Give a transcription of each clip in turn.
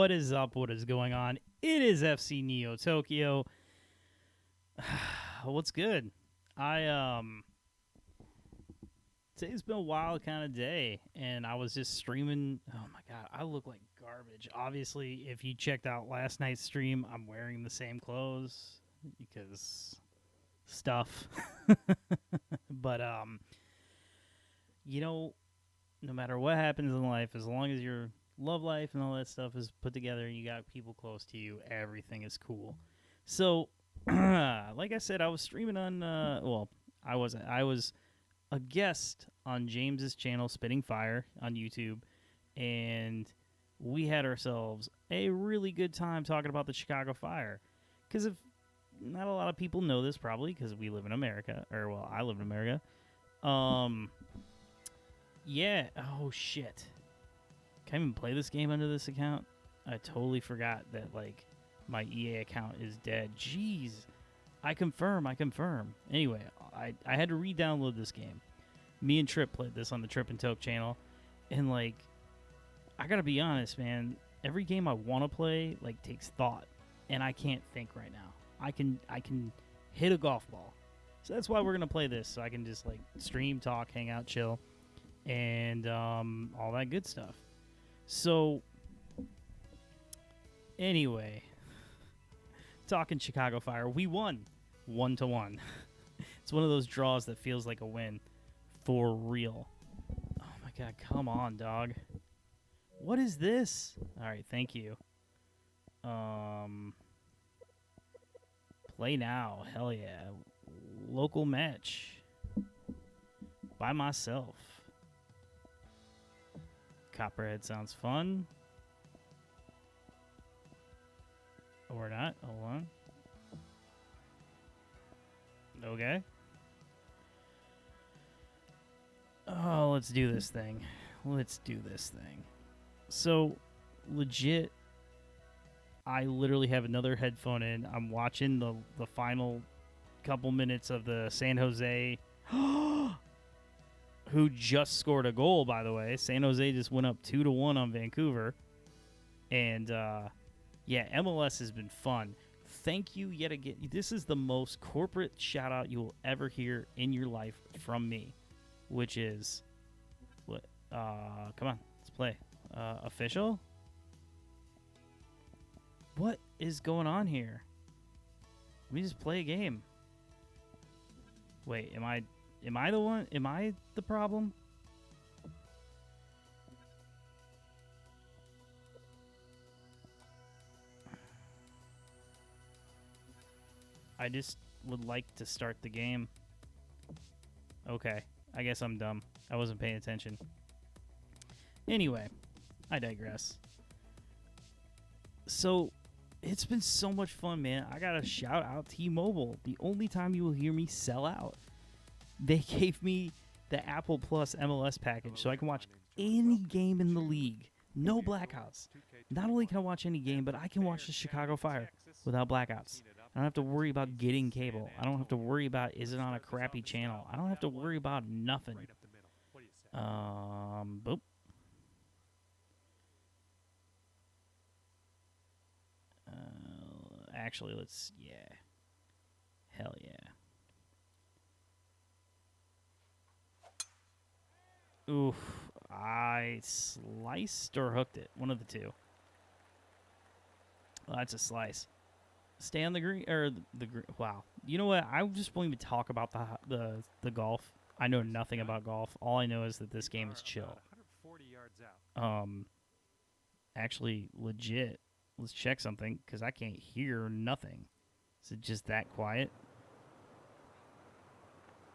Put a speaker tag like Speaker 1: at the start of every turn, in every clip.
Speaker 1: What is up? What is going on? It is FC Neo Tokyo. What's good? Today's been a wild kind of day, and I was just streaming. Oh my god, I look like garbage. Obviously, if you checked out last night's stream, I'm wearing the same clothes because stuff. But no matter what happens in life, as long as your love life and all that stuff is put together, you got people close to you, everything is cool. So, like I said, I was streaming on. I was a guest on James's channel, Spitting Fire, on YouTube, and we had ourselves a really good time talking about the Chicago Fire. Because if not a lot of people know this, probably because we live in America, I live in America. Yeah. Oh shit. Can I even play this game under this account? I totally forgot that my EA account is dead. Jeez. I confirm. Anyway, I had to re-download this game. Me and Trip played this on the Trip and Toke channel, and I gotta be honest, man. Every game I want to play takes thought, and I can't think right now. I can hit a golf ball, so that's why we're gonna play this. So I can just stream, talk, hang out, chill, and all that good stuff. So anyway, talking Chicago Fire, we won 1-1. It's one of those draws that feels like a win. For real. Oh my god, come on, dog. What is this? Alright, thank you. Play now. Hell yeah. Local match. By myself. Copperhead sounds fun. Or not. Hold on. Okay. Oh, let's do this thing. So, legit, I literally have another headphone in. I'm watching the final couple minutes of the San Jose, who just scored a goal, by the way. San Jose just went up 2-1 on Vancouver. And, yeah, MLS has been fun. Thank you yet again. This is the most corporate shout-out you will ever hear in your life from me. Which is, what? Come on, let's play. Official? What is going on here? Let me just play a game. Wait, am I the one? Am I the problem? I just would like to start the game. Okay. I guess I'm dumb. I wasn't paying attention. Anyway, I digress. So, it's been so much fun, man. I gotta shout out T-Mobile. The only time you will hear me sell out. They gave me the Apple Plus MLS package so I can watch any game in the league. No blackouts. Not only can I watch any game, but I can watch the Chicago Fire without blackouts. I don't have to worry about getting cable. I don't have to worry about, is it on a crappy channel? I don't have to worry about nothing. Boop. Actually, yeah. Hell yeah. Oof. I sliced or hooked it. One of the two. Well, that's a slice. Stay on the green, or the green. Wow. You know what? I just won't even talk about the golf. I know nothing about golf. All I know is that this game is chill. 140 yards out. Actually, legit. Let's check something, because I can't hear nothing. Is it just that quiet?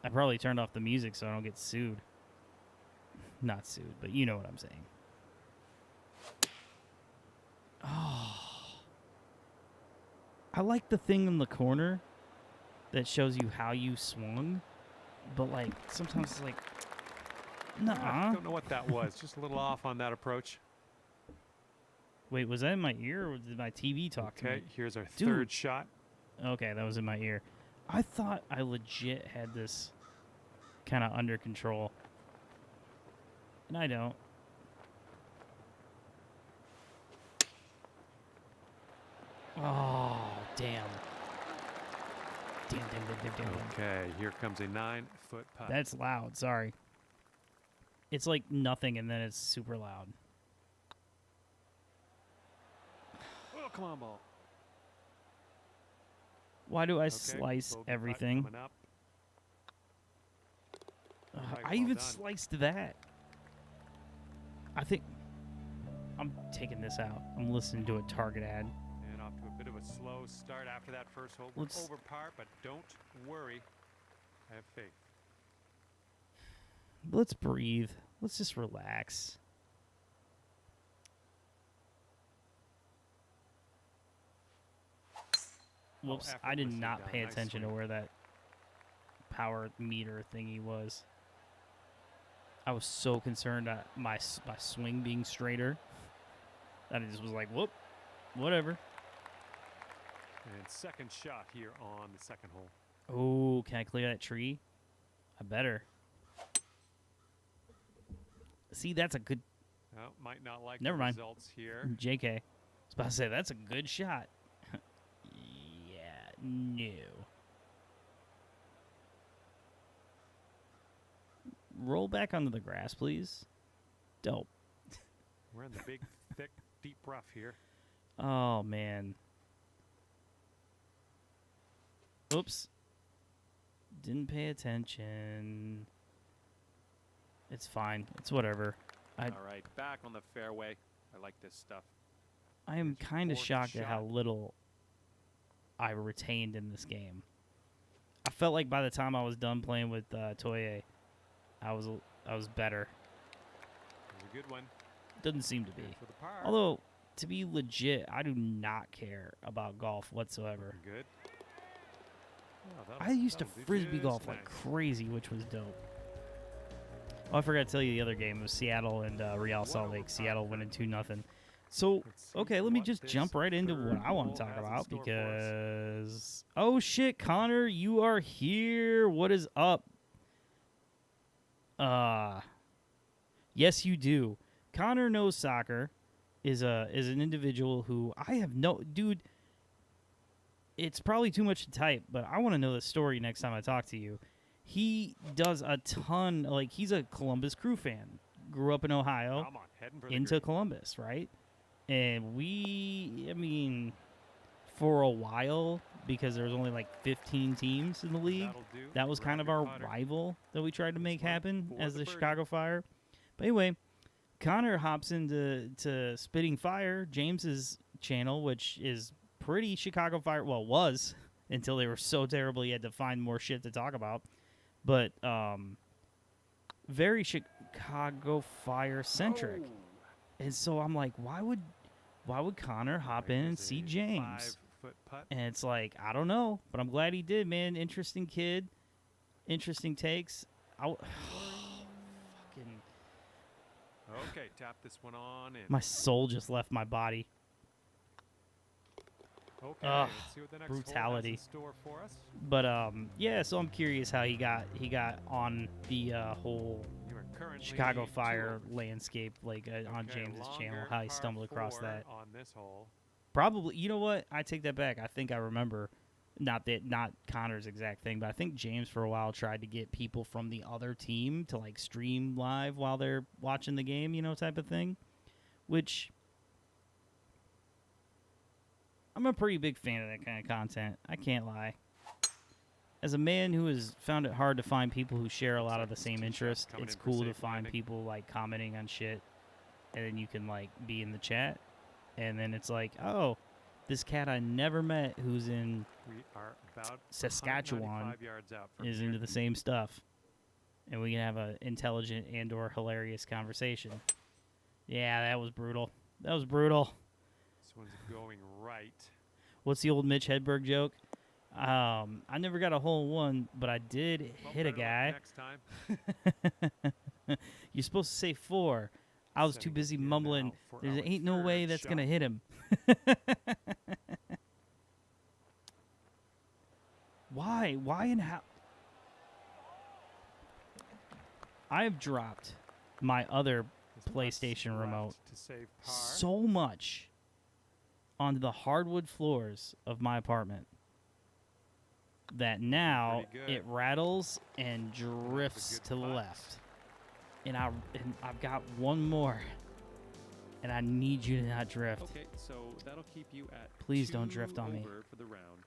Speaker 1: I probably turned off the music so I don't get sued. Not sued, but you know what I'm saying. Oh. I like the thing in the corner that shows you how you swung, but sometimes it's nuh-uh.
Speaker 2: I don't know what that was. Just a little off on that approach.
Speaker 1: Wait, was that in my ear, or did my TV talk to me?
Speaker 2: Okay, here's our third shot.
Speaker 1: Okay, that was in my ear. I thought I legit had this kind of under control, and I don't. Oh, damn. Damn.
Speaker 2: Okay, here comes a 9-foot putt.
Speaker 1: That's loud. Sorry. It's like nothing, and then it's super loud.
Speaker 2: Oh, come on, ball.
Speaker 1: Why do I
Speaker 2: Okay,
Speaker 1: slice
Speaker 2: bogey putt
Speaker 1: everything?
Speaker 2: coming up. Right,
Speaker 1: I
Speaker 2: well
Speaker 1: even
Speaker 2: done.
Speaker 1: sliced that. I think I'm taking this out. I'm listening to a Target ad.
Speaker 2: And off to a bit of a slow start after that first hole. We're
Speaker 1: Let's-
Speaker 2: over par, but don't worry. I have faith.
Speaker 1: Let's breathe. Let's just relax. Whoops, I did
Speaker 2: effortlessly
Speaker 1: not
Speaker 2: done.
Speaker 1: pay
Speaker 2: Nice
Speaker 1: attention to
Speaker 2: swing.
Speaker 1: where that power meter thingy was. I was so concerned at my swing being straighter that I just was like, whoop, whatever.
Speaker 2: And second shot here on the second hole.
Speaker 1: Oh, can I clear that tree? I better. See, that's a good
Speaker 2: Well, might not like
Speaker 1: Never
Speaker 2: the
Speaker 1: mind.
Speaker 2: results here.
Speaker 1: JK. I was about to say, that's a good shot. Yeah, no. Roll back onto the grass, please. Dope.
Speaker 2: We're in the big, thick, deep rough here.
Speaker 1: Oh, man. Oops. Didn't pay attention. It's fine. It's whatever.
Speaker 3: All right, back on the fairway. I like this stuff.
Speaker 1: I am
Speaker 2: His
Speaker 1: kind of
Speaker 2: fourth
Speaker 1: shocked at how
Speaker 2: shot.
Speaker 1: little I retained in this game. I felt like by the time I was done playing with Toye, I was better.
Speaker 2: It was a good one.
Speaker 1: Doesn't seem to be.
Speaker 2: Good for the par.
Speaker 1: Although, to be legit, I do not care about golf whatsoever.
Speaker 2: Looking good. Oh,
Speaker 1: I used to
Speaker 2: that'll do
Speaker 1: frisbee
Speaker 2: just
Speaker 1: golf like
Speaker 2: nice.
Speaker 1: crazy, which was dope. Oh, I forgot to tell you the other game. It was Seattle and Real Salt Lake. Seattle winning 2-0. So,
Speaker 2: Let's see
Speaker 1: okay, let me
Speaker 2: what
Speaker 1: just
Speaker 2: this
Speaker 1: jump right into what
Speaker 2: third
Speaker 1: I want
Speaker 2: hole
Speaker 1: to talk
Speaker 2: has in
Speaker 1: about
Speaker 2: store for us.
Speaker 1: because... Oh, shit, Connor, you are here. What is up? Yes, you do. Connor knows soccer is an individual who I have no... Dude, it's probably too much to type, but I want to know the story next time I talk to you. He does a ton... Like, he's a Columbus Crew fan. Grew up in Ohio.
Speaker 2: Come on, heading for the
Speaker 1: Into
Speaker 2: green.
Speaker 1: Columbus, right? And I mean, for a while, because there was only like 15 teams in the league,
Speaker 2: That'll do.
Speaker 1: that was kind
Speaker 2: Grab
Speaker 1: of
Speaker 2: your
Speaker 1: our
Speaker 2: putter.
Speaker 1: rival that we tried to make
Speaker 2: one
Speaker 1: happen
Speaker 2: for
Speaker 1: as
Speaker 2: the
Speaker 1: the
Speaker 2: birdie.
Speaker 1: Chicago Fire. But anyway, Connor hops into Spitting Fire, James's channel, which is pretty Chicago Fire. Well, was until they were so terrible he had to find more shit to talk about. But very Chicago Fire centric.
Speaker 2: Oh.
Speaker 1: And so I'm like, why would Connor hop in and
Speaker 2: Here's
Speaker 1: see
Speaker 2: a
Speaker 1: James?
Speaker 2: 5-foot putt.
Speaker 1: And it's like, I don't know, but I'm glad he did, man. Interesting kid, interesting takes. Fucking,
Speaker 2: Okay, tap this one on in.
Speaker 1: my soul just left my body.
Speaker 2: Okay,
Speaker 1: Ugh,
Speaker 2: let's see what the next
Speaker 1: brutality.
Speaker 2: hole has in store for us.
Speaker 1: But yeah, so I'm curious how he got on the whole
Speaker 2: You are currently
Speaker 1: Chicago
Speaker 2: 2
Speaker 1: Fire
Speaker 2: over.
Speaker 1: landscape, like on
Speaker 2: Okay,
Speaker 1: James's channel,
Speaker 2: longer
Speaker 1: how he
Speaker 2: par
Speaker 1: stumbled across
Speaker 2: 4
Speaker 1: that.
Speaker 2: on this hole.
Speaker 1: Probably, you know what? I take that back. I think I remember, not Connor's exact thing, but I think James for a while tried to get people from the other team to like stream live while they're watching the game, you know, type of thing. Which I'm a pretty big fan of that kind of content. I can't lie. As a man who has found it hard to find people who share a lot of the same interests,
Speaker 2: coming
Speaker 1: it's
Speaker 2: in for
Speaker 1: cool to
Speaker 2: safe
Speaker 1: find
Speaker 2: landing.
Speaker 1: people like commenting on shit, and then you can like be in the chat, and then it's like, oh, this cat I never met who's in
Speaker 2: We are about
Speaker 1: Saskatchewan
Speaker 2: 195 yards out from
Speaker 1: is
Speaker 2: here.
Speaker 1: into the same stuff, and we can have an intelligent and/or hilarious conversation. Yeah, that was brutal. That was brutal.
Speaker 2: This one's going right.
Speaker 1: What's the old Mitch Hedberg joke? I never got a hole in one, but I did
Speaker 2: Well,
Speaker 1: hit a
Speaker 2: better luck
Speaker 1: guy.
Speaker 2: Next time.
Speaker 1: You're supposed to say 4. I was too
Speaker 2: Setting up
Speaker 1: busy
Speaker 2: here
Speaker 1: mumbling.
Speaker 2: now for
Speaker 1: There
Speaker 2: our
Speaker 1: ain't no way
Speaker 2: third
Speaker 1: that's
Speaker 2: shot.
Speaker 1: gonna hit him. Why? Why and how? I have dropped my other
Speaker 2: There's lots
Speaker 1: PlayStation
Speaker 2: left
Speaker 1: remote
Speaker 2: to save par.
Speaker 1: so much. onto the hardwood floors of my apartment that now
Speaker 3: Pretty good.
Speaker 1: it rattles and
Speaker 3: That was a
Speaker 1: drifts
Speaker 3: good
Speaker 1: to the
Speaker 3: putt.
Speaker 1: left. And I've got one more. And I need you to not drift.
Speaker 3: Okay, so that'll keep you at
Speaker 1: Please don't
Speaker 3: 2
Speaker 1: drift on me.
Speaker 3: over for the round.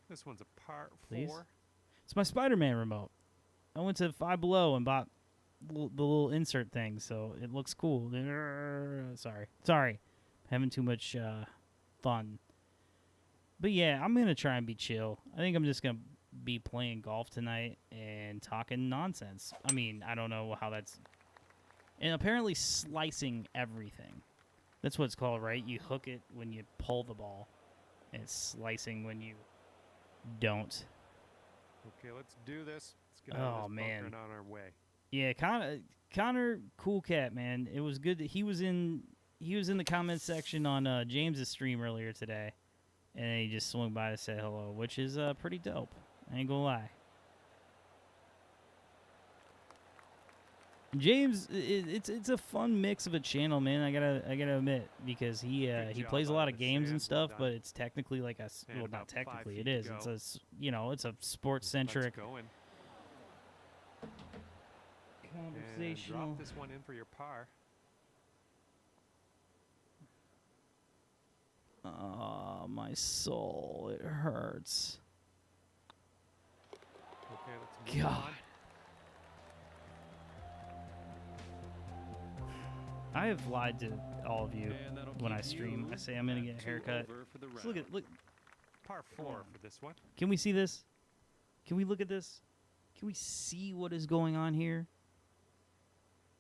Speaker 2: This one's a par
Speaker 1: Please?
Speaker 2: 4.
Speaker 1: It's my Spider-Man remote. I went to Five Below and bought the little insert thing, so it looks cool. Sorry. Having too much fun. But yeah, I'm going to try and be chill. I think I'm just going to be playing golf tonight and talking nonsense. I mean, I don't know how that's... And apparently slicing everything. That's what it's called, right? You hook it when you pull the ball. And it's slicing when you don't.
Speaker 2: Okay, let's do this. Let's get out of this bunker and on our way.
Speaker 1: Yeah, Connor, cool cat, man. It was good that he was in the comments section on James's stream earlier today, and he just swung by to say hello, which is pretty dope. I ain't gonna lie. James, it's a fun mix of a channel, man. I gotta admit, because he
Speaker 2: job
Speaker 1: plays a
Speaker 2: out
Speaker 1: lot
Speaker 2: of
Speaker 1: of
Speaker 2: the
Speaker 1: games and
Speaker 2: sand, well
Speaker 1: stuff,
Speaker 2: done.
Speaker 1: but it's technically like
Speaker 2: And
Speaker 1: well,
Speaker 2: about
Speaker 1: not
Speaker 2: 5
Speaker 1: technically,
Speaker 2: feet
Speaker 1: it
Speaker 2: to
Speaker 1: is.
Speaker 2: go.
Speaker 1: It's a sports centric
Speaker 2: Let's go in and
Speaker 1: conversational.
Speaker 2: drop this one in for your par.
Speaker 1: Oh, my soul, it hurts.
Speaker 2: Okay, let's move
Speaker 1: God.
Speaker 2: on.
Speaker 1: I have lied to all of you
Speaker 3: And that'll
Speaker 1: when
Speaker 3: keep
Speaker 1: I stream.
Speaker 3: you
Speaker 1: I say I'm gonna
Speaker 3: at
Speaker 1: get a
Speaker 3: 2
Speaker 1: haircut.
Speaker 3: over for the
Speaker 1: Just look
Speaker 3: round.
Speaker 1: at look.
Speaker 2: Par 4
Speaker 1: Hold on.
Speaker 2: for this one.
Speaker 1: Can we see this? Can we look at this? Can we see what is going on here?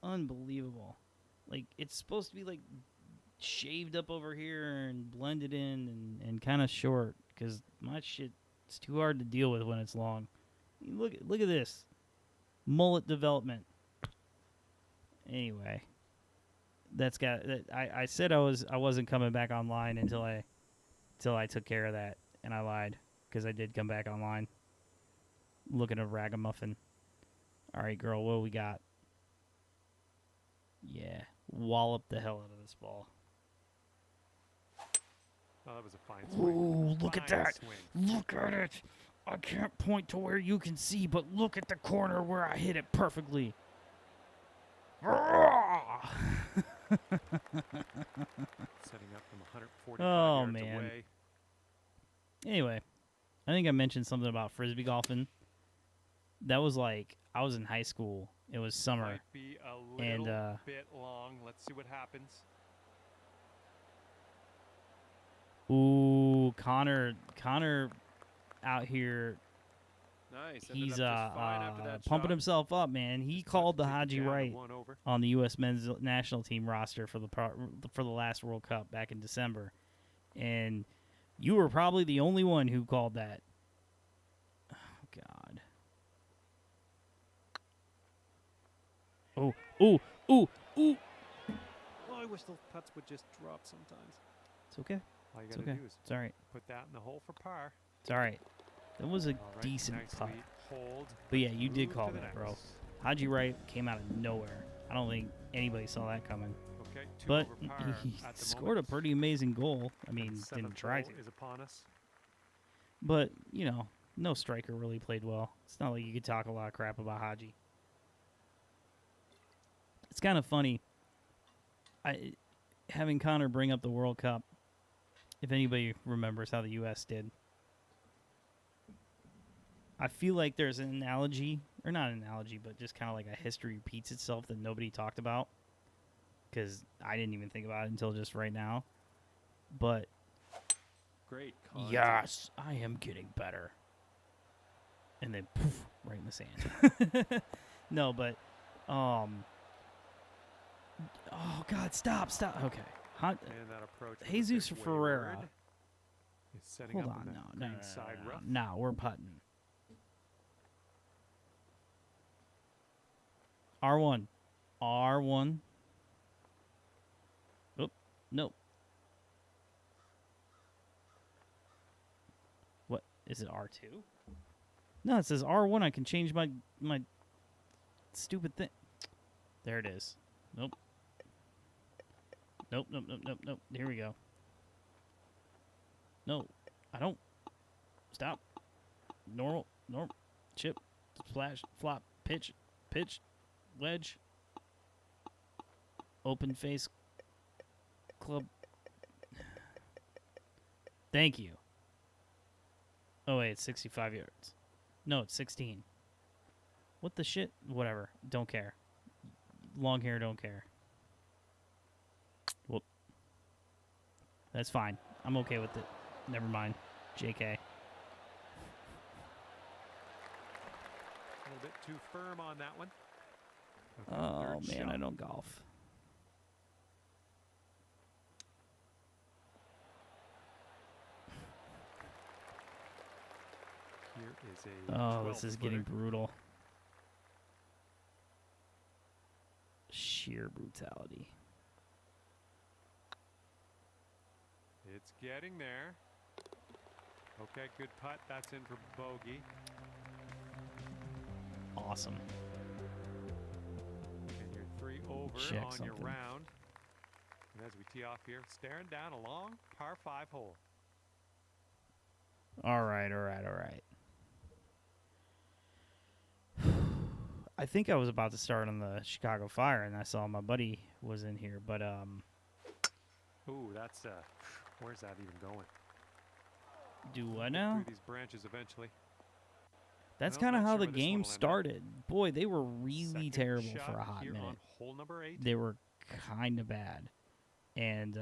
Speaker 1: Unbelievable. Like, it's supposed to be like shaved up over here and blended in and kind of short, because my shit is too hard to deal with when it's long. Look at this mullet development. Anyway, that's got that. I said I wasn't coming back online until I took care of that, and I lied, because I did come back online. Looking at ragamuffin. All right, girl, what do we got? Yeah, wallop the hell out of this ball.
Speaker 2: Oh, that was a fine swing.
Speaker 1: Ooh, look at
Speaker 2: Fine
Speaker 1: that.
Speaker 2: swing.
Speaker 1: Look at it. I can't point to where you can see, but look at the corner where I hit it perfectly.
Speaker 2: Setting up from 145
Speaker 1: Oh,
Speaker 2: yards
Speaker 1: man.
Speaker 2: away.
Speaker 1: Anyway, I think I mentioned something about frisbee golfing. That was like, I was in high school. It was summer.
Speaker 2: Might be a
Speaker 1: And,
Speaker 2: little bit long. Let's see what happens.
Speaker 1: Ooh, Connor out here,
Speaker 3: Nice. Ended
Speaker 1: he's
Speaker 3: up just fine after that
Speaker 1: pumping
Speaker 3: shot.
Speaker 1: himself up, man. He
Speaker 2: Just
Speaker 1: called the
Speaker 2: took it
Speaker 1: Haji
Speaker 2: down to
Speaker 1: Wright
Speaker 2: 1 over.
Speaker 1: on the U.S. men's national team roster for the last World Cup back in December, and you were probably the only one who called that. Oh God. Oh, ooh.
Speaker 3: Oh, I wish those putts would just drop sometimes.
Speaker 1: It's okay.
Speaker 2: All you
Speaker 1: It's
Speaker 2: got to
Speaker 1: okay.
Speaker 2: do is
Speaker 1: It's all right.
Speaker 2: put that in the hole for par.
Speaker 1: It's all right. That was a
Speaker 2: All right,
Speaker 1: decent
Speaker 2: nicely
Speaker 1: putt.
Speaker 2: hold.
Speaker 1: But yeah, you did
Speaker 2: Move
Speaker 1: call
Speaker 2: to the
Speaker 1: that, bro.
Speaker 2: next.
Speaker 1: Haji Wright came out of nowhere. I don't think anybody saw that coming.
Speaker 2: Okay, 2
Speaker 1: But
Speaker 2: over par
Speaker 1: he
Speaker 2: at the
Speaker 1: scored a
Speaker 2: moment.
Speaker 1: pretty amazing goal. I
Speaker 2: And
Speaker 1: mean,
Speaker 2: the
Speaker 1: didn't
Speaker 2: seventh
Speaker 1: try
Speaker 2: hole
Speaker 1: to.
Speaker 2: is upon us.
Speaker 1: But, you know, no striker really played well. It's not like you could talk a lot of crap about Haji. It's kind of funny. Having Connor bring up the World Cup, if anybody remembers how the U.S. did, I feel like there's an analogy, or not an analogy, but just kind of like a history repeats itself that nobody talked about, because I didn't even think about it until just right now. But
Speaker 3: Great contact.
Speaker 1: yes, I am getting better. And then poof, right in the sand. No, but oh God, stop. Okay.
Speaker 2: And that approach with the
Speaker 1: Jesus
Speaker 2: big
Speaker 1: Ferreira.
Speaker 2: wayward is setting
Speaker 1: Hold
Speaker 2: up
Speaker 1: on,
Speaker 2: in
Speaker 1: no,
Speaker 2: that green side rough.
Speaker 1: no, we're putting. R1. Oh, no. What is it? R2? No, it says R1. I can change my stupid thing. There it is. Nope. Here we go. No, I don't. Stop. Normal. Chip. Splash. Flop. Pitch. Wedge. Open face. Club. Thank you. Oh, wait, it's 65 yards. No, it's 16. What the shit? Whatever. Don't care. Long hair, don't care. Well, that's fine. I'm okay with it. Never mind. JK.
Speaker 2: A little bit too firm on that one. Okay,
Speaker 1: Oh,
Speaker 2: third
Speaker 1: man,
Speaker 2: shot.
Speaker 1: I don't golf.
Speaker 2: Here is a
Speaker 1: Oh, this is getting
Speaker 2: 12-footer.
Speaker 1: brutal. Sheer brutality.
Speaker 2: It's getting there. Okay, good putt. That's in for bogey.
Speaker 1: Awesome.
Speaker 2: And you're 3 over
Speaker 1: Check
Speaker 2: on your
Speaker 1: something.
Speaker 2: round. And as we tee off here, staring down a long par 5 hole.
Speaker 1: All right. I think I was about to start on the Chicago FIre, and I saw my buddy was in here, but
Speaker 2: Ooh, that's where's that even going?
Speaker 1: do what
Speaker 2: Get
Speaker 1: now?
Speaker 2: Through these branches eventually.
Speaker 1: That's
Speaker 2: Well,
Speaker 1: kind of
Speaker 2: not
Speaker 1: how
Speaker 2: sure
Speaker 1: the
Speaker 2: where this one
Speaker 1: game
Speaker 2: will end up.
Speaker 1: started. Boy, they were really
Speaker 2: Second
Speaker 1: terrible
Speaker 2: shot
Speaker 1: for a hot
Speaker 2: here
Speaker 1: minute.
Speaker 2: on hole number 8.
Speaker 1: They were kind of bad, and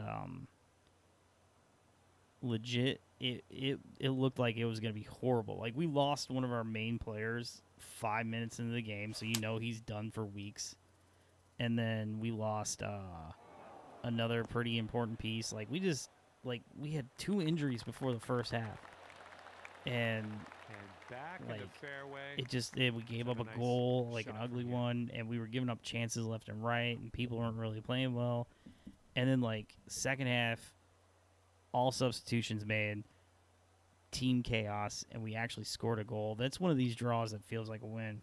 Speaker 1: legit, it looked like it was going to be horrible. Like, we lost one of our main players 5 minutes into the game, so you know he's done for weeks. And then we lost another pretty important piece. Like, we had 2 injuries before the first half. And
Speaker 2: And back in
Speaker 1: like,
Speaker 2: the fairway.
Speaker 1: we gave up
Speaker 2: Took
Speaker 1: a
Speaker 2: a nice
Speaker 1: goal, like an
Speaker 2: shot
Speaker 1: ugly
Speaker 2: from here.
Speaker 1: one, and we were giving up chances left and right, and people weren't really playing well. And then, like, second half, all substitutions made, team chaos, and we actually scored a goal. That's one of these draws that feels like a win.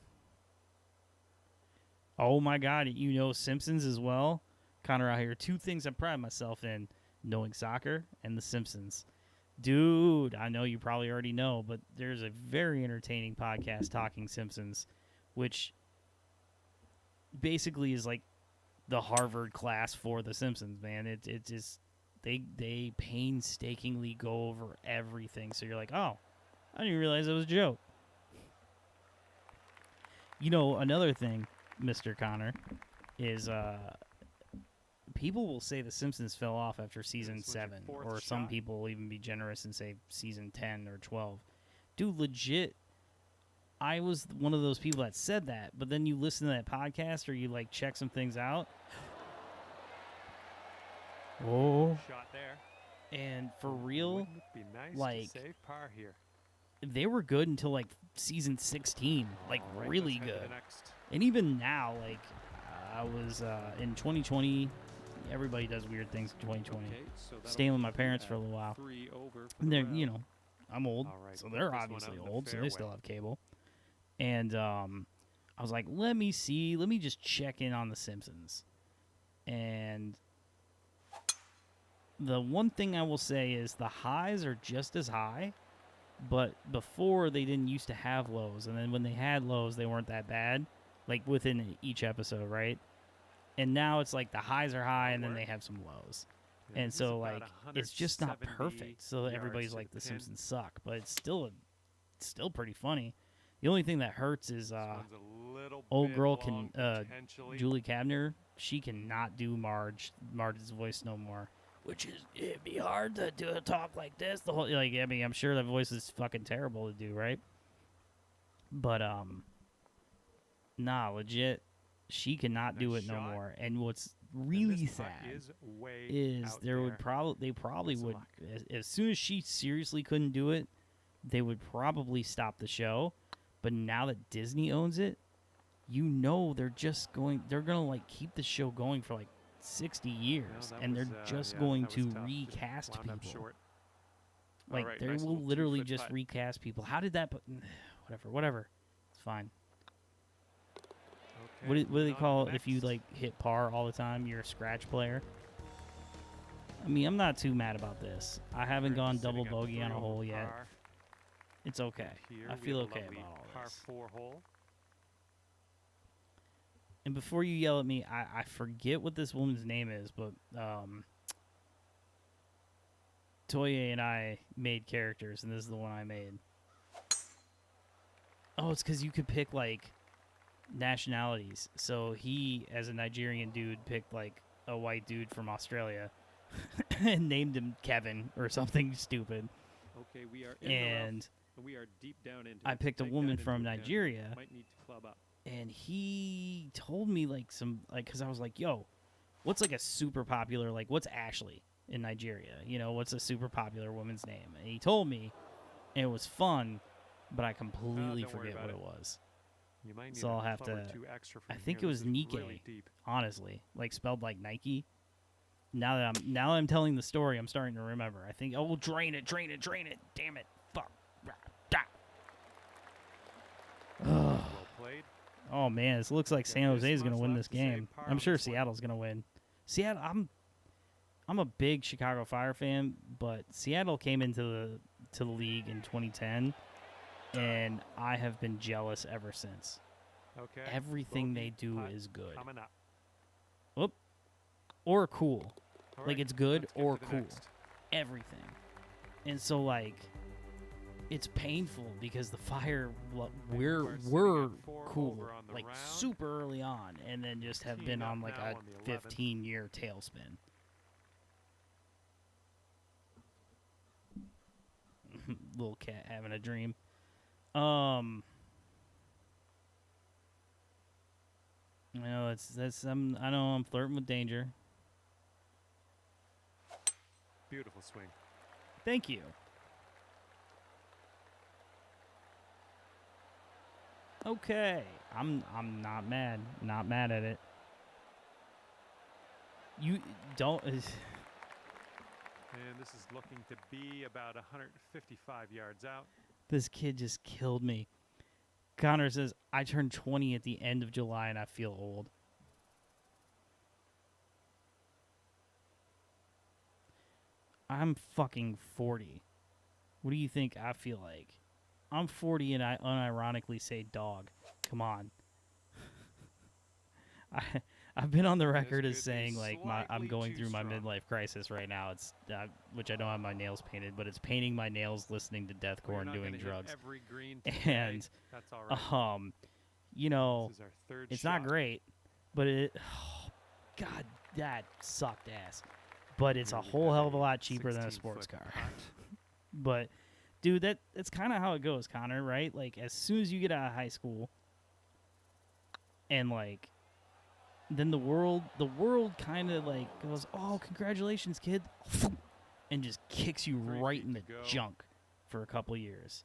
Speaker 1: Oh, my God. You know Simpsons as well? Connor out here. 2 things I pride myself in, knowing soccer and The Simpsons. Dude, I know you probably already know, but there's a very entertaining podcast, Talking Simpsons, which basically is like the Harvard class for The Simpsons, man. It just, they painstakingly go over everything. So you're like, oh, I didn't even realize it was a joke. You know, another thing, Mr. Connor, is people will say The Simpsons fell off after season
Speaker 2: This was your
Speaker 1: 7,
Speaker 2: fourth
Speaker 1: or some
Speaker 2: shot.
Speaker 1: people will even be generous and say season 10 or 12. Dude, legit, I was one of those people that said that, but then you listen to that podcast or you, like, check some things out. Oh.
Speaker 2: Shot there.
Speaker 1: And for real,
Speaker 2: Wouldn't it be nice
Speaker 1: like,
Speaker 2: to save par here?
Speaker 1: they were good until, like, season 16. Like,
Speaker 2: All right,
Speaker 1: really
Speaker 2: let's head to
Speaker 1: good.
Speaker 2: the next.
Speaker 1: And even now, like, I was in 2020. Everybody does weird things in 2020.
Speaker 2: Okay, so that'll
Speaker 1: Staying with
Speaker 2: put
Speaker 1: my
Speaker 2: you
Speaker 1: parents for a
Speaker 2: at
Speaker 1: little while.
Speaker 2: 3 over for
Speaker 1: And
Speaker 2: the
Speaker 1: they're,
Speaker 2: round.
Speaker 1: you know, I'm old,
Speaker 2: All right,
Speaker 1: so
Speaker 2: put
Speaker 1: they're
Speaker 2: this one
Speaker 1: obviously
Speaker 2: out in the
Speaker 1: old, so they
Speaker 2: fairway.
Speaker 1: still have cable. And I was like, let me just check in on The Simpsons. And the one thing I will say is the highs are just as high, but before they didn't used to have lows, and then when they had lows, they weren't that bad, like within each episode, right? And now it's like the highs are high, and then they have some lows.
Speaker 2: Yeah,
Speaker 1: And
Speaker 2: this is
Speaker 1: so,
Speaker 2: about
Speaker 1: like, it's just not
Speaker 2: 170
Speaker 1: perfect. So
Speaker 2: yards
Speaker 1: everybody's
Speaker 2: to
Speaker 1: like,
Speaker 2: the
Speaker 1: The
Speaker 2: pin.
Speaker 1: Simpsons suck, but it's still pretty funny. The only thing that hurts is
Speaker 2: This one's a little
Speaker 1: old
Speaker 2: bit
Speaker 1: girl
Speaker 2: long, potentially.
Speaker 1: Julie Kavner, she cannot do Marge's voice no more. Which is, it'd be hard to do a talk like this. The whole, like, I mean, I'm sure that voice is fucking terrible to do, right? But nah, legit, she cannot do
Speaker 2: Nice
Speaker 1: it no
Speaker 2: shot.
Speaker 1: more. And what's
Speaker 2: And
Speaker 1: really
Speaker 2: this putt
Speaker 1: sad
Speaker 2: is way
Speaker 1: is
Speaker 2: out
Speaker 1: they
Speaker 2: there.
Speaker 1: probably
Speaker 2: Best of
Speaker 1: would,
Speaker 2: luck.
Speaker 1: as soon as she seriously couldn't do it, they would probably stop the show. But now that Disney owns it, you know they're gonna like keep the show going for like 60 years,
Speaker 2: No, that
Speaker 1: and they're
Speaker 2: was,
Speaker 1: just
Speaker 2: yeah,
Speaker 1: going
Speaker 2: that was
Speaker 1: to
Speaker 2: tough. Just
Speaker 1: recast
Speaker 2: wound up
Speaker 1: people.
Speaker 2: short. All
Speaker 1: Like,
Speaker 2: right,
Speaker 1: they
Speaker 2: nice
Speaker 1: will
Speaker 2: little
Speaker 1: literally
Speaker 2: 2-foot
Speaker 1: just
Speaker 2: putt.
Speaker 1: recast people. How did that? Whatever. It's fine.
Speaker 2: Okay,
Speaker 1: What do they
Speaker 2: moving on to
Speaker 1: call
Speaker 2: the
Speaker 1: if you
Speaker 2: next.
Speaker 1: like hit par all the time? You're a scratch player. I mean, I'm not too mad about this. I haven't gone
Speaker 2: Sitting
Speaker 1: double
Speaker 2: at
Speaker 1: bogey on a
Speaker 2: 3
Speaker 1: hole
Speaker 2: over
Speaker 1: yet.
Speaker 2: par.
Speaker 1: It's okay.
Speaker 2: And here
Speaker 1: I
Speaker 2: we
Speaker 1: feel
Speaker 2: have a
Speaker 1: okay
Speaker 2: lovely
Speaker 1: about all
Speaker 2: par
Speaker 1: this.
Speaker 2: 4 hole.
Speaker 1: And before you yell at me, I forget what this woman's name is, but Toye and I made characters, and this is the one I made. Oh, it's because you could pick, like, nationalities. So he, as a Nigerian dude, picked, like, a white dude from Australia and named him Kevin or something stupid.
Speaker 3: Okay, we are in the
Speaker 1: And
Speaker 3: rough, and we are deep down into
Speaker 1: I
Speaker 3: it.
Speaker 1: picked a
Speaker 3: Take
Speaker 1: woman
Speaker 3: that
Speaker 1: from
Speaker 3: into account.
Speaker 1: Nigeria.
Speaker 3: Might need to club up.
Speaker 1: And he told me, like, some, like, because I was like, yo, what's, like, a super popular, like, what's Ashley in Nigeria? You know, what's a super popular woman's name? And he told me, and it was fun, but I completely
Speaker 2: don't worry
Speaker 1: forget
Speaker 2: about
Speaker 1: what
Speaker 2: it.
Speaker 1: it was.
Speaker 2: You might need
Speaker 1: So I'll
Speaker 2: a
Speaker 1: have
Speaker 2: club or
Speaker 1: to-
Speaker 2: 2 extra
Speaker 1: I
Speaker 2: from
Speaker 1: think
Speaker 2: here.
Speaker 1: it was
Speaker 2: This is
Speaker 1: Nike,
Speaker 2: really deep.
Speaker 1: honestly, like, spelled like Nike. Now that I'm telling the story, I'm starting to remember. I think, oh, drain it. Damn it. Fuck.
Speaker 2: Well played.
Speaker 1: Oh man, this looks like
Speaker 2: Got
Speaker 1: San
Speaker 2: this
Speaker 1: Jose is going to
Speaker 2: much
Speaker 1: win
Speaker 2: left
Speaker 1: this
Speaker 2: to say
Speaker 1: game.
Speaker 2: par
Speaker 1: I'm
Speaker 2: on
Speaker 1: sure
Speaker 2: this one.
Speaker 1: Seattle's going to win. Seattle, I'm a big Chicago Fire fan, but Seattle came into the league in 2010, and I have been jealous ever since.
Speaker 2: Okay.
Speaker 1: Everything
Speaker 2: bogey
Speaker 1: they do
Speaker 2: putt
Speaker 1: is good
Speaker 2: Coming up.
Speaker 1: or cool.
Speaker 2: All
Speaker 1: Like
Speaker 2: right,
Speaker 1: it's good
Speaker 2: let's get
Speaker 1: or
Speaker 2: to the
Speaker 1: cool.
Speaker 2: next.
Speaker 1: Everything. And so like it's painful because the Fire we're
Speaker 2: are sitting
Speaker 1: we're
Speaker 2: at 4
Speaker 1: cool
Speaker 2: over on the
Speaker 1: like
Speaker 2: round.
Speaker 1: super early on and then just have
Speaker 2: Teeing
Speaker 1: been
Speaker 2: up
Speaker 1: on like
Speaker 2: now
Speaker 1: a
Speaker 2: on the 11th.
Speaker 1: 15-year tailspin. Little cat having a dream. I know I know I'm flirting with danger.
Speaker 2: Beautiful swing.
Speaker 1: Thank you. Okay. I'm not mad. Not mad at it. You don't
Speaker 2: And this is looking to be about 155 yards out.
Speaker 1: This kid just killed me. Connor says, I turned 20 at the end of July and I feel old. I'm fucking 40. What do you think I feel like? I'm 40 and I unironically say dog. Come on. I've been on the record as
Speaker 2: could be
Speaker 1: saying like I'm
Speaker 2: slightly
Speaker 1: going
Speaker 2: too
Speaker 1: through my
Speaker 2: strong.
Speaker 1: midlife crisis right now. It's which I don't have my nails painted, but it's painting my nails, listening to
Speaker 2: Well,
Speaker 1: deathcore
Speaker 2: you're
Speaker 1: and
Speaker 2: not
Speaker 1: doing
Speaker 2: gonna hit
Speaker 1: drugs.
Speaker 2: every green today.
Speaker 1: And
Speaker 2: That's all right.
Speaker 1: You know,
Speaker 2: This is our third
Speaker 1: it's
Speaker 2: shot.
Speaker 1: not great, but it God, that sucked ass. But it's a
Speaker 2: Here we
Speaker 1: whole
Speaker 2: have
Speaker 1: hell of a lot cheaper than a
Speaker 2: 16-foot
Speaker 1: sports car.
Speaker 2: putt.
Speaker 1: But dude, that's kind of how it goes, Connor, right? Like as soon as you get out of high school and like then the world kind of like goes, "Oh, congratulations, kid." And just kicks you
Speaker 2: 3
Speaker 1: right
Speaker 2: feet
Speaker 1: in the
Speaker 2: to go.
Speaker 1: junk for a couple years.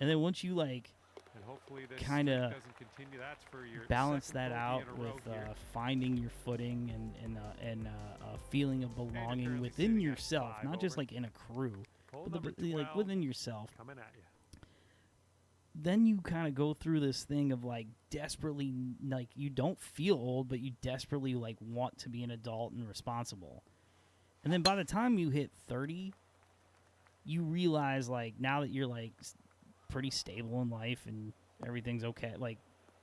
Speaker 1: And then once you like
Speaker 2: And hopefully this
Speaker 1: kinda
Speaker 2: streak doesn't continue. That's for your
Speaker 1: balance
Speaker 2: second
Speaker 1: that
Speaker 2: bogey
Speaker 1: out
Speaker 2: in a row
Speaker 1: with
Speaker 2: here.
Speaker 1: finding your footing and a feeling of belonging
Speaker 2: currently
Speaker 1: within
Speaker 2: sitting at
Speaker 1: yourself,
Speaker 2: 5
Speaker 1: not just
Speaker 2: over.
Speaker 1: like in a crew,
Speaker 2: Hole
Speaker 1: but
Speaker 2: number
Speaker 1: like
Speaker 2: 12
Speaker 1: within yourself.
Speaker 2: coming at you.
Speaker 1: Then you kind of go through this thing of like desperately, like you don't feel old, but you desperately like want to be an adult and responsible. And then by the time you hit 30, you realize like now that you're like pretty stable in life and everything's okay, like,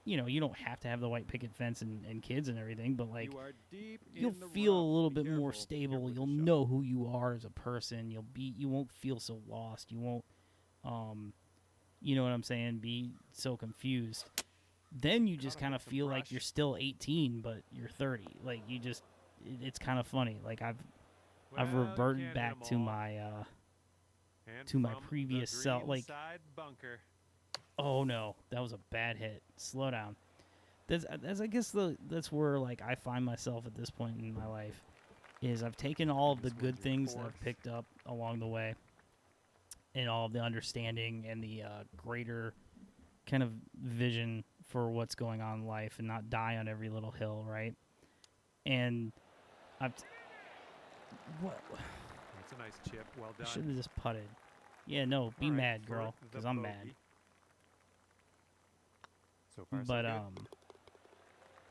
Speaker 1: you know, you don't have to have the white picket fence and kids and everything, but like
Speaker 3: You are deep
Speaker 1: you'll
Speaker 3: in the
Speaker 1: feel a
Speaker 3: rough.
Speaker 1: little
Speaker 3: Be
Speaker 1: bit more
Speaker 3: careful.
Speaker 1: stable.
Speaker 3: Careful with
Speaker 1: You'll
Speaker 3: the shot.
Speaker 1: know who you are as a person. You won't feel so lost. You won't you know what I'm saying, be so confused. Then you just
Speaker 2: Caught him
Speaker 1: kind
Speaker 2: with
Speaker 1: of
Speaker 2: the
Speaker 1: feel like
Speaker 2: brush.
Speaker 1: you're still 18 but you're 30. Like you just it's kind of funny. Like I've
Speaker 2: Well, you
Speaker 1: reverted
Speaker 2: can't hit
Speaker 1: back
Speaker 2: 'em
Speaker 1: to
Speaker 2: all.
Speaker 1: my
Speaker 2: And
Speaker 1: to my
Speaker 2: from the
Speaker 1: previous self,
Speaker 2: green
Speaker 1: like-
Speaker 2: side bunker.
Speaker 1: oh no, that was a bad hit. Slow down. That's I guess that's where like I find myself at this point in my life is I've taken all of the
Speaker 2: This one's
Speaker 1: good
Speaker 2: your
Speaker 1: things that I've
Speaker 2: fourth.
Speaker 1: picked up along the way and all of the understanding and the greater kind of vision for what's going on in life and not die on every little hill, right? And what
Speaker 2: That's a nice chip. Well
Speaker 1: I
Speaker 2: done.
Speaker 1: should have just putted. Yeah, no, be
Speaker 2: All right,
Speaker 1: mad,
Speaker 2: for
Speaker 1: girl,
Speaker 2: the
Speaker 1: because I'm mad.
Speaker 2: bogey. So far, so
Speaker 1: But
Speaker 2: good.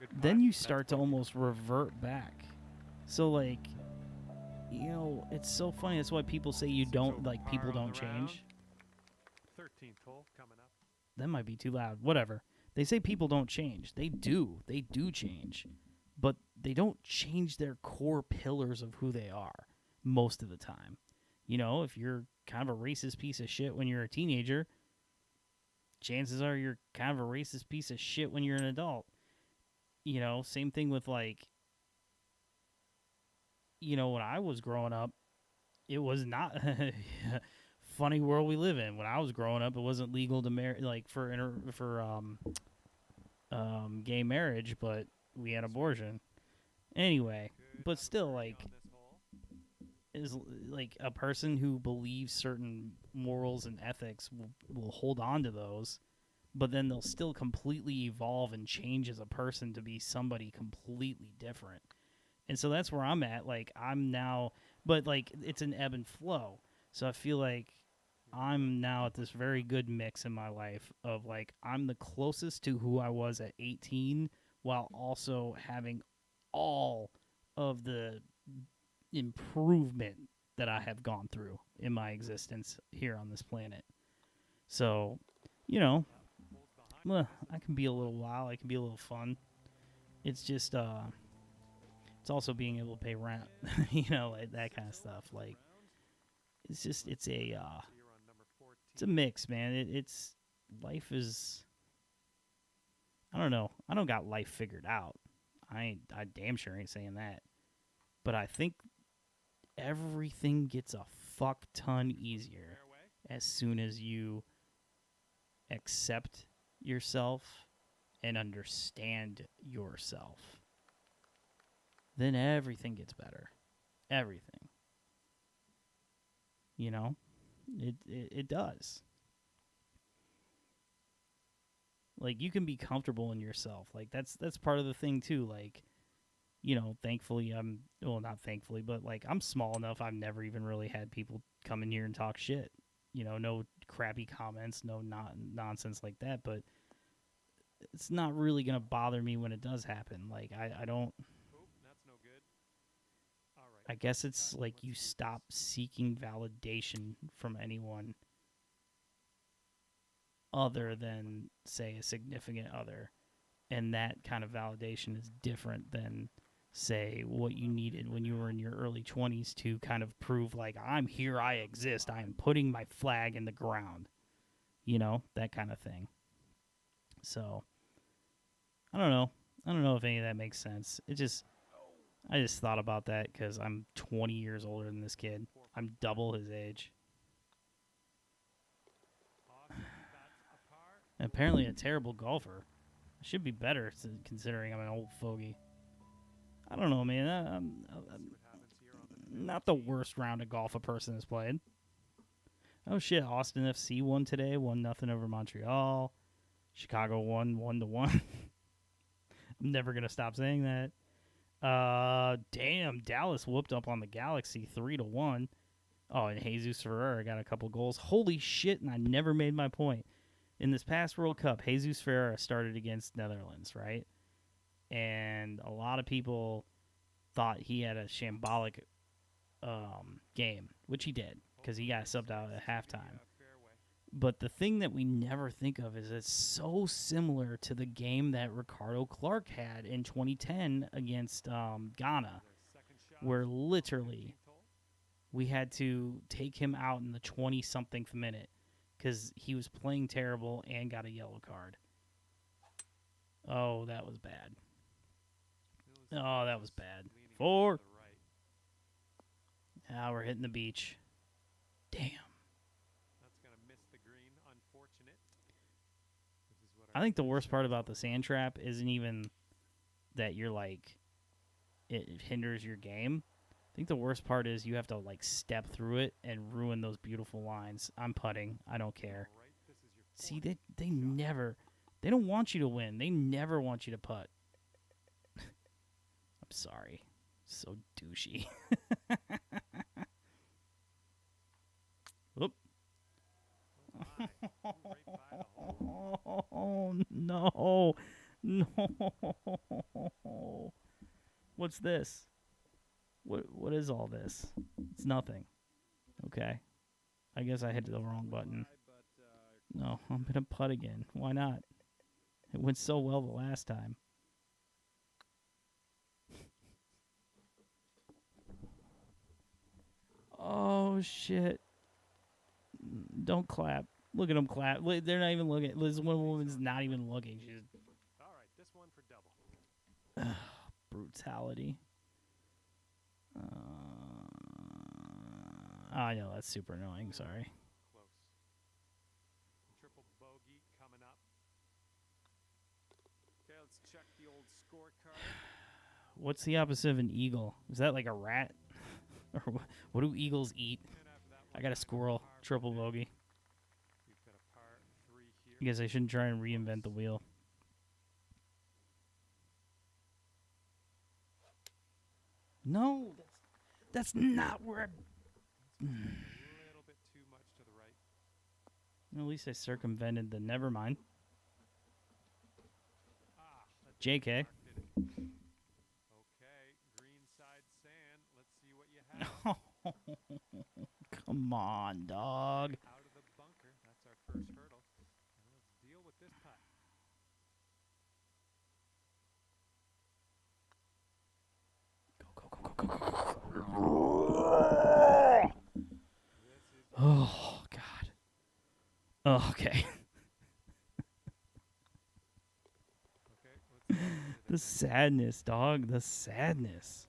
Speaker 2: Good
Speaker 1: then
Speaker 2: putt.
Speaker 1: you
Speaker 2: That's
Speaker 1: start to
Speaker 2: bogey.
Speaker 1: almost revert back. So like you know, it's so funny. That's why people say you
Speaker 2: Six
Speaker 1: don't,
Speaker 2: over
Speaker 1: like,
Speaker 2: par
Speaker 1: people
Speaker 2: on
Speaker 1: don't
Speaker 2: the
Speaker 1: change.
Speaker 2: round. 13th hole coming up.
Speaker 1: That might be too loud. Whatever. They say people don't change. They do. They do change. But they don't change their core pillars of who they are most of the time. You know, if you're kind of a racist piece of shit when you're a teenager, chances are you're kind of a racist piece of shit when you're an adult. You know, same thing with, like, you know, when I was growing up, it was not funny world we live in. When I was growing up, it wasn't legal to marry, like, for gay marriage, but we had abortion anyway.
Speaker 2: Good
Speaker 1: But
Speaker 2: number
Speaker 1: still,
Speaker 2: 30
Speaker 1: like,
Speaker 2: on this hole.
Speaker 1: is like a person who believes certain morals and ethics will hold on to those, but then they'll still completely evolve and change as a person to be somebody completely different. And so that's where I'm at. Like, I'm now, but, like, it's an ebb and flow. So I feel like I'm now at this very good mix in my life of, like, I'm the closest to who I was at 18 while also having all of the improvement that I have gone through in my existence here on this planet. So, you know,
Speaker 2: Holes behind
Speaker 1: I can be a little wild. I can be a little fun. It's just, it's also being able to pay rent, you know, like that kind of stuff. Like, it's just, it's a
Speaker 2: here on number 14.
Speaker 1: it's a mix, man. It's life is, I don't know. I don't got life figured out. I damn sure ain't saying that. But I think everything gets a fuck ton easier
Speaker 2: Fairway.
Speaker 1: as soon as you accept yourself and understand yourself. Then everything gets better. Everything. You know? It does. Like, you can be comfortable in yourself. Like, that's part of the thing too. Like, you know, thankfully not thankfully, but, like, I'm small enough. I've never even really had people come in here and talk shit. You know, no crappy comments, no nonsense like that. But it's not really gonna bother me when it does happen. Like, I don't.
Speaker 2: Oh, that's no good. All right.
Speaker 1: I guess it's like you stop seeking validation from anyone other than, say, a significant other. And that kind of validation is different than, say, what you needed when you were in your early 20s to kind of prove, like, I'm here, I exist, I am putting my flag in the ground. You know, that kind of thing. So, I don't know. I don't know if any of that makes sense. I just thought about that because I'm 20 years older than this kid. I'm double his age.
Speaker 2: Austin, that's a par.
Speaker 1: And apparently a terrible golfer. I should be better considering I'm an old fogey. I don't know, man. I'm
Speaker 2: See what happens here on the
Speaker 1: not the worst round of golf a person has played. Oh shit! Austin FC won today, 1-0 over Montreal. Chicago won 1-1. I'm never gonna stop saying that. Damn, Dallas whooped up on the Galaxy 3-1. Oh, and Jesus Ferreira got a couple goals. Holy shit! And I never made my point. In this past World Cup, Jesus Ferreira started against Netherlands, right? And a lot of people thought he had a shambolic game, which he did, because he got subbed out at halftime.
Speaker 2: Fairway.
Speaker 1: But the thing that we never think of is it's so similar to the game that Ricardo Clark had in 2010 against Ghana,
Speaker 2: Their second shot.
Speaker 1: where literally
Speaker 2: 15th hole.
Speaker 1: we had to take him out in the 20-something minute because he was playing terrible and got a yellow card. Oh, that was bad. Oh, that was bad.
Speaker 2: Leaning
Speaker 1: 4.
Speaker 2: to the right.
Speaker 1: Now we're hitting the beach. Damn.
Speaker 2: That's going to miss the green. Unfortunate. This is what
Speaker 1: I think the worst part about the sand trap isn't even that you're like, it hinders your game. I think the worst part is you have to like step through it and ruin those beautiful lines. I'm putting. I don't care.
Speaker 2: All right, this is your
Speaker 1: See,
Speaker 2: fourth.
Speaker 1: they never, they don't want you to win. They never want you to putt. I'm sorry. So douchey. Whoop.
Speaker 2: Oh, my. Right by the hole.
Speaker 1: Oh, no. No. What's this? What is all this? It's nothing. Okay. I guess I hit the wrong button. No, I'm going to putt again. Why not? It went so well the last time. Oh, shit. Don't clap. Look at them clap. They're not even looking. This one woman's not even looking. She's
Speaker 2: All right, this one for double.
Speaker 1: brutality. I know, that's super annoying. Sorry.
Speaker 2: Close. Triple bogey coming up. Okay, let's check the old scorecard.
Speaker 1: What's the opposite of an eagle? Is that like a rat? Or what do eagles eat?
Speaker 2: And after that,
Speaker 1: I got a squirrel. Triple bogey.
Speaker 2: we've got a par 3 here.
Speaker 1: I guess I shouldn't try and reinvent the wheel. No, that's not where I...
Speaker 2: A little bit too much to the right.
Speaker 1: At least I circumvented the... Never mind.
Speaker 2: That's
Speaker 1: JK.
Speaker 2: marked it. Okay, green side sand. Let's see what you have.
Speaker 1: Come on, dog.
Speaker 2: Out of the bunker. That's our first hurdle. And let's deal with this putt. This is
Speaker 1: Oh, God. Oh, okay.
Speaker 2: okay. Let's go to
Speaker 1: The sadness, dog. The sadness.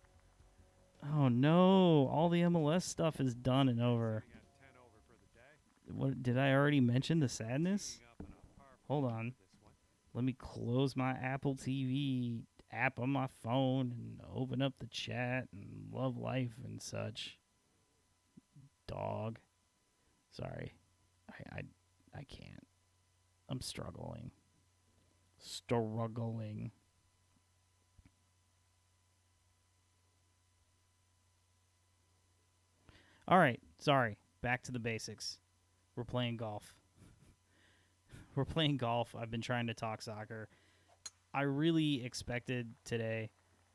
Speaker 1: Oh, no. All the MLS stuff is done and over.
Speaker 2: sitting at 10 over for the day.
Speaker 1: What did I already mention the sadness?
Speaker 2: Teeing up on a par
Speaker 1: Hold
Speaker 2: 4
Speaker 1: on.
Speaker 2: for this one.
Speaker 1: Let me close my Apple TV app on my phone and open up the chat and love life and such. Dog. Sorry. I can't. I'm struggling. Struggling. All right. Sorry. Back to the basics. We're playing golf. We're playing golf. I've been trying to talk soccer. I really expected today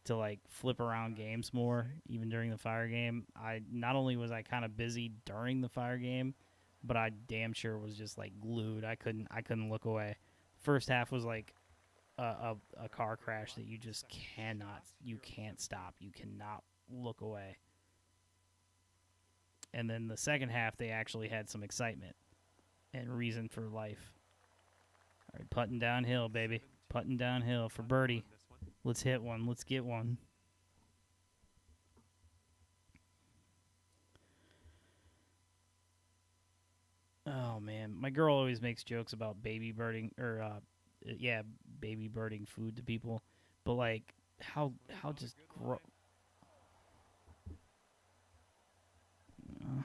Speaker 1: to like flip around games more, even during the Fire game. Not only was I kind of busy during the Fire game, but I damn sure was just like glued. I couldn't look away. First half was like a car crash that you just can't stop. You cannot look away. And then the second half, they actually had some excitement and reason for life. All right, putting downhill, baby. Putting downhill for birdie.
Speaker 2: This one.
Speaker 1: Let's hit one. Let's get one. Oh, man. My girl always makes jokes about baby birding, or, baby birding food to people. But, like, how just gross.
Speaker 2: A little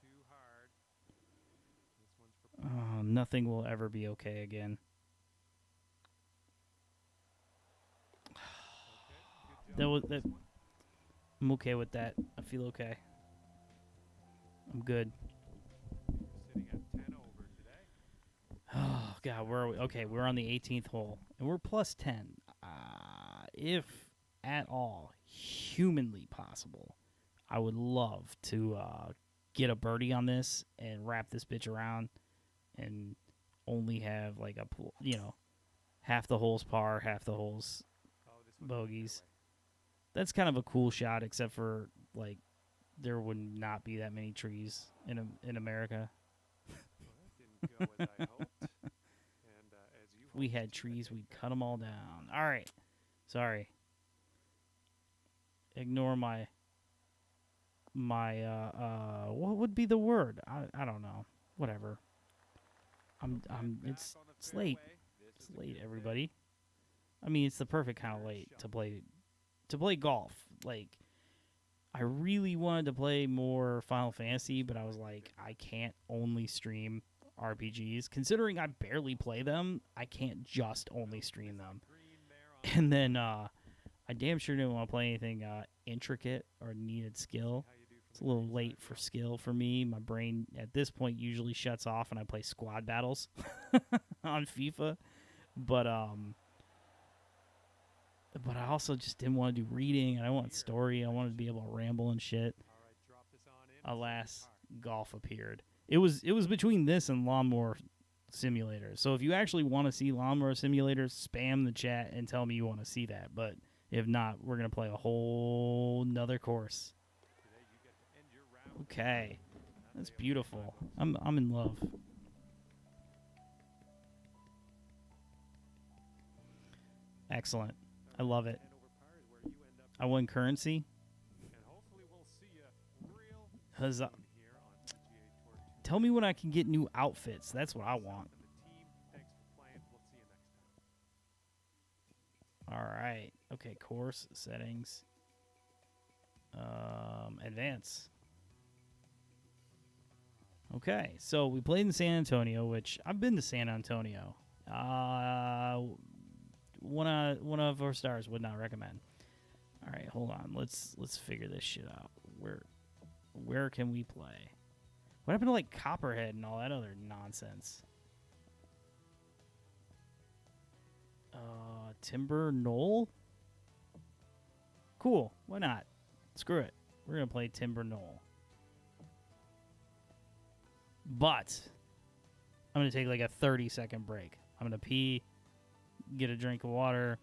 Speaker 2: too hard. This one's for
Speaker 1: Nothing will ever be okay again.
Speaker 2: okay.
Speaker 1: I'm okay with that. I feel okay. I'm good.
Speaker 2: Sitting at 10 over today.
Speaker 1: Oh, God, where are we? Okay, we're on the 18th hole, and we're plus 10. If at all humanly possible, I would love to get a birdie on this and wrap this bitch around and only have, like, half the holes par, half the holes
Speaker 2: Oh, this one
Speaker 1: bogeys. That's kind of a cool shot, except for, like, there would not be that many trees in America.
Speaker 2: Well, that didn't go as I hoped. And as you
Speaker 1: If we
Speaker 2: hoped,
Speaker 1: had
Speaker 2: too, I
Speaker 1: trees,
Speaker 2: think.
Speaker 1: we'd cut them all down. All right. Sorry. Ignore my what would be the word? I don't know. Whatever. It's
Speaker 2: Back on the
Speaker 1: it's late.
Speaker 2: fairway. This
Speaker 1: It's
Speaker 2: is a
Speaker 1: late,
Speaker 2: good
Speaker 1: everybody. I mean, it's the perfect kind of late to play golf. Like, I really wanted to play more Final Fantasy, but I was like, I can't only stream RPGs. Considering I barely play them, I can't just only stream them.
Speaker 2: green there on
Speaker 1: And then I damn sure didn't want to play anything intricate or needed skill.
Speaker 2: how you do from
Speaker 1: It's
Speaker 2: the
Speaker 1: a little
Speaker 2: green
Speaker 1: late
Speaker 2: side,
Speaker 1: for
Speaker 2: Joe.
Speaker 1: skill for me. My brain at this point usually shuts off and I play squad battles on FIFA. But but I also just didn't want to do reading. I want story. I wanted to be able to ramble and shit.
Speaker 2: All right, drop this on in.
Speaker 1: Alas, golf appeared. It was between this and Lawnmower Simulator. So if you actually want to see Lawnmower Simulator, spam the chat and tell me you want to see that. But if not, we're gonna play a whole nother course.
Speaker 2: Today you get to end your round.
Speaker 1: Okay, that's beautiful. I'm in love. Excellent. I love it.
Speaker 2: And over par is where you end up.
Speaker 1: I won currency.
Speaker 2: And hopefully we'll see you real
Speaker 1: Huzzah.
Speaker 2: soon here on PGA Tour 2.
Speaker 1: Tell me when I can get new outfits. That's what I want.
Speaker 2: And the team, thanks for playing. We'll see you next time.
Speaker 1: All right. Okay, course settings. Advance. Okay, so we played in San Antonio, which I've been to San Antonio. One of our stars would not recommend. All right, hold on. Let's figure this shit out. Where can we play? What happened to like Copperhead and all that other nonsense? Timber Knoll? Cool. Why not? Screw it. We're going to play Timber Knoll. But I'm going to take like a 30-second break. I'm going to pee, get a drink of water,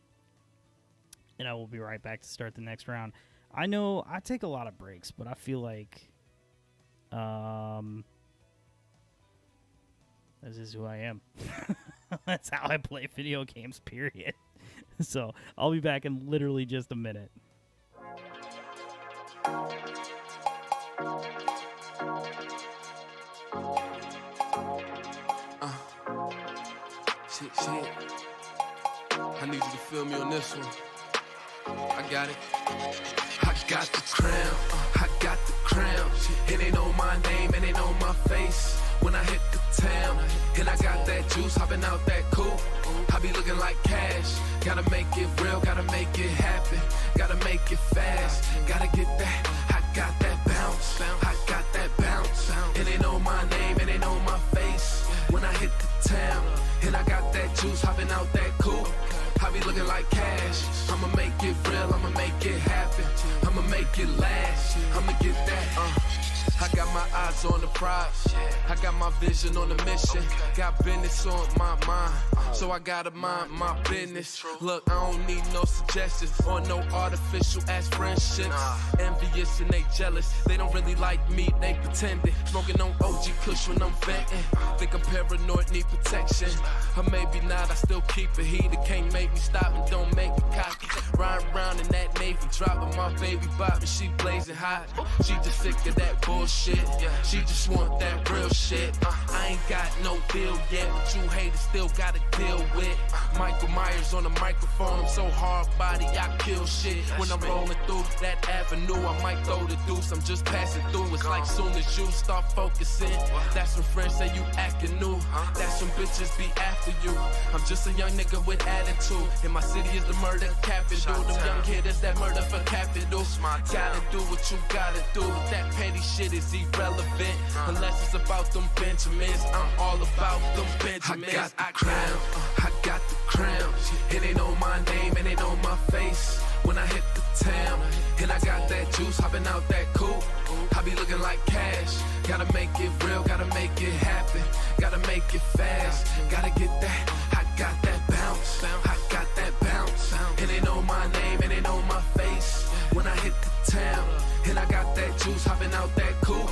Speaker 1: and I will be right back to start the next round. I know I take a lot of breaks, but I feel like this is who I am. That's how I play video games, period. So I'll be back in literally just a minute.
Speaker 4: Shit. I need you to feel me on this one. I got it. I got the crown. I got the crown. It ain't on my name, it ain't on my face. When I hit the town, and I got that juice, hopping out that coupe. I be looking like cash. Gotta make it real, gotta make it happen. Gotta make it fast. Gotta get that. I got that bounce. I got that bounce. It ain't on my name, it ain't on my face. When I hit the town, and I got that juice, hopping out that coupe. I be looking like cash. I'ma make it real, I'ma make it happen. I'ma make it last. I'ma get that. I got my eyes on the prize. I got my vision on the mission. Got business on my mind, so I gotta mind my business. Look, I don't need no suggestions or no artificial ass friendships. Envious and they jealous. They don't really like me, they pretending. Smoking on OG Kush when I'm venting. Think I'm paranoid, need protection. Or maybe not, I still keep it heated. Can't make me stop and don't make me cocky. Riding around in that Navy, dropping my baby bopping. She blazing hot. She just sick of that bullshit. She just want that real shit. I ain't got no deal yet, but you haters still gotta deal with. Michael Myers on the microphone, I'm so hard body, I kill shit. When I'm rolling through that avenue, I might throw the deuce, I'm just passing through. It's like soon as you start focusing, that's when friends say you acting new. That's when bitches be after you. I'm just a young nigga with attitude, and my city is the murder capital. Them young hitters that murder for capital. Gotta do what you gotta do. That petty shit is irrelevant unless it's about them Benjamins. I'm all about them Benjamins. I got the crown. I got the crown. It ain't on my name, it ain't on my face. When I hit the town, and I got that juice, hopping out that coupe. I be looking like cash. Gotta make it real, gotta make it happen. Gotta make it fast. Gotta get that. I got that bounce. I got that bounce. It ain't on my name, it ain't on my face. When I hit the town, and I got that juice, hopping out that coupe.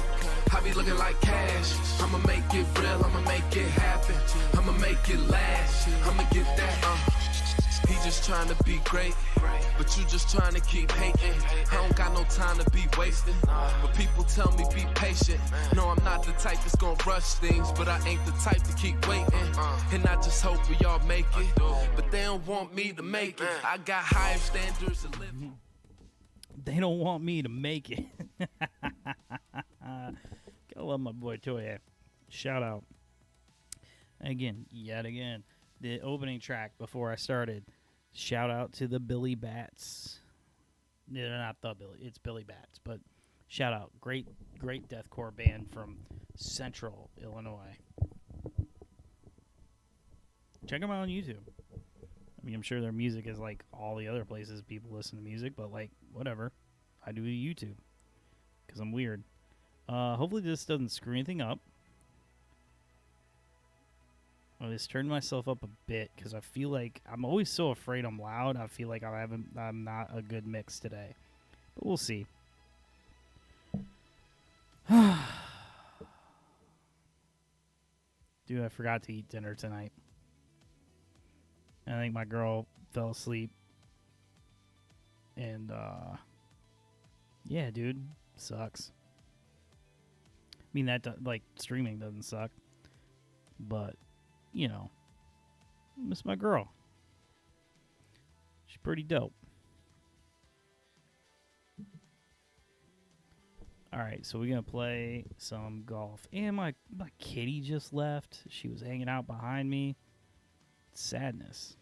Speaker 4: I be looking like cash. I'ma make it real, I'ma make it happen. I'ma make it last. I'ma get that. He just trying to be great, but you just trying to keep hating. I don't got no time to be wasting, but people tell me be patient. No, I'm not the type that's gonna rush things, but I ain't the type to keep waiting. And I just hope we all make it, but they don't want me to make it. I got higher standards of living.
Speaker 1: They don't want me to make it. Gotta love my boy Toya. Shout out. Again, yet again, the opening track before I started. Shout out to the Billy Bats. They're not the Billy, it's Billy Bats, but shout out. Great deathcore band from Central Illinois. Check them out on YouTube. I mean, I'm sure their music is like all the other places people listen to music, but like, whatever. I do YouTube because I'm weird. Hopefully this doesn't screw anything up. I just turned myself up a bit because I feel like I'm always so afraid I'm loud. I feel like I'm not a good mix today, but we'll see. Dude, I forgot to eat dinner tonight. I think my girl fell asleep. And, yeah, dude, sucks. I mean, like, streaming doesn't suck. But, you know, I miss my girl. She's pretty dope. All right, so we're going to play some golf. And my kitty just left. She was hanging out behind me. Sadness.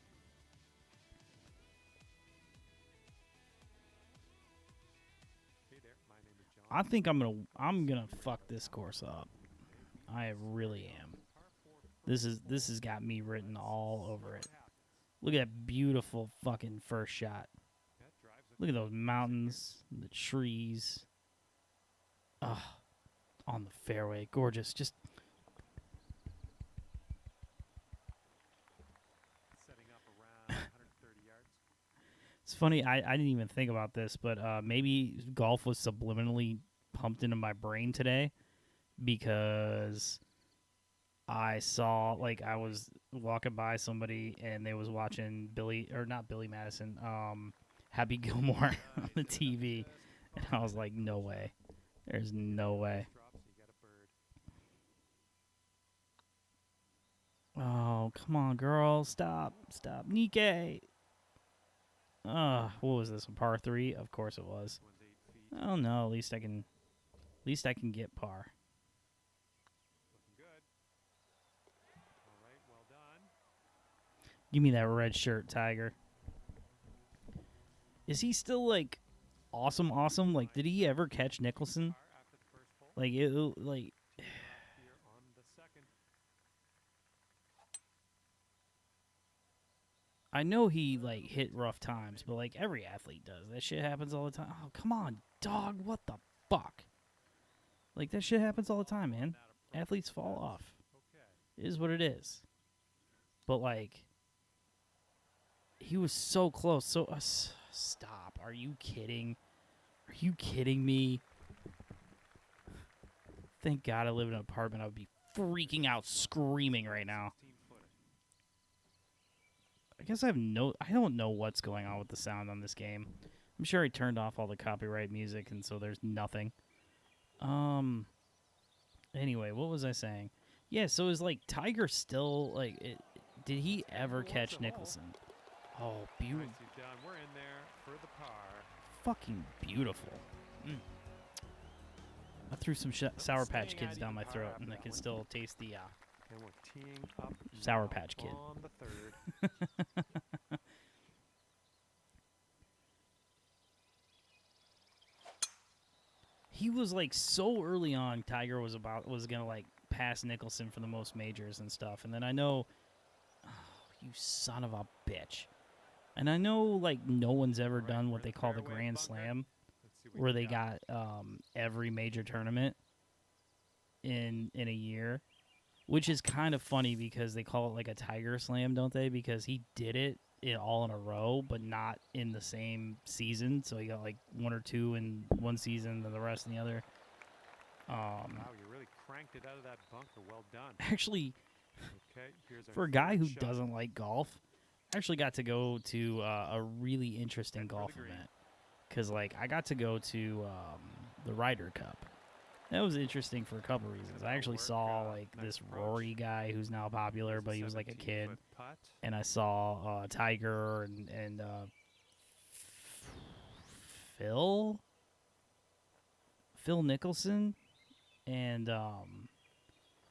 Speaker 2: Hey there, my name is John.
Speaker 1: I think I'm gonna fuck this course up. I really am. This has got me written all over it. Look at that beautiful fucking first shot. Look at those mountains, the trees. On the fairway, gorgeous. Just
Speaker 2: Setting up around 130 yards.
Speaker 1: it's funny. I didn't even think about this, but maybe golf was subliminally pumped into my brain today because I saw, like, I was walking by somebody and they was watching not Billy Madison, Happy Gilmore on the TV, and I was like, no way. There's no way. Oh, come on, girl. Stop. Nike. What was this? A par 3? Of course it was. Oh no, at least I can get par.
Speaker 2: Looking good. All right, well done.
Speaker 1: Give me that red shirt, Tiger. Is he still like awesome? Like, did he ever catch Nicholson?
Speaker 2: After the first hole,
Speaker 1: Like,
Speaker 2: here on the second.
Speaker 1: I know he like hit rough times, but like every athlete does. That shit happens all the time. Oh, come on, dog. What the fuck? Like, that shit happens all the time, man. Athletes fall off.
Speaker 2: Okay.
Speaker 1: It is what it is. But like, he was so close. So stop. Are you kidding? Are you kidding me? Thank God I live in an apartment. I would be freaking out, screaming right now.
Speaker 2: 16-footer.
Speaker 1: I guess I don't know what's going on with the sound on this game. I'm sure he turned off all the copyright music, and so there's nothing. Anyway, what was I saying? Yeah, so is like Tiger still like? Did he ever catch Nicholson? Oh, beautiful!
Speaker 2: Nicely done. We're in there for the par.
Speaker 1: Fucking beautiful. I threw some Sour Patch Kids down my throat, and I can still taste the
Speaker 2: And we're teeing up
Speaker 1: Sour
Speaker 2: now
Speaker 1: Patch Kid.
Speaker 2: on the third.
Speaker 1: He was like so early on. Tiger was gonna like pass Nicholson for the most majors and stuff, and then I know, you son of a bitch, and I know like no one's ever done what they call the Grand Slam,
Speaker 2: Let's see what
Speaker 1: where
Speaker 2: you
Speaker 1: they got every major tournament in a year, which is kind of funny because they call it like a Tiger Slam, don't they? Because he did it all in a row, but not in the same season. So he got like one or two in one season, and the rest in the other.
Speaker 2: Wow, you really cranked it out of that bunker. Well done.
Speaker 1: Actually,
Speaker 2: Okay, here's our
Speaker 1: for a guy
Speaker 2: third
Speaker 1: who
Speaker 2: shot.
Speaker 1: doesn't like golf, I actually got to go to a really interesting
Speaker 2: Head for
Speaker 1: golf
Speaker 2: the green.
Speaker 1: event. Because like I got to go to the Ryder Cup. That was interesting for a couple reasons. I actually saw like this Rory guy who's now popular, but he was like a kid.
Speaker 2: 17-foot putt.
Speaker 1: And I saw Tiger and Phil Nicholson, and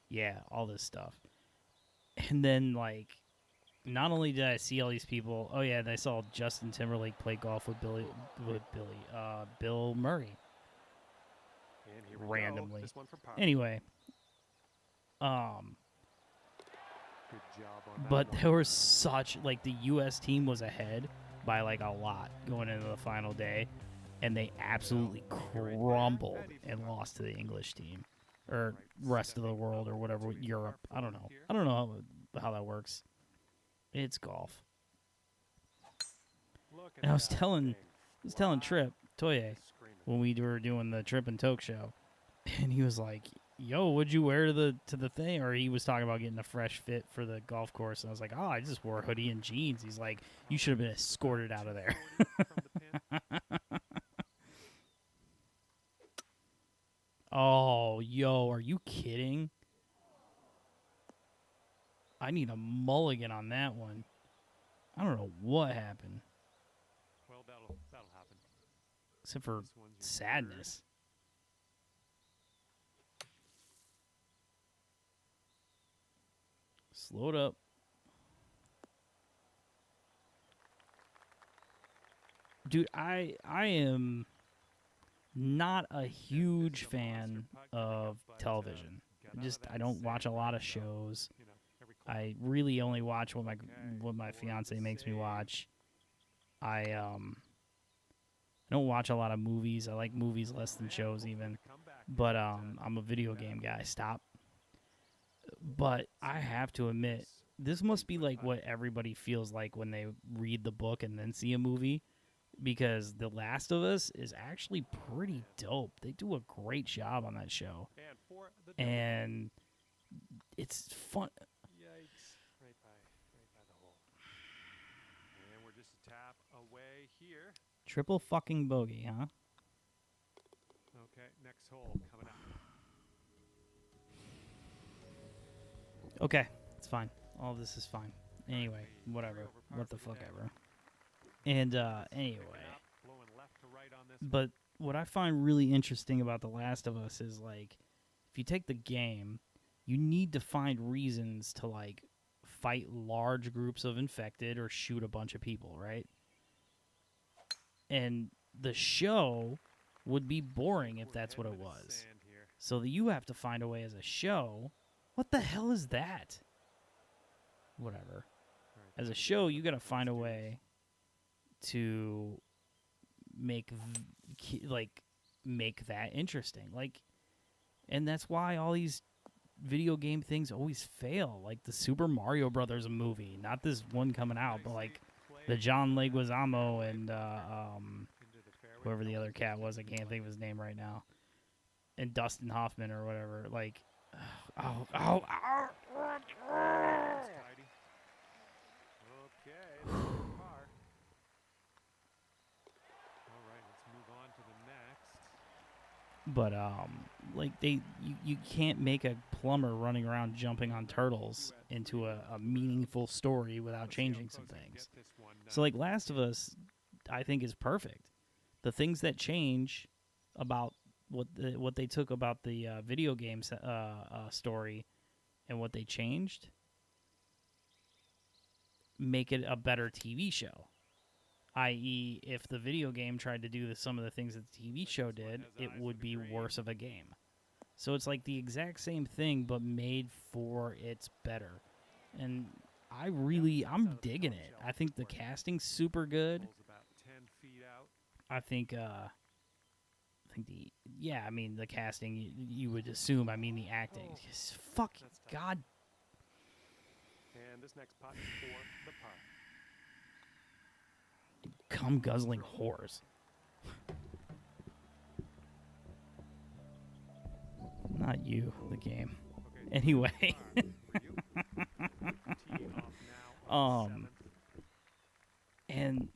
Speaker 1: yeah, all this stuff. And then like, not only did I see all these people, oh yeah, and I saw Justin Timberlake play golf with Bill Murray.
Speaker 2: And here we go.
Speaker 1: Randomly.
Speaker 2: This one for par.
Speaker 1: Anyway,
Speaker 2: Good job on that
Speaker 1: But
Speaker 2: one.
Speaker 1: there was such, like, the U.S. team was ahead by, like, a lot going into the final day, and they absolutely crumbled and lost to the English team, or rest of the world, or whatever, Europe. I don't know. I don't know how that works. It's golf.
Speaker 2: Look at
Speaker 1: And I was
Speaker 2: that
Speaker 1: telling
Speaker 2: thing.
Speaker 1: Trip Toye
Speaker 2: Screaming.
Speaker 1: when we were doing the Trip and Toke show, and he was like, "Yo, what'd you wear to the thing?" Or he was talking about getting a fresh fit for the golf course, and I was like, "Oh, I just wore a hoodie and jeans." He's like, "You should have been escorted out of there."
Speaker 2: 240 from the pin.
Speaker 1: Oh, yo, are you kidding? I need a mulligan on that one. I don't know what happened,
Speaker 2: Well, that'll happen.
Speaker 1: except for
Speaker 2: This one's your
Speaker 1: sadness. Slow it up. Dude, I am not a huge fan of television. I don't watch a lot of shows.
Speaker 2: You know, every club.
Speaker 1: I really only watch what my fiance makes me watch. I don't watch a lot of movies. I like movies less than shows even. But I'm a video game guy. Stop. But I have to admit, this must be like what everybody feels like when they read the book and then see a movie, because The Last of Us is actually pretty dope. They do a great job on that show,
Speaker 2: And for the
Speaker 1: and it's fun.
Speaker 2: Yikes. Right by the hole. And we're just a tap away here.
Speaker 1: Triple fucking bogey, huh?
Speaker 2: Okay, next hole coming up.
Speaker 1: Okay, it's fine. All this is fine. Anyway, whatever. What the fuck ever. And anyway,
Speaker 2: Blowing left to right on this.
Speaker 1: but what I find really interesting about The Last of Us is, like, if you take the game, you need to find reasons to, like, fight large groups of infected or shoot a bunch of people, right? And the show would be boring if that's what it was. So that you have to find a way as a show. What the hell is that? Whatever. As a show, you got to find a way to make make that interesting. Like, and that's why all these video game things always fail. Like the Super Mario Brothers movie, not this one coming out, but like the John Leguizamo and whoever the other cat was, I can't think of his name right now, and Dustin Hoffman or whatever. Like, ow.
Speaker 2: Okay, there's the par. All right, let's move on to the next.
Speaker 1: But like you can't make a plumber running around jumping on turtles into a meaningful story without changing some things. So like Last of Us, I think is perfect. The things that change about what they took about the video game story and what they changed make it a better TV show. I.e., if the video game tried to do some of the things that the TV show did, it would be worse of a game. So it's like the exact same thing, but made for its better. And I'm digging it. I think the casting's super good. I think the casting, you would assume, the acting. Fuck, God.
Speaker 2: And this next putt for the par.
Speaker 1: Cum guzzling whores. Not you, the game.
Speaker 2: Okay,
Speaker 1: Anyway.
Speaker 2: par for you. Tee off now on the 7th.
Speaker 1: And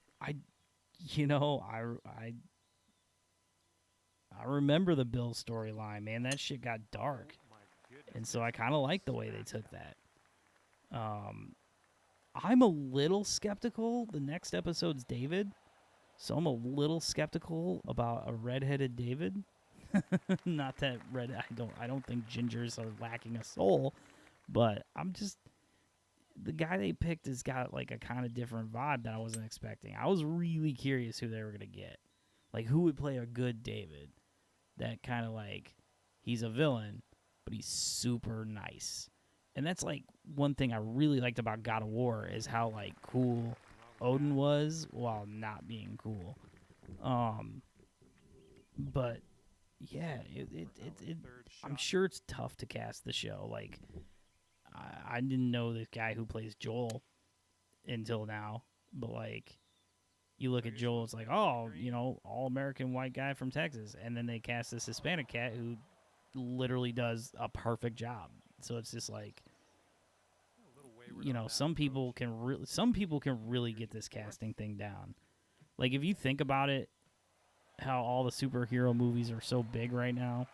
Speaker 1: I remember the Bill storyline, man. That shit got dark.
Speaker 2: Oh my goodness.
Speaker 1: And so I kind of like the way they took that. I'm a little skeptical. The next episode's David, so I'm a little skeptical about a redheaded David. Not that I don't think gingers are lacking a soul, but the guy they picked has got like a kind of different vibe that I wasn't expecting. I was really curious who they were gonna get, like who would play a good David. That kind of like he's a villain, but he's super nice. And that's like one thing I really liked about God of War is how like cool Odin was while not being cool. But yeah, I'm sure it's tough to cast the show. Like I didn't know this guy who plays Joel until now, but like you look at Joel, it's like, oh, you know, all American white guy from Texas, and then they cast this Hispanic cat who literally does a perfect job. So it's just like, you know, some people can really get this casting thing down. Like if you think about it, how all the superhero movies are so big right now.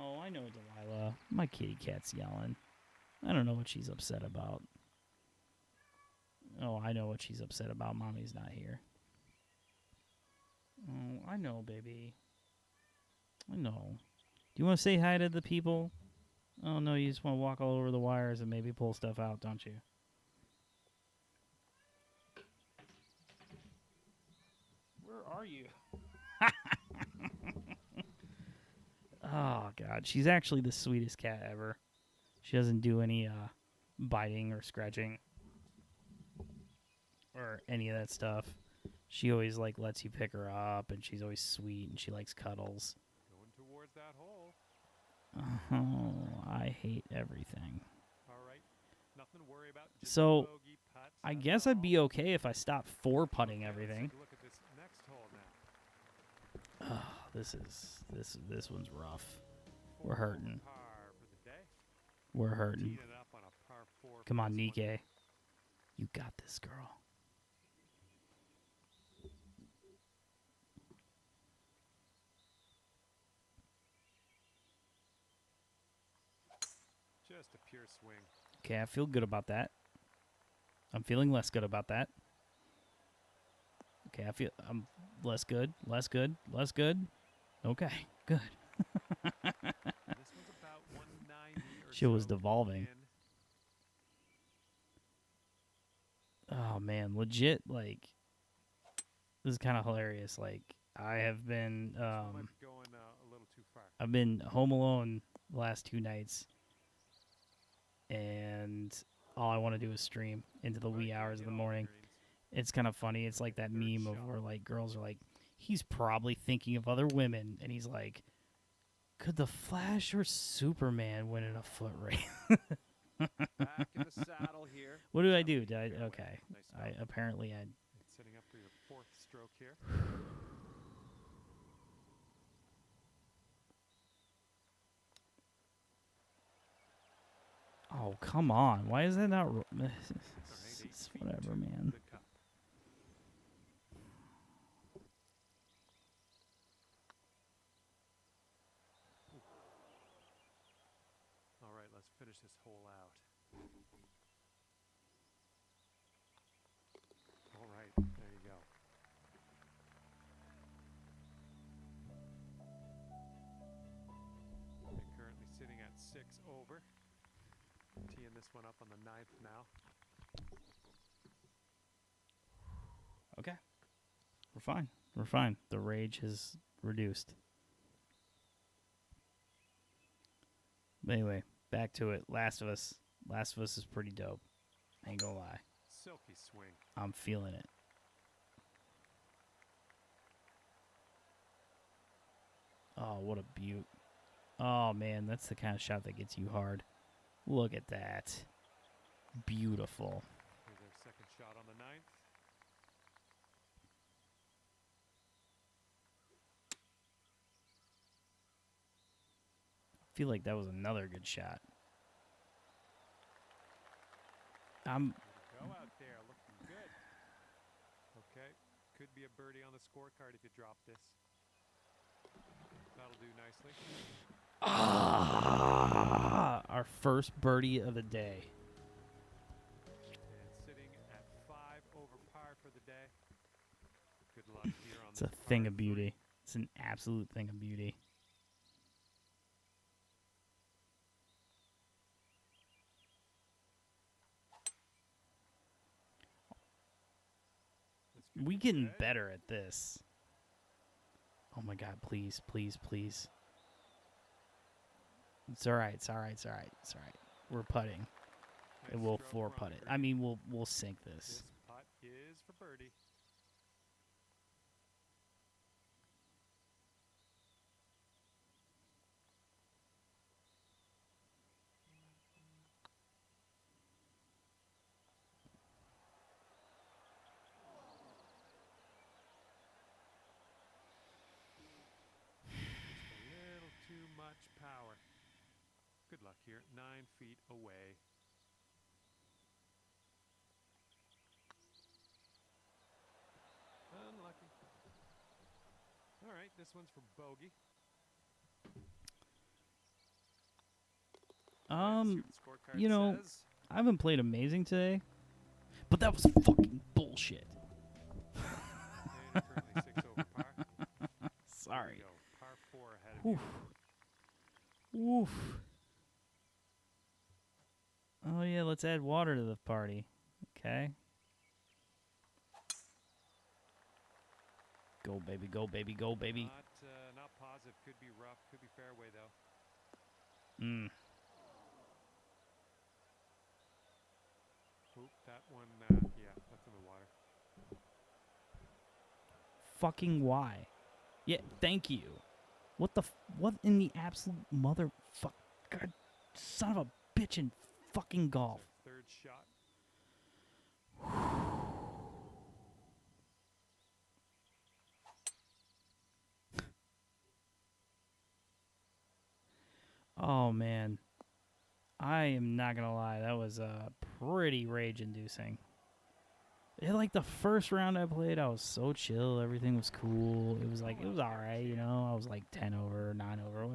Speaker 1: Oh, I know, Delilah. My kitty cat's yelling. I don't know what she's upset about. Oh, I know what she's upset about. Mommy's not here. Oh, I know, baby. I know. Do you want to say hi to the people? Oh, no, you just want to walk all over the wires and maybe pull stuff out, don't you? Where are you? Oh, God. She's actually the sweetest cat ever. She doesn't do any biting or scratching or any of that stuff. She always like lets you pick her up, and she's always sweet, and she likes cuddles.
Speaker 2: Going towards that hole.
Speaker 1: Oh, I hate everything.
Speaker 2: All right. Nothing to worry about. Just
Speaker 1: So,
Speaker 2: bogey putts,
Speaker 1: I
Speaker 2: that's
Speaker 1: guess I'd
Speaker 2: all.
Speaker 1: be okay if I stopped four-putting
Speaker 2: Okay,
Speaker 1: everything.
Speaker 2: Let's take a look at this next hole now.
Speaker 1: This one's rough. We're
Speaker 2: 4 over
Speaker 1: hurting.
Speaker 2: par for the day.
Speaker 1: We're hurting.
Speaker 2: Teeing it up on a par 4
Speaker 1: Come
Speaker 2: for
Speaker 1: on,
Speaker 2: this one.
Speaker 1: Nike. You got this, girl.
Speaker 2: Just a pure swing.
Speaker 1: Okay, I feel good about that. I'm feeling less good about that. Okay, I'm less good. Okay, good.
Speaker 2: This one's about 190 or
Speaker 1: Shit was
Speaker 2: so
Speaker 1: devolving.
Speaker 2: in.
Speaker 1: Oh man, legit, like this is kind of hilarious. Like I have been
Speaker 2: This one might be going a little too far.
Speaker 1: I've been home alone the last 2 nights, and all I want to do is stream into the wee hours of the morning. It's kind of funny. It's like that meme of where like girls are like, he's probably thinking of other women, and he's like, could the Flash or Superman win in a foot race?
Speaker 3: Back in the saddle here.
Speaker 1: What did I do? Did I? Okay.
Speaker 2: Nice
Speaker 1: I apparently I.
Speaker 2: It's setting up for your 4th stroke here.
Speaker 1: Oh come on! Why is that not?
Speaker 2: Eight
Speaker 1: It's
Speaker 2: feet
Speaker 1: whatever,
Speaker 2: to
Speaker 1: man.
Speaker 2: the cup. All right, let's finish this hole out. All right, there you go. You're currently sitting at 6 over. Teeing this one up on the 9th now.
Speaker 1: Okay. We're fine. We're fine. The rage has reduced. But anyway, back to it. Last of Us. Last of Us is pretty dope. I ain't gonna lie.
Speaker 2: Silky swing.
Speaker 1: I'm feeling it. Oh, what a beaut. Oh, man, that's the kind of shot that gets you hard. Look at that. Beautiful.
Speaker 2: Here's our second shot on the 9th.
Speaker 1: I feel like that was another good shot. I'm...
Speaker 2: Way to go out there, looking good. Okay, could be a birdie on the scorecard if you drop this. That'll do nicely.
Speaker 1: Our first birdie of the day.
Speaker 2: And sitting at 5 over par for the day. Good luck here on
Speaker 1: It's a
Speaker 2: this
Speaker 1: thing
Speaker 2: par
Speaker 1: of beauty. It's an absolute thing of beauty.
Speaker 2: This could
Speaker 1: We
Speaker 2: be
Speaker 1: getting
Speaker 2: good.
Speaker 1: better at this. Oh my God, please, please, please. It's all right. It's all right. It's all right. It's all right. We're putting. And we'll
Speaker 2: Nice
Speaker 1: four
Speaker 2: stroke
Speaker 1: putt
Speaker 2: run,
Speaker 1: it.
Speaker 2: Green.
Speaker 1: I mean, we'll sink this.
Speaker 2: This putt is for birdie. Just a little too much power. Good luck here. 9 feet away. Unlucky. All right, this one's for bogey. Let's see what the scorecard
Speaker 1: You know,
Speaker 2: says.
Speaker 1: I haven't played amazing today, but that was fucking bullshit.
Speaker 2: And you're currently 6 over par. Here
Speaker 1: Sorry.
Speaker 2: we go. Par 4 ahead of
Speaker 1: Oof.
Speaker 2: you.
Speaker 1: Oof. Oh yeah, let's add water to the party. Okay. Go baby, go baby, go baby.
Speaker 2: Not positive. Could be rough. Could be fairway though. Oop, that one. Yeah, that's in the water.
Speaker 1: Fucking why? Yeah, thank you. What the what in the absolute motherfuck God son of a bitch in fucking golf.
Speaker 2: Third shot.
Speaker 1: Oh man. I am not gonna lie, that was pretty rage inducing. Like the first round I played, I was so chill, everything was cool. It was like it was alright, you know. I was like 10 over, 9 over, it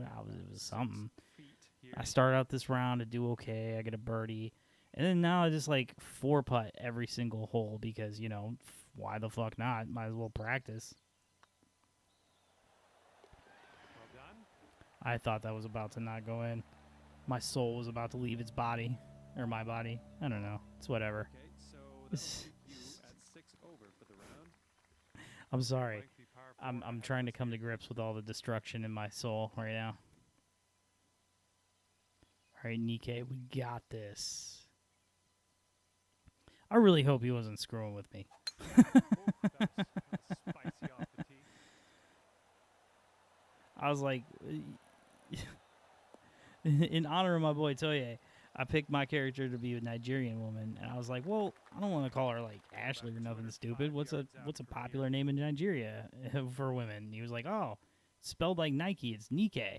Speaker 1: was something.
Speaker 2: Feet here.
Speaker 1: I start out this round to do okay, I get a birdie. And then now I just like 4 putt every single hole because, you know, why the fuck not? Might as well practice.
Speaker 2: Well done.
Speaker 1: I thought that was about to not go in. My soul was about to leave its body. Or my body. I don't know. It's whatever.
Speaker 2: Okay, so that'll leave you at 6 over for the round.
Speaker 1: I'm sorry.
Speaker 2: Lengthy par 4
Speaker 1: I'm
Speaker 2: ahead
Speaker 1: trying to
Speaker 2: of us
Speaker 1: come to
Speaker 2: here.
Speaker 1: grips with all the destruction in my soul right now. All right, Nikkei, we got this. I really hope he wasn't screwing with me.
Speaker 2: Ooh, that was spicy off the tee.
Speaker 1: I was like, in honor of my boy Toye, I picked my character to be a Nigerian woman, and I was like, well, I don't want to call her like Ashley or nothing stupid. What's a popular name in Nigeria for women? He was like, oh, spelled like Nike, it's Nikkei.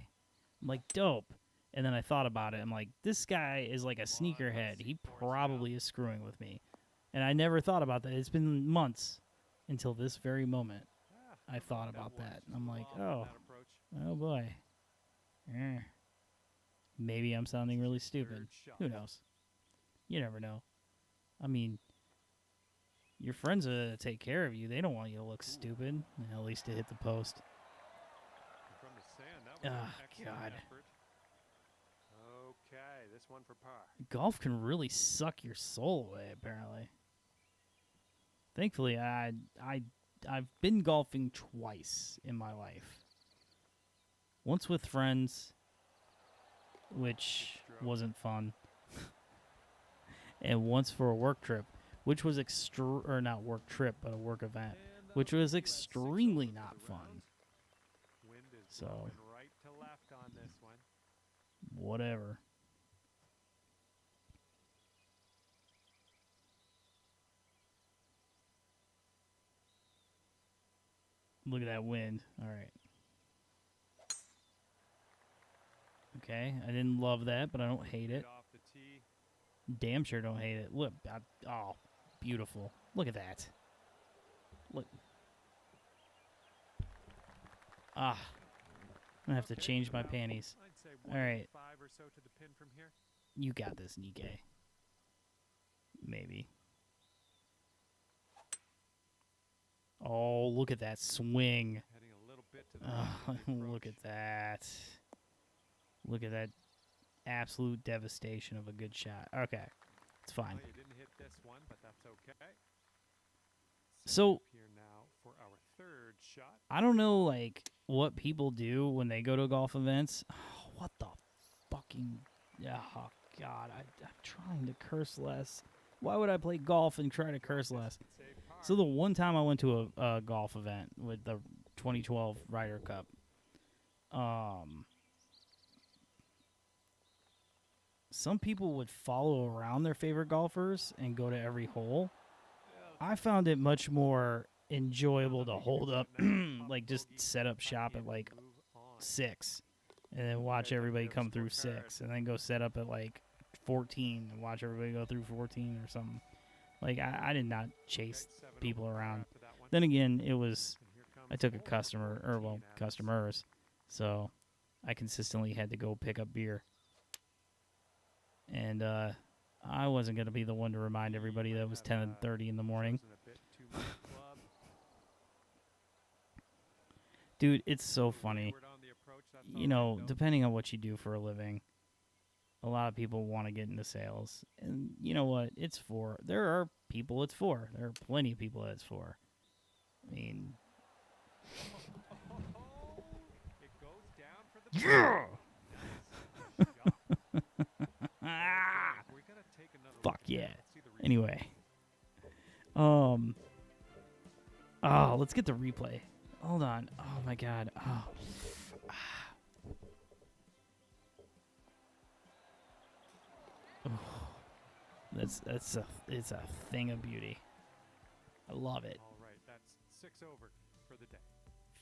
Speaker 1: I'm like, dope. And then I thought about it. I'm like, this guy is like a sneakerhead. He probably is screwing with me. And I never thought about that. It's been months until this very moment. I thought about that. And I'm like, oh boy. Maybe I'm sounding really stupid. Who knows? You never know. I mean, your friends take care of you. They don't want you to look stupid. At least to hit the post.
Speaker 2: From the sand, that was an
Speaker 1: Ah,
Speaker 2: excellent
Speaker 1: God.
Speaker 2: effort. Okay, this one for par.
Speaker 1: Golf can really suck your soul away, apparently. Thankfully, I've been golfing twice in my life. Once with friends, which wasn't fun, and once for a work trip, which was or not work trip, but a work event,
Speaker 2: And
Speaker 1: which
Speaker 2: that'll
Speaker 1: was
Speaker 2: leave you at 6
Speaker 1: extremely
Speaker 2: over for
Speaker 1: not
Speaker 2: the
Speaker 1: fun.
Speaker 2: round. Wind is
Speaker 1: So-
Speaker 2: blowing right to left on this one.
Speaker 1: Whatever. Look at that wind. All right. Okay, I didn't love that, but I don't hate it.
Speaker 2: Get off the tee.
Speaker 1: Damn sure don't hate it. Look, oh, beautiful. Look at that. Look. Ah, I'm gonna have to
Speaker 2: Okay,
Speaker 1: change my
Speaker 2: about,
Speaker 1: panties.
Speaker 2: I'd say
Speaker 1: All right.
Speaker 2: 185 or so to the pin from here.
Speaker 1: You got this, Nikkei. Maybe. Oh, look at that swing.
Speaker 2: Heading a little bit to the
Speaker 1: Oh,
Speaker 2: left on the
Speaker 1: look
Speaker 2: approach.
Speaker 1: at that. Look at that absolute devastation of a good shot. Okay, it's fine.
Speaker 2: Well, you didn't hit this one, but that's okay.
Speaker 1: So-
Speaker 2: Up here now for our third shot.
Speaker 1: I don't know, like, what people do when they go to golf events. Oh, what the fuck fucking. Oh, God. I'm trying to curse less. Why would I play golf and try to curse less? So the one time I went to a golf event with the 2012 Ryder Cup, some people would follow around their favorite golfers and go to every hole. I found it much more enjoyable to hold up, like just set up shop at like 6 and then watch everybody come through 6 and then go set up at like 14 and watch everybody go through 14 or something. Like, I did not chase people around. Then again, I took a customer, or well, customers, so I consistently had to go pick up beer. And I wasn't going to be the one to remind everybody that it was 10:30 in the morning. Dude, it's so funny. You know, depending on what you do for a living, a lot of people want to get into sales. And you know what? There are people it's for. There are plenty of people that it's for. I mean...
Speaker 2: It goes down for the yeah!
Speaker 1: Fuck yeah. Anyway. Let's get the replay. Hold on. Oh my god. Oh. It's a thing of beauty. I love it.
Speaker 2: All right, that's 6 over for the day.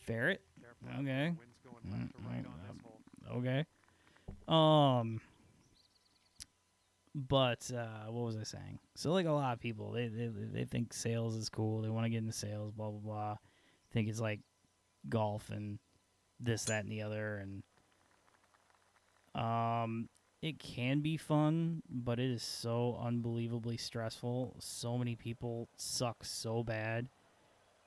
Speaker 1: Ferret? Okay.
Speaker 2: Wind's going left to right on this hole.
Speaker 1: Okay. But what was I saying? So like a lot of people, they think sales is cool. They want to get into sales, blah blah blah. Think it's like golf and this, that, and the other, and it can be fun, but it is so unbelievably stressful. So many people suck so bad,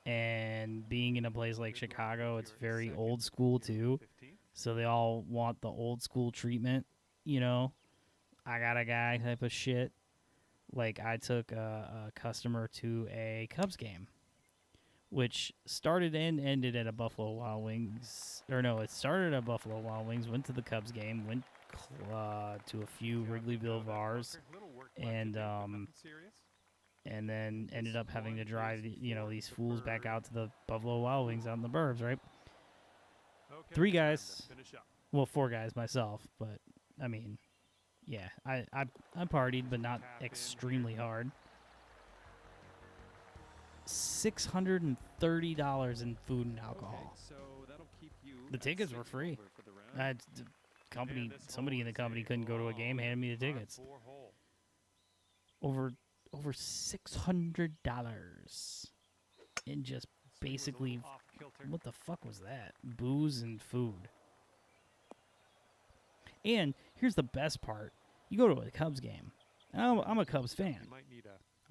Speaker 1: and being in a place like Chicago, it's very old school too. So they all want the old school treatment, you know. I got a guy type of shit. Like, I took a customer to a Cubs game, which started and ended at a Buffalo Wild Wings. Or no, it started at Buffalo Wild Wings, went to the Cubs game, went to a few Wrigleyville bars, and then ended up having to drive, these fools back out to the Buffalo Wild Wings out in the burbs, right? 3 guys. Well, 4 guys myself, but, I mean... Yeah, I partied, but not extremely hard. $630 in food and alcohol. The tickets were free. Somebody in the company couldn't go to a game, handed me the tickets. Over $600 in just basically, what the fuck was that? Booze and food. And here's the best part. You go to a Cubs game. And I'm a Cubs fan.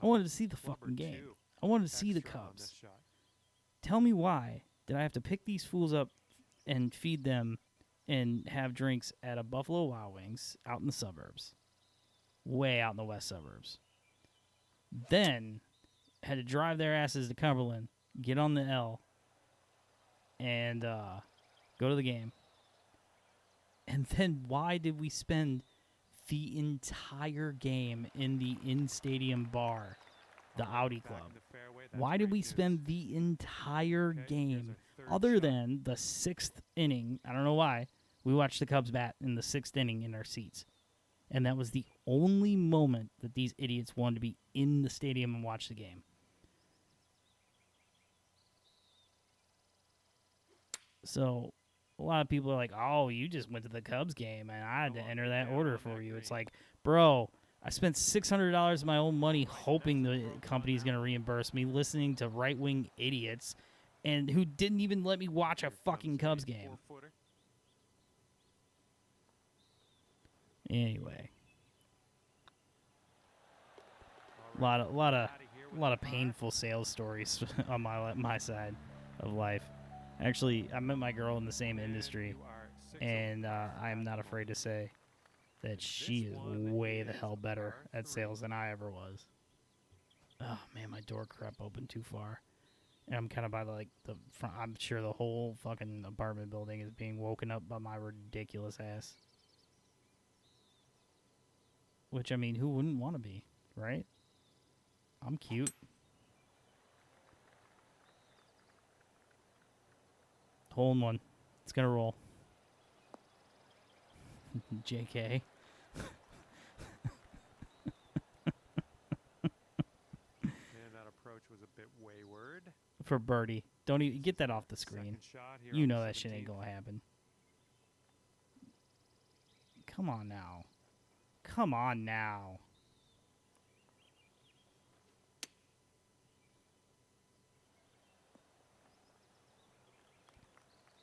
Speaker 1: I wanted to see the fucking game. I wanted to see the Cubs. Tell me why did I have to pick these fools up and feed them and have drinks at a Buffalo Wild Wings out in the suburbs. Way out in the west suburbs. Then had to drive their asses to Cumberland, get on the L, and go to the game. And then why did we spend the entire game in the in-stadium bar, the Audi Club? Why did we spend the entire game, other than the 6th inning? I don't know why. We watched the Cubs bat in the 6th inning in our seats. And that was the only moment that these idiots wanted to be in the stadium and watch the game. So... a lot of people are like, oh, you just went to the Cubs game, and I had to enter that order for you. It's like, bro, I spent $600 of my own money hoping the company's going to reimburse me, listening to right-wing idiots and who didn't even let me watch a fucking Cubs game. Anyway. A lot of painful sales stories on my side of life. Actually, I met my girl in the same industry, and I am not afraid to say that she is way the hell better at sales than I ever was. Oh, man, my door crept open too far. And I'm kind of by, the front. I'm sure the whole fucking apartment building is being woken up by my ridiculous ass. Which, I mean, who wouldn't want to be, right? I'm cute. Hole in one. It's going to roll. JK.
Speaker 2: And that approach was a bit wayward.
Speaker 1: For birdie. Don't even get that off the screen.
Speaker 2: Second shot here
Speaker 1: You
Speaker 2: on
Speaker 1: know
Speaker 2: the
Speaker 1: that shit ain't
Speaker 2: 17th.
Speaker 1: gonna happen. Come on now. Come on now.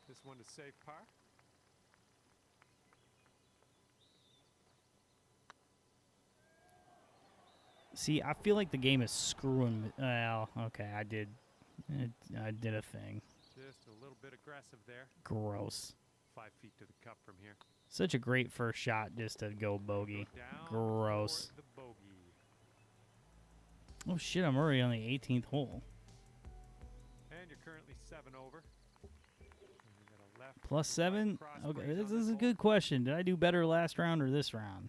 Speaker 2: This one to safe par.
Speaker 1: See, I feel like the game is screwing me. Well, okay, I did a thing.
Speaker 2: Just a little bit aggressive there.
Speaker 1: Gross.
Speaker 2: 5 feet to the cup from here.
Speaker 1: Such a great first shot just to go bogey.
Speaker 2: Down
Speaker 1: Gross.
Speaker 2: for the bogey.
Speaker 1: Oh shit, I'm already on the 18th hole.
Speaker 2: And you're currently 7 over. And you got a left
Speaker 1: Plus 7?
Speaker 2: cross
Speaker 1: Okay,
Speaker 2: breeze
Speaker 1: this
Speaker 2: on
Speaker 1: is a
Speaker 2: hole.
Speaker 1: good question. Did I do better last round or this round?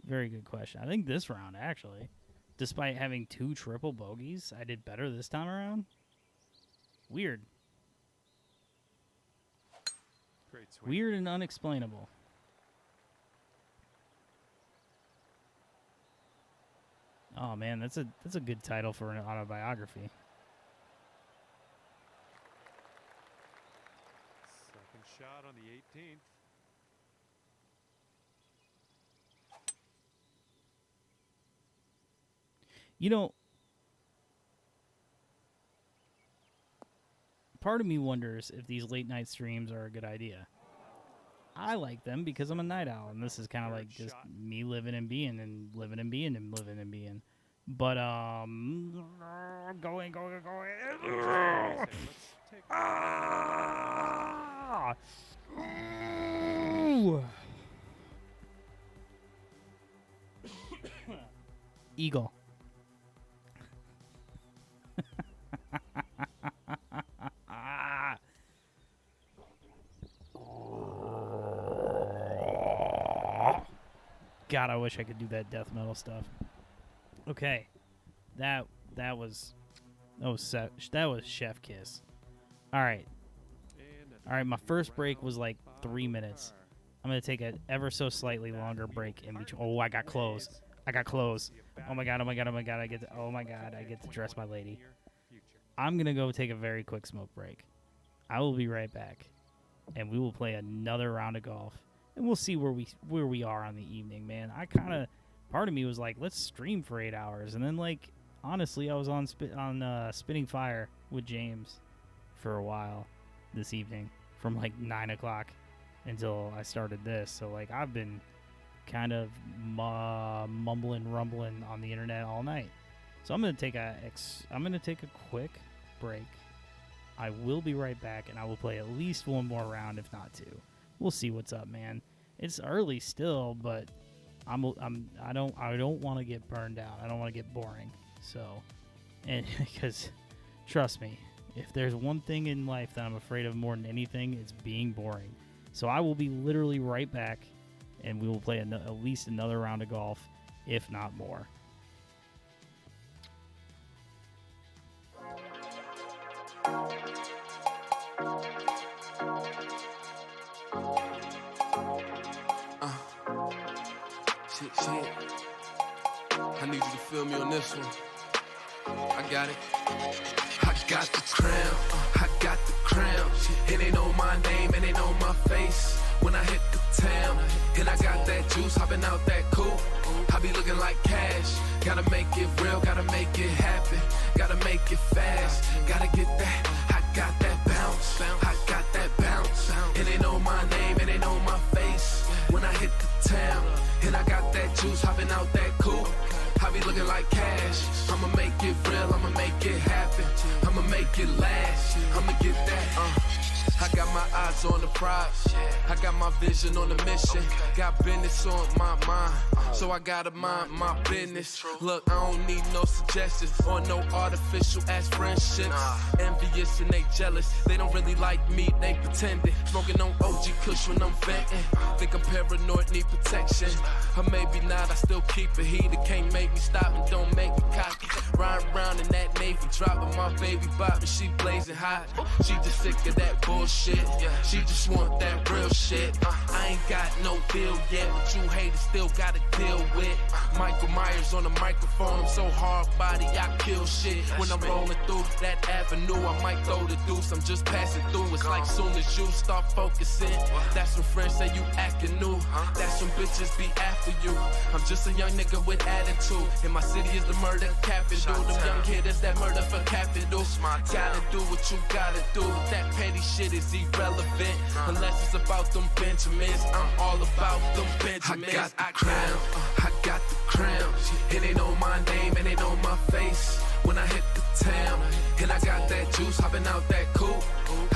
Speaker 1: Very good question. I think this round, actually. Despite having 2 triple bogeys, I did better this time around. Weird.
Speaker 2: Great swing.
Speaker 1: Weird and unexplainable. Oh man, that's a good title for an autobiography.
Speaker 2: Second shot on the 18th.
Speaker 1: You know, part of me wonders if these late night streams are a good idea. I like them because I'm a night owl, and this is kind of
Speaker 2: Third
Speaker 1: like just
Speaker 2: shot.
Speaker 1: me living and being and living and being and living and being. But going.
Speaker 2: Let's take
Speaker 1: Ah! Ooh. Eagle. God, I wish I could do that death metal stuff. Okay, that was chef kiss. All right. All right, my first break was like 3 minutes. I'm going to take an ever so slightly longer break in between. Oh, I got close. Oh my god, I get to dress my lady. I'm going to go take a very quick smoke break. I will be right back, and we will play another round of golf, and we'll see where we are on the evening, man. Part of me was like, let's stream for 8 hours, and then like honestly, I was on Spinning Fire with James for a while this evening from like 9 o'clock until I started this. So like I've been kind of mumbling, rumbling on the internet all night. So I'm gonna take a quick break. I will be right back, and I will play at least one more round, if not 2. We'll see what's up, man. It's early still, but I don't want to get burned out. I don't want to get boring. So, and because trust me, if there's one thing in life that I'm afraid of more than anything, it's being boring. So I will be literally right back, and we will play at least another round of golf, if not more.
Speaker 4: Shit. I need you to feel me on this one. I got it. I got the crown. I got the crown. It ain't on my name, it ain't on my face. When I hit the town, and I got that juice, hopping out that coupe. I be looking like cash. Gotta make it real, gotta make it happen. Gotta make it fast. Gotta get that. I got that bounce. I got that bounce. It ain't on my name, it ain't on my face. When I hit the town, and I got that juice, hopping out that coupe. I be looking like cash. I'ma make it real, I'ma make it happen. I'ma make it last. I'ma get that, I got my eyes on the prize. I got my vision on the mission. Got business on my mind, so I gotta mind my business. Look, I don't need no suggestions or no artificial ass friendships. Envious and they jealous. They don't really like me, they pretending. Smoking on OG Kush when I'm venting. Think I'm paranoid, need protection. Or maybe not, I still keep it heated. Can't make me stop and don't make me cocky. Riding around in that Navy, dropping my baby bop and she blazing hot. She just sick of that bullshit. She just want that real shit. I ain't got no deal yet, but you haters still gotta deal with. Michael Myers on the microphone, I'm so hard body, I kill shit. When I'm rolling through that avenue, I might throw the deuce, I'm just passing through. It's like soon as you start focusing, that's when friends say you acting new. That's when bitches be after you. I'm just a young nigga with attitude, and my city is the murder capital. Them young hitters that murder for capital. Gotta do what you gotta do. That petty shit is irrelevant unless it's about them Benjamins. I'm all about them Benjamins. I got the crown, I got the crown. It ain't on my name, it ain't on my face. When I hit the town, and I got that juice hopping out that coupe.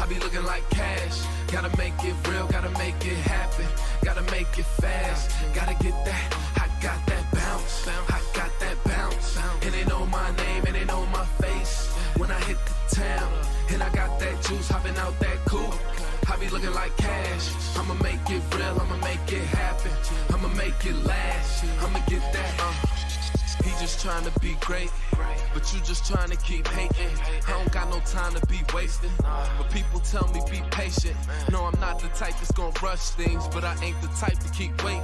Speaker 4: I be looking like cash. Gotta make it real, gotta make it happen. Gotta make it fast, gotta get that. I got that bounce, I got that bounce. It ain't on my name, it ain't on my face. When I hit the town, and I got that juice hopping out that coupe. I be looking like cash. I'ma make it real, I'ma make it happen. I'ma make it last, I'ma get that. He just trying to be great, but you just trying to keep hating. I don't got no time to be wasting, but people tell me be patient. No, I'm not the type that's gonna rush things, but I ain't the type to keep waiting.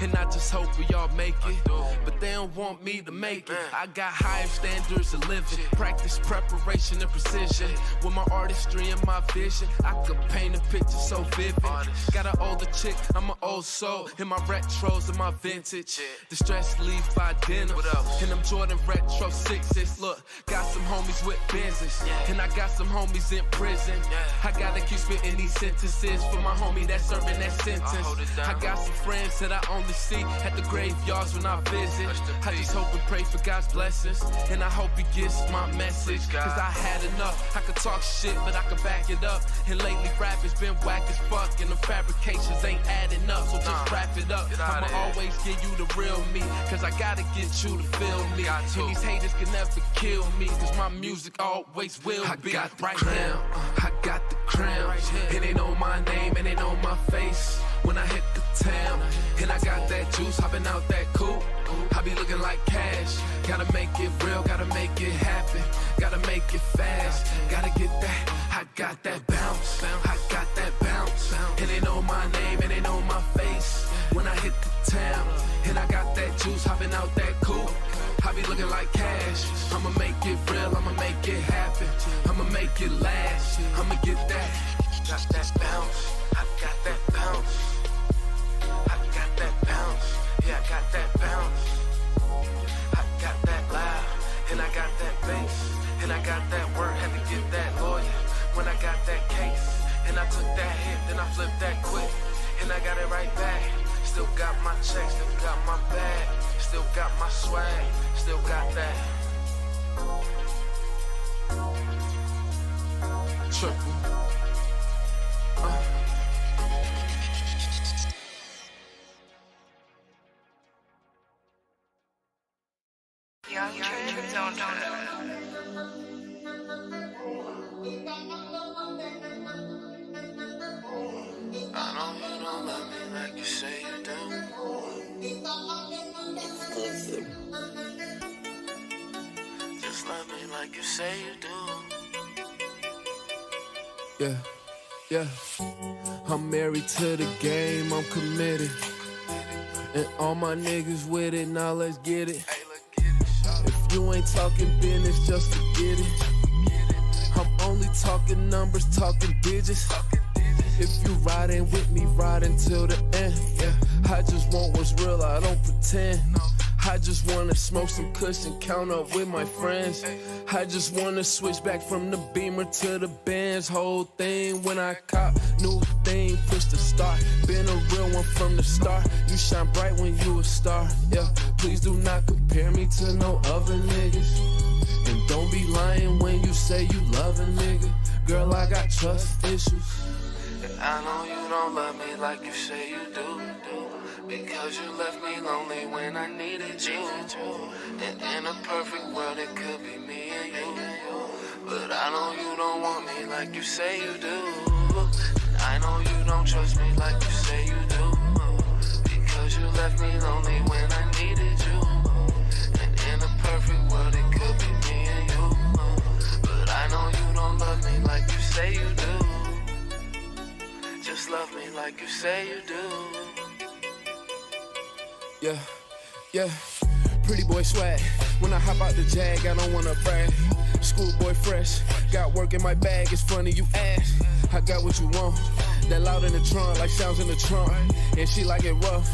Speaker 4: And I just hope we all make it, but they don't want me to make it. I got higher standards of living, practice, preparation, and precision. With my artistry and my vision, I could paint a picture so vivid. Got an older chick, I'm an old soul, in my retros and my vintage. The stress leave by dinner, and I'm Jordan retro 6s. Look, got some homies with business, and I got some homies in prison. I gotta keep spitting these sentences for my homie that's serving that sentence. I got some friends that I only see at the graveyards when I visit. I just hope and pray for God's blessings, and I hope he gets my message. Cause I had enough, I could talk shit, but I could back it up. And lately rap has been whack as fuck, and the fabrications ain't adding up. So just wrap it up, I'ma always give you the real me, cause I gotta get you to feel me. And these haters can never kill me, cause my music always will be. I got the crown, I got the crown. It ain't on my name, it ain't on my face. When I hit the town, and I got that juice hopping out that coupe. I be looking like cash. Gotta make it real, gotta make it happen. Gotta make it fast, gotta get that. I got that bounce, I got that bounce. It ain't on my name, it ain't on my face. When I hit the town, and I got that juice hopping out that coupe. I be looking like cash. I'ma make it real, I'ma make it happen. I'ma make it last, I'ma get that. Got that bounce, I got that bounce. I got that bounce, yeah, I got that bounce. I got that loud, and I got that bass, and I got that work, had to get that lawyer. When I got that case, and I took that hit, then I flipped that quick, and I got it right back. Still got my check, still got my bag, still got my swag, still got that. Triple.
Speaker 5: Young Trend, don't do that.
Speaker 4: I know you don't love me like you say you do. Just love me like you say you do. Yeah, yeah. I'm married to the game, I'm committed. And all my niggas with it, now let's get it. If you ain't talking business, just forget it. I'm only talking numbers, talking digits. If you riding with me, ride until the end. Yeah, I just want what's real, I don't pretend. I just wanna smoke some kush and count up with my friends. I just wanna switch back from the Beamer to the Benz. Whole thing when I cop, new thing, push the start. Been a real one from the start. You shine bright when you a star. Yeah, please do not compare me to no other niggas. And Don't be lying when you say you love a nigga. Girl, I got trust issues. And I know you don't love me like you say you do. Because you left me lonely when I needed you. And in a perfect world it could be me and you. But I know you don't want me like you say you do. And I know you don't trust me like you say you do. Because you left me lonely when I needed you. And in a perfect world it could be me and you. But I know you don't love me like you say you do. Just love me like you say you do. Yeah, yeah. Pretty boy swag. When I hop out the Jag, I don't wanna brag. Schoolboy fresh, got work in my bag. It's funny you ask. I got what you want. That loud in the trunk, like sounds in the trunk. And she like it rough.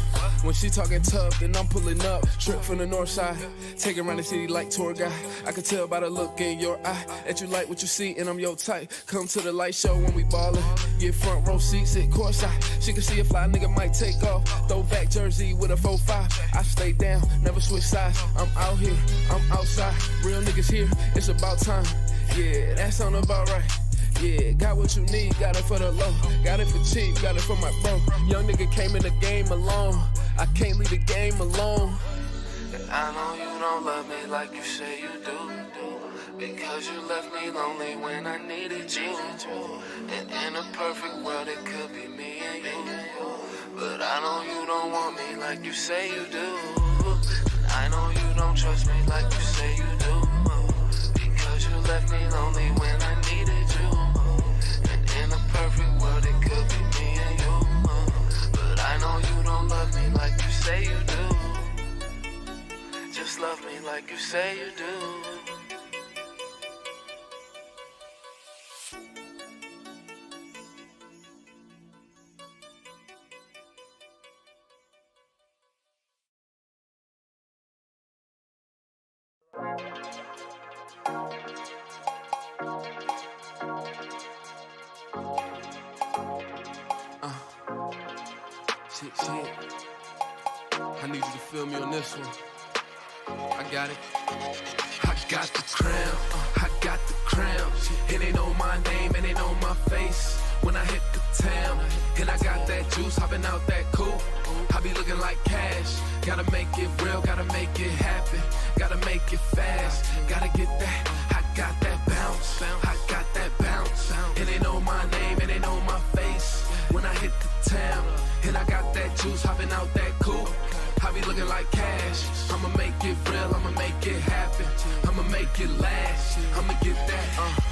Speaker 4: When she talking tough, then I'm pulling up. Trip from the north side, take around the city like tour guide. I can tell by the look in your eye that you like what you see, and I'm your type. Come to the light show when we ballin'. Get front row seats, sit courtside. She can see a fly nigga might take off. Throwback jersey with a 4-5. I stay down, never switch sides. I'm out here, I'm outside. Real niggas here, it's about time. Yeah, that sound about right. Yeah, got what you need, got it for the low. Got it for cheap, got it for my bro. Young nigga came in the game alone. I can't leave the game alone. And I know you don't love me like you say you do. Because you left me lonely when I needed you. And in a perfect world it could be me and you. But I know you don't want me like you say you do. And I know you don't trust me like you say you do. Because you left me lonely when I needed you. And in a perfect world it could be me and you. But I know you don't love me like you say you do. Just love me like you say you do. Shit. I need you to feel me on this one. I got it. I got the crown. I got the crown. It ain't on my name, it ain't on my face. When I hit the town, and I got that juice, hopping out that coupe. I be looking like cash. Gotta make it real, gotta make it happen. Gotta make it fast. Gotta get that. I got that bounce. I got that bounce. It ain't on my name, it ain't on my face. When I hit the town, and I got that juice, hopping out that coupe. I be looking like cash. I'ma make it real, I'ma make it happen. I'ma make it last. I'ma get that.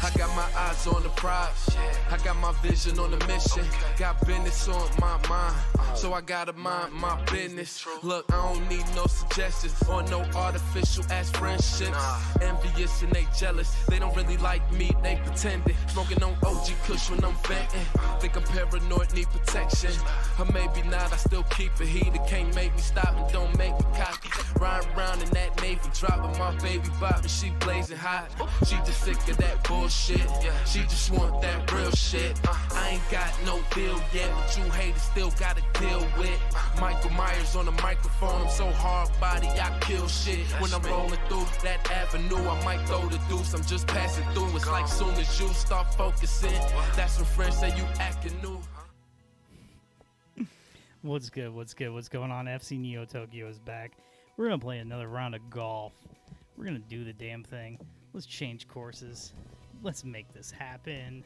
Speaker 4: I got my eyes on the prize. I got my vision on the mission. Got business on my mind, so I gotta mind my business. Look, I don't need no suggestions or no artificial ass friendships. Envious and they jealous. They don't really like me, they pretending. Smoking on OG Kush when I'm venting. Think I'm paranoid, need protection. Or maybe not, I still keep it heated. Can't make me stop and don't make me cocky. Riding around in that Navy, dropping my baby bopping. She blazing hot. She just sick of that bullshit. She just want that real shit. I ain't got no deal yet, but you haters still gotta deal with. Michael Myers on the microphone, I'm so hard body, I kill shit. When I'm rolling through that avenue, I might throw the deuce, I'm just passing through. It's like soon as you start focusing, that's when friends say you acting new.
Speaker 1: What's good? What's going on? FC Neo Tokyo is back. We're gonna play another round of golf. We're gonna do the damn thing. Let's change courses. Let's make this happen.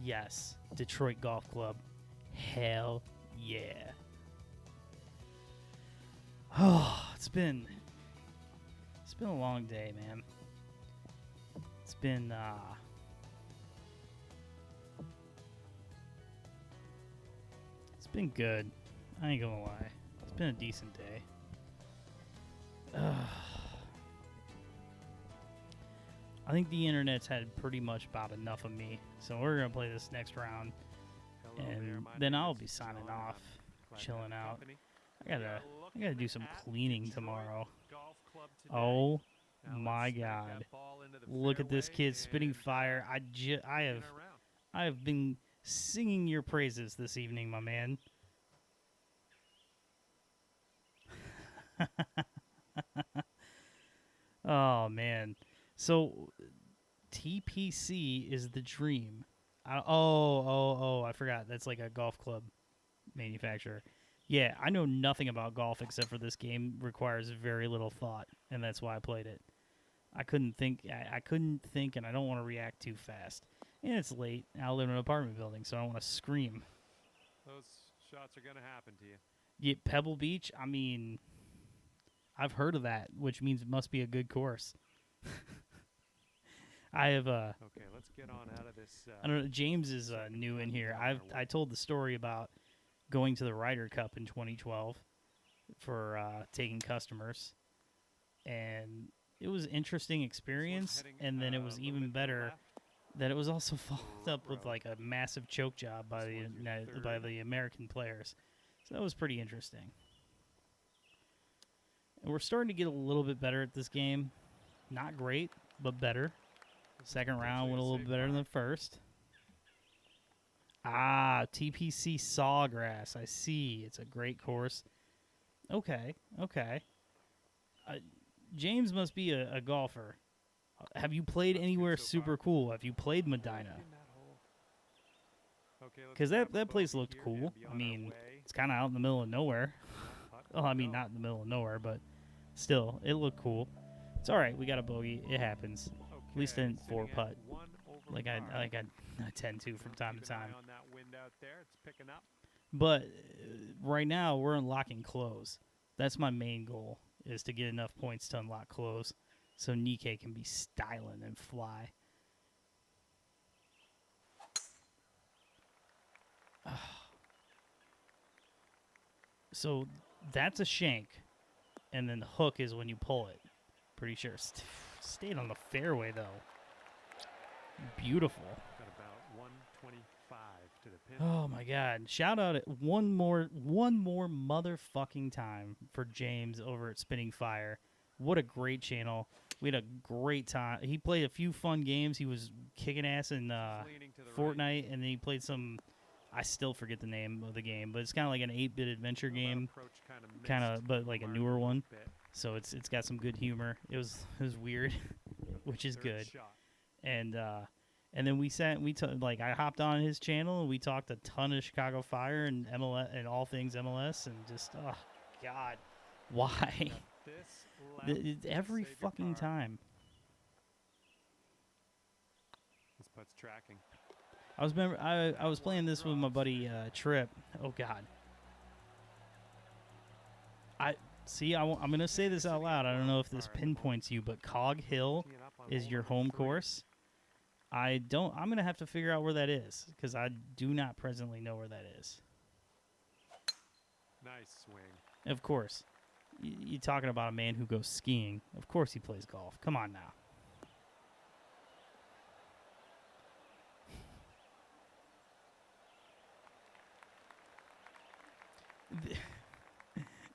Speaker 1: Yes, Detroit Golf Club. Hell yeah. Oh, it's been a long day, man. It's been good. I ain't gonna lie. It's been a decent day. I think the internet's had pretty much about enough of me, so we're gonna play this next round, and then I'll be signing off, chilling out. I gotta do some cleaning tomorrow. Oh my God! Look at this kid spitting fire. I have been singing your praises this evening, my man. Oh man. So TPC is the dream. I forgot. That's like a golf club manufacturer. Yeah, I know nothing about golf except for this game requires very little thought, and that's why I played it. I couldn't think. I couldn't think, and I don't want to react too fast. And it's late. I live in an apartment building, so I don't want to scream.
Speaker 2: Those shots are going to happen to you.
Speaker 1: Yeah, Pebble Beach. I mean, I've heard of that, which means it must be a good course. I have
Speaker 2: Okay, let's get on out of this.
Speaker 1: I don't know. James is new in here. I told the story about going to the Ryder Cup in 2012 for taking customers, and it was an interesting experience. And then it was even better that it was also followed up with like a massive choke job by the American players. So that was pretty interesting. And we're starting to get a little bit better at this game. Not great, but better. Second round went a little bit better than the first. Ah, TPC Sawgrass. I see. It's a great course. Okay. James must be a golfer. Have you played anywhere super cool? Have you played Medina? Because that place looked cool. I mean, it's kind of out in the middle of nowhere. Oh, I mean, not in the middle of nowhere, but still, it looked cool. It's all right. We got a bogey. It happens. At least I didn't 4-putt like I tend to from time to time. But right now, we're unlocking close. That's my main goal, is to get enough points to unlock close so Nikkei can be styling and fly. So that's a shank, and then the hook is when you pull it. Pretty sure. Stayed on the fairway, though. Beautiful.
Speaker 2: Got about 125 to the pin.
Speaker 1: Oh my God! Shout out at one more motherfucking time for James over at Spinning Fire. What a great channel. We had a great time. He played a few fun games. He was kicking ass in Fortnite, and then he played some. I still forget the name of the game, but it's kind of like an 8-bit adventure game, but like a newer one. So it's got some good humor. It was weird, which is good. And then I hopped on his channel and we talked a ton of Chicago Fire and MLS and all things MLS, and just oh God, why? Every fucking time.
Speaker 2: This putt's tracking.
Speaker 1: I was playing this with my buddy Trip. Oh God. I'm gonna say this out loud. I don't know if this pinpoints you, but Cog Hill is your home course. I'm gonna have to figure out where that is because I do not presently know where that is.
Speaker 2: Nice swing.
Speaker 1: Of course, you're talking about a man who goes skiing. Of course, he plays golf. Come on now.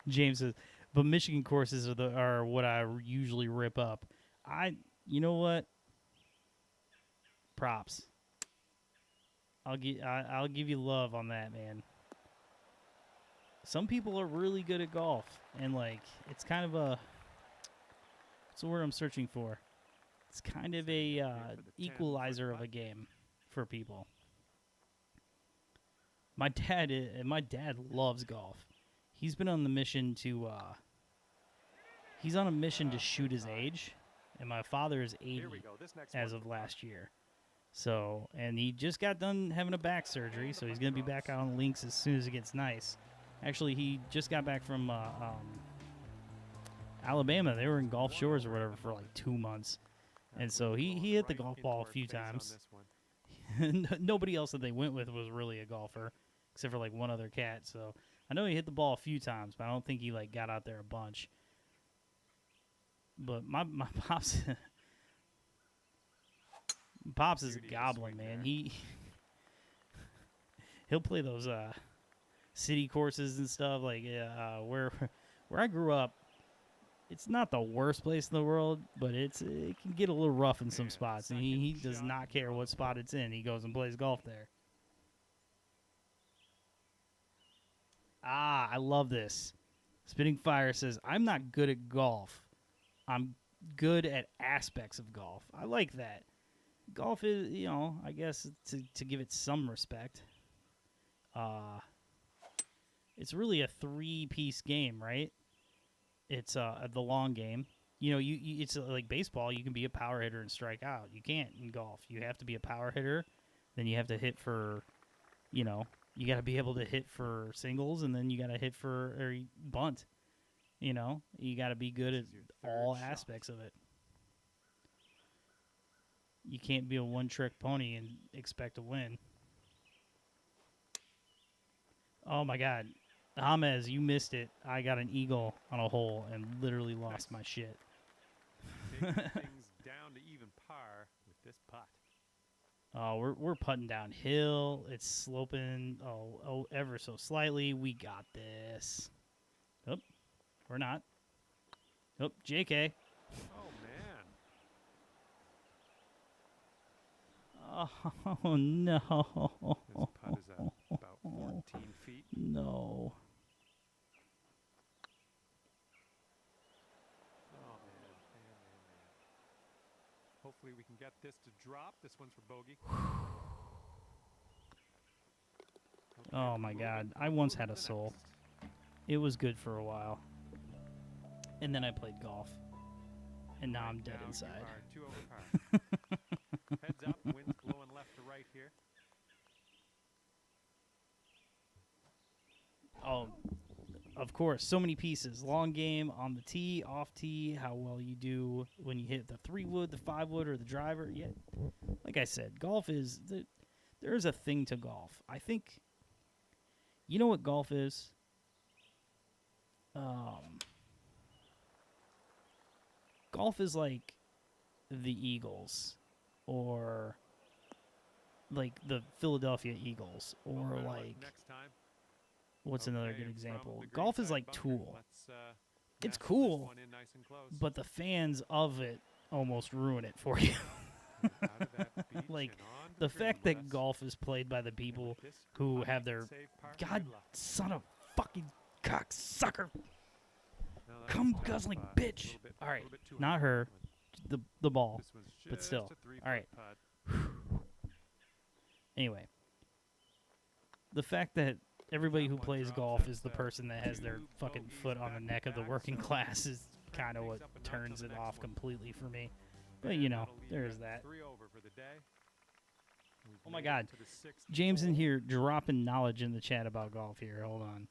Speaker 1: James says, but Michigan courses are what I usually rip up. You know what? Props. I'll give you love on that, man. Some people are really good at golf, and like it's kind of a what's the word I'm searching for? It's kind of a equalizer of a game for people. My dad loves golf. He's been on the mission to he's on a mission to shoot his age, and my father is 80 as of last year. So, and he just got done having a back surgery, so he's going to be back out on the links as soon as it gets nice. Actually, he just got back from Alabama. They were in Gulf Shores or whatever for like 2 months. And so he hit the golf ball a few times. Nobody else that they went with was really a golfer, except for like one other cat. So I know he hit the ball a few times, but I don't think he like got out there a bunch. But my pops, Pops is a goblin, man. He'll play those city courses and stuff. Like where I grew up, it's not the worst place in the world, but it can get a little rough in some spots. And he does not care what spot it's in. He goes and plays golf there. I love this. Spitting Fire says, I'm not good at golf. I'm good at aspects of golf. I like that. Golf is, I guess to give it some respect. It's really a 3-piece game, right? It's the long game. It's like baseball. You can be a power hitter and strike out. You can't in golf. You have to be a power hitter. Then you have to hit for, you got to be able to hit for singles, and then you got to hit for or bunt. You got to be good at all aspects of it. You can't be a one-trick pony and expect to win. Oh, my God. James, you missed it. I got an eagle on a hole and literally lost my shit.
Speaker 2: Taking things down to even par with this putt.
Speaker 1: Oh, we're putting downhill. It's sloping ever so slightly. We got this. Oh, we're not. Oh, JK.
Speaker 2: Oh, man.
Speaker 1: Oh, no.
Speaker 2: This putt is at about 14 feet.
Speaker 1: No.
Speaker 2: Oh, man. Hopefully we can get this to drop. This one's for bogey. Okay,
Speaker 1: Oh, my
Speaker 2: move
Speaker 1: God.
Speaker 2: it.
Speaker 1: I once
Speaker 2: Move
Speaker 1: had
Speaker 2: to
Speaker 1: a
Speaker 2: the
Speaker 1: soul.
Speaker 2: next.
Speaker 1: It was good for a while. And then I played golf. And now
Speaker 2: Right
Speaker 1: I'm dead
Speaker 2: now
Speaker 1: inside.
Speaker 2: You are 2 over par. Heads up, wind's blowing left to right here.
Speaker 1: Oh, of course. So many pieces. Long game, on the tee, off tee, how well you do when you hit the 3-wood, the 5-wood, or the driver. Yeah, like I said, golf is... There's a thing to golf. I think... You know what golf is? Golf is like the Eagles, or like the Philadelphia Eagles, or
Speaker 2: Better luck
Speaker 1: like
Speaker 2: next time.
Speaker 1: what's another
Speaker 2: Okay,
Speaker 1: good
Speaker 2: from
Speaker 1: example?
Speaker 2: the green
Speaker 1: Golf is
Speaker 2: side
Speaker 1: like
Speaker 2: bunker,
Speaker 1: Tool,
Speaker 2: let's,
Speaker 1: It's
Speaker 2: nestle this
Speaker 1: cool,
Speaker 2: one in nice and close.
Speaker 1: but the fans of it almost ruin it for you.
Speaker 2: Out of that beach
Speaker 1: Like,
Speaker 2: and on to
Speaker 1: The
Speaker 2: green,
Speaker 1: fact that
Speaker 2: Les.
Speaker 1: golf is played by the
Speaker 2: And
Speaker 1: people
Speaker 2: with this
Speaker 1: who
Speaker 2: putt,
Speaker 1: have
Speaker 2: he
Speaker 1: their
Speaker 2: can save par
Speaker 1: God
Speaker 2: good luck.
Speaker 1: son of fucking cocksucker,
Speaker 2: Now that
Speaker 1: cum
Speaker 2: was tough,
Speaker 1: guzzling
Speaker 2: a
Speaker 1: bitch.
Speaker 2: little bit-
Speaker 1: All right,
Speaker 2: little bit too
Speaker 1: not
Speaker 2: high on
Speaker 1: her,
Speaker 2: that one.
Speaker 1: the ball.
Speaker 2: This one's
Speaker 1: but
Speaker 2: just
Speaker 1: still.
Speaker 2: a 3-foot
Speaker 1: All right.
Speaker 2: putt.
Speaker 1: Anyway, the fact that everybody
Speaker 2: That
Speaker 1: who
Speaker 2: one
Speaker 1: plays
Speaker 2: drops,
Speaker 1: golf is
Speaker 2: that's,
Speaker 1: the person that has their
Speaker 2: two
Speaker 1: fucking
Speaker 2: bogeys
Speaker 1: foot on the neck of the
Speaker 2: back-to-back,
Speaker 1: working
Speaker 2: so
Speaker 1: class is
Speaker 2: crank
Speaker 1: kind of what
Speaker 2: things up a notch on
Speaker 1: turns
Speaker 2: the
Speaker 1: it
Speaker 2: next
Speaker 1: off
Speaker 2: one.
Speaker 1: completely for me. But,
Speaker 2: And
Speaker 1: you know,
Speaker 2: that'll leave
Speaker 1: there
Speaker 2: you
Speaker 1: is
Speaker 2: at
Speaker 1: that.
Speaker 2: 3 over for the day. We've
Speaker 1: Oh my
Speaker 2: made it
Speaker 1: God.
Speaker 2: to the 6th
Speaker 1: James in
Speaker 2: hole.
Speaker 1: here dropping knowledge in the chat about golf here. Hold on.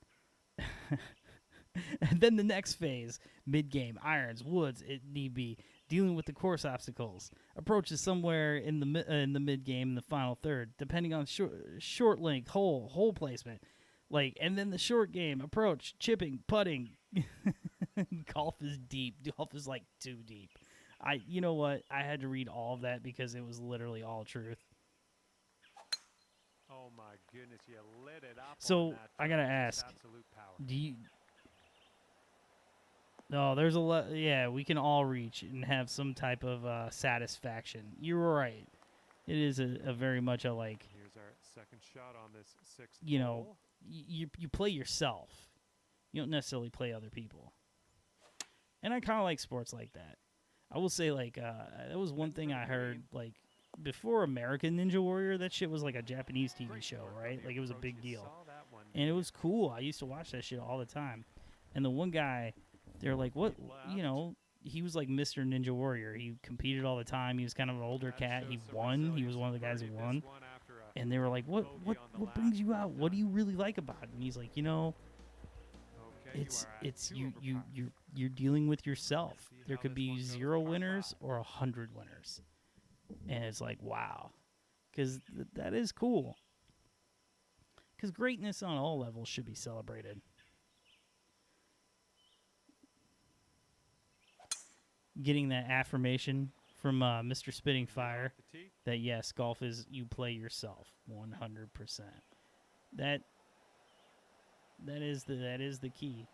Speaker 1: And then the next phase, mid-game, irons, woods, it need be, dealing with the course obstacles. Approaches somewhere in the mid-game, in the final third, depending on short length, hole placement. Like, and then the short game, approach, chipping, putting. Golf is deep. Golf is like too deep. You know what? I had to read all of that because it was literally all truth.
Speaker 2: Oh my goodness, you lit it up.
Speaker 1: So,
Speaker 2: on that
Speaker 1: I gotta
Speaker 2: turn. Just
Speaker 1: ask,
Speaker 2: absolute power.
Speaker 1: Do you? No, there's a lot. Yeah, we can all reach and have some type of satisfaction. You're right. It is a very much a like,
Speaker 2: Here's our second shot on this 6th
Speaker 1: you know,
Speaker 2: hole.
Speaker 1: you play yourself. You don't necessarily play other people. And I kind of like sports like that. I will say, like, that was one thing I heard, like, before American Ninja Warrior, that shit was like a Japanese TV
Speaker 2: Great
Speaker 1: show,
Speaker 2: work on
Speaker 1: right?
Speaker 2: the
Speaker 1: Like, it was a
Speaker 2: approach.
Speaker 1: big
Speaker 2: You
Speaker 1: deal.
Speaker 2: saw that one,
Speaker 1: And it
Speaker 2: didn't
Speaker 1: was cool. I used to watch that shit all the time. And the one guy, they're like, what, you know, he was like Mr. Ninja Warrior. He competed all the time. He was kind of an older
Speaker 2: That
Speaker 1: cat.
Speaker 2: shows
Speaker 1: He
Speaker 2: some
Speaker 1: won. He was
Speaker 2: resilience
Speaker 1: one of
Speaker 2: and
Speaker 1: the guys who
Speaker 2: birdied this
Speaker 1: won.
Speaker 2: one after a
Speaker 1: And they were like,
Speaker 2: bogey on the
Speaker 1: what brings
Speaker 2: last
Speaker 1: you out?
Speaker 2: one.
Speaker 1: What do you really like about it? And he's like, you know,
Speaker 2: Okay,
Speaker 1: it's
Speaker 2: you are at 2 over par.
Speaker 1: you're dealing with yourself.
Speaker 2: See
Speaker 1: There
Speaker 2: how
Speaker 1: could
Speaker 2: this
Speaker 1: be
Speaker 2: one goes,
Speaker 1: 0
Speaker 2: par
Speaker 1: winners
Speaker 2: 5.
Speaker 1: or 100 winners, and it's like, wow, because that is cool. Because greatness on all levels should be celebrated. Getting that affirmation from Mr. Spitting Fire
Speaker 2: Off the tee.
Speaker 1: that yes, golf is you play yourself 100%. That is the key.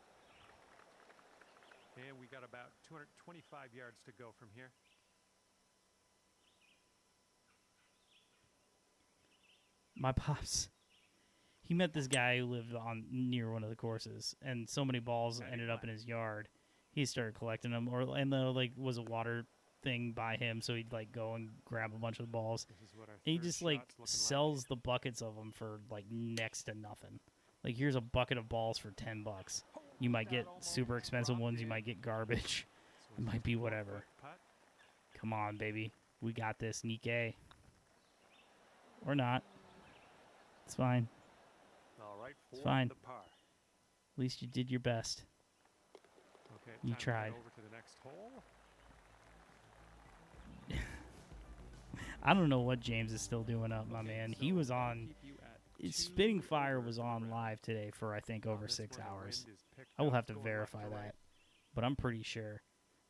Speaker 2: And we got about 225 yards to go from here.
Speaker 1: My pops, he met this guy who lived on near one of the courses, and so many balls ended up in his yard. he started collecting them, and the like was a water thing by him, so he'd like go and grab a bunch of the balls.
Speaker 2: This is what our
Speaker 1: And he
Speaker 2: third
Speaker 1: just like
Speaker 2: shot's looking
Speaker 1: sells the buckets of them for like next to nothing. Like here's a bucket of balls for $10. You might get super expensive ones. You might get garbage.
Speaker 2: So
Speaker 1: It might be whatever.
Speaker 2: foot putt.
Speaker 1: Come on, baby. We got this, Nikkei. Or not. It's fine.
Speaker 2: All right, for
Speaker 1: fine.
Speaker 2: the par.
Speaker 1: At least you did your best.
Speaker 2: Okay,
Speaker 1: You
Speaker 2: time to head
Speaker 1: tried.
Speaker 2: over to the next hole.
Speaker 1: I don't know what James is still doing up, my man. He
Speaker 2: so
Speaker 1: was
Speaker 2: that'll
Speaker 1: on.
Speaker 2: keep you at
Speaker 1: Spitting
Speaker 2: 2
Speaker 1: Fire
Speaker 2: over
Speaker 1: was
Speaker 2: for the
Speaker 1: on
Speaker 2: round.
Speaker 1: live today for I think over
Speaker 2: On this
Speaker 1: 6
Speaker 2: one, the
Speaker 1: hours.
Speaker 2: wind is picked
Speaker 1: I will
Speaker 2: up,
Speaker 1: have to
Speaker 2: going left
Speaker 1: verify
Speaker 2: to right.
Speaker 1: that, but I'm pretty sure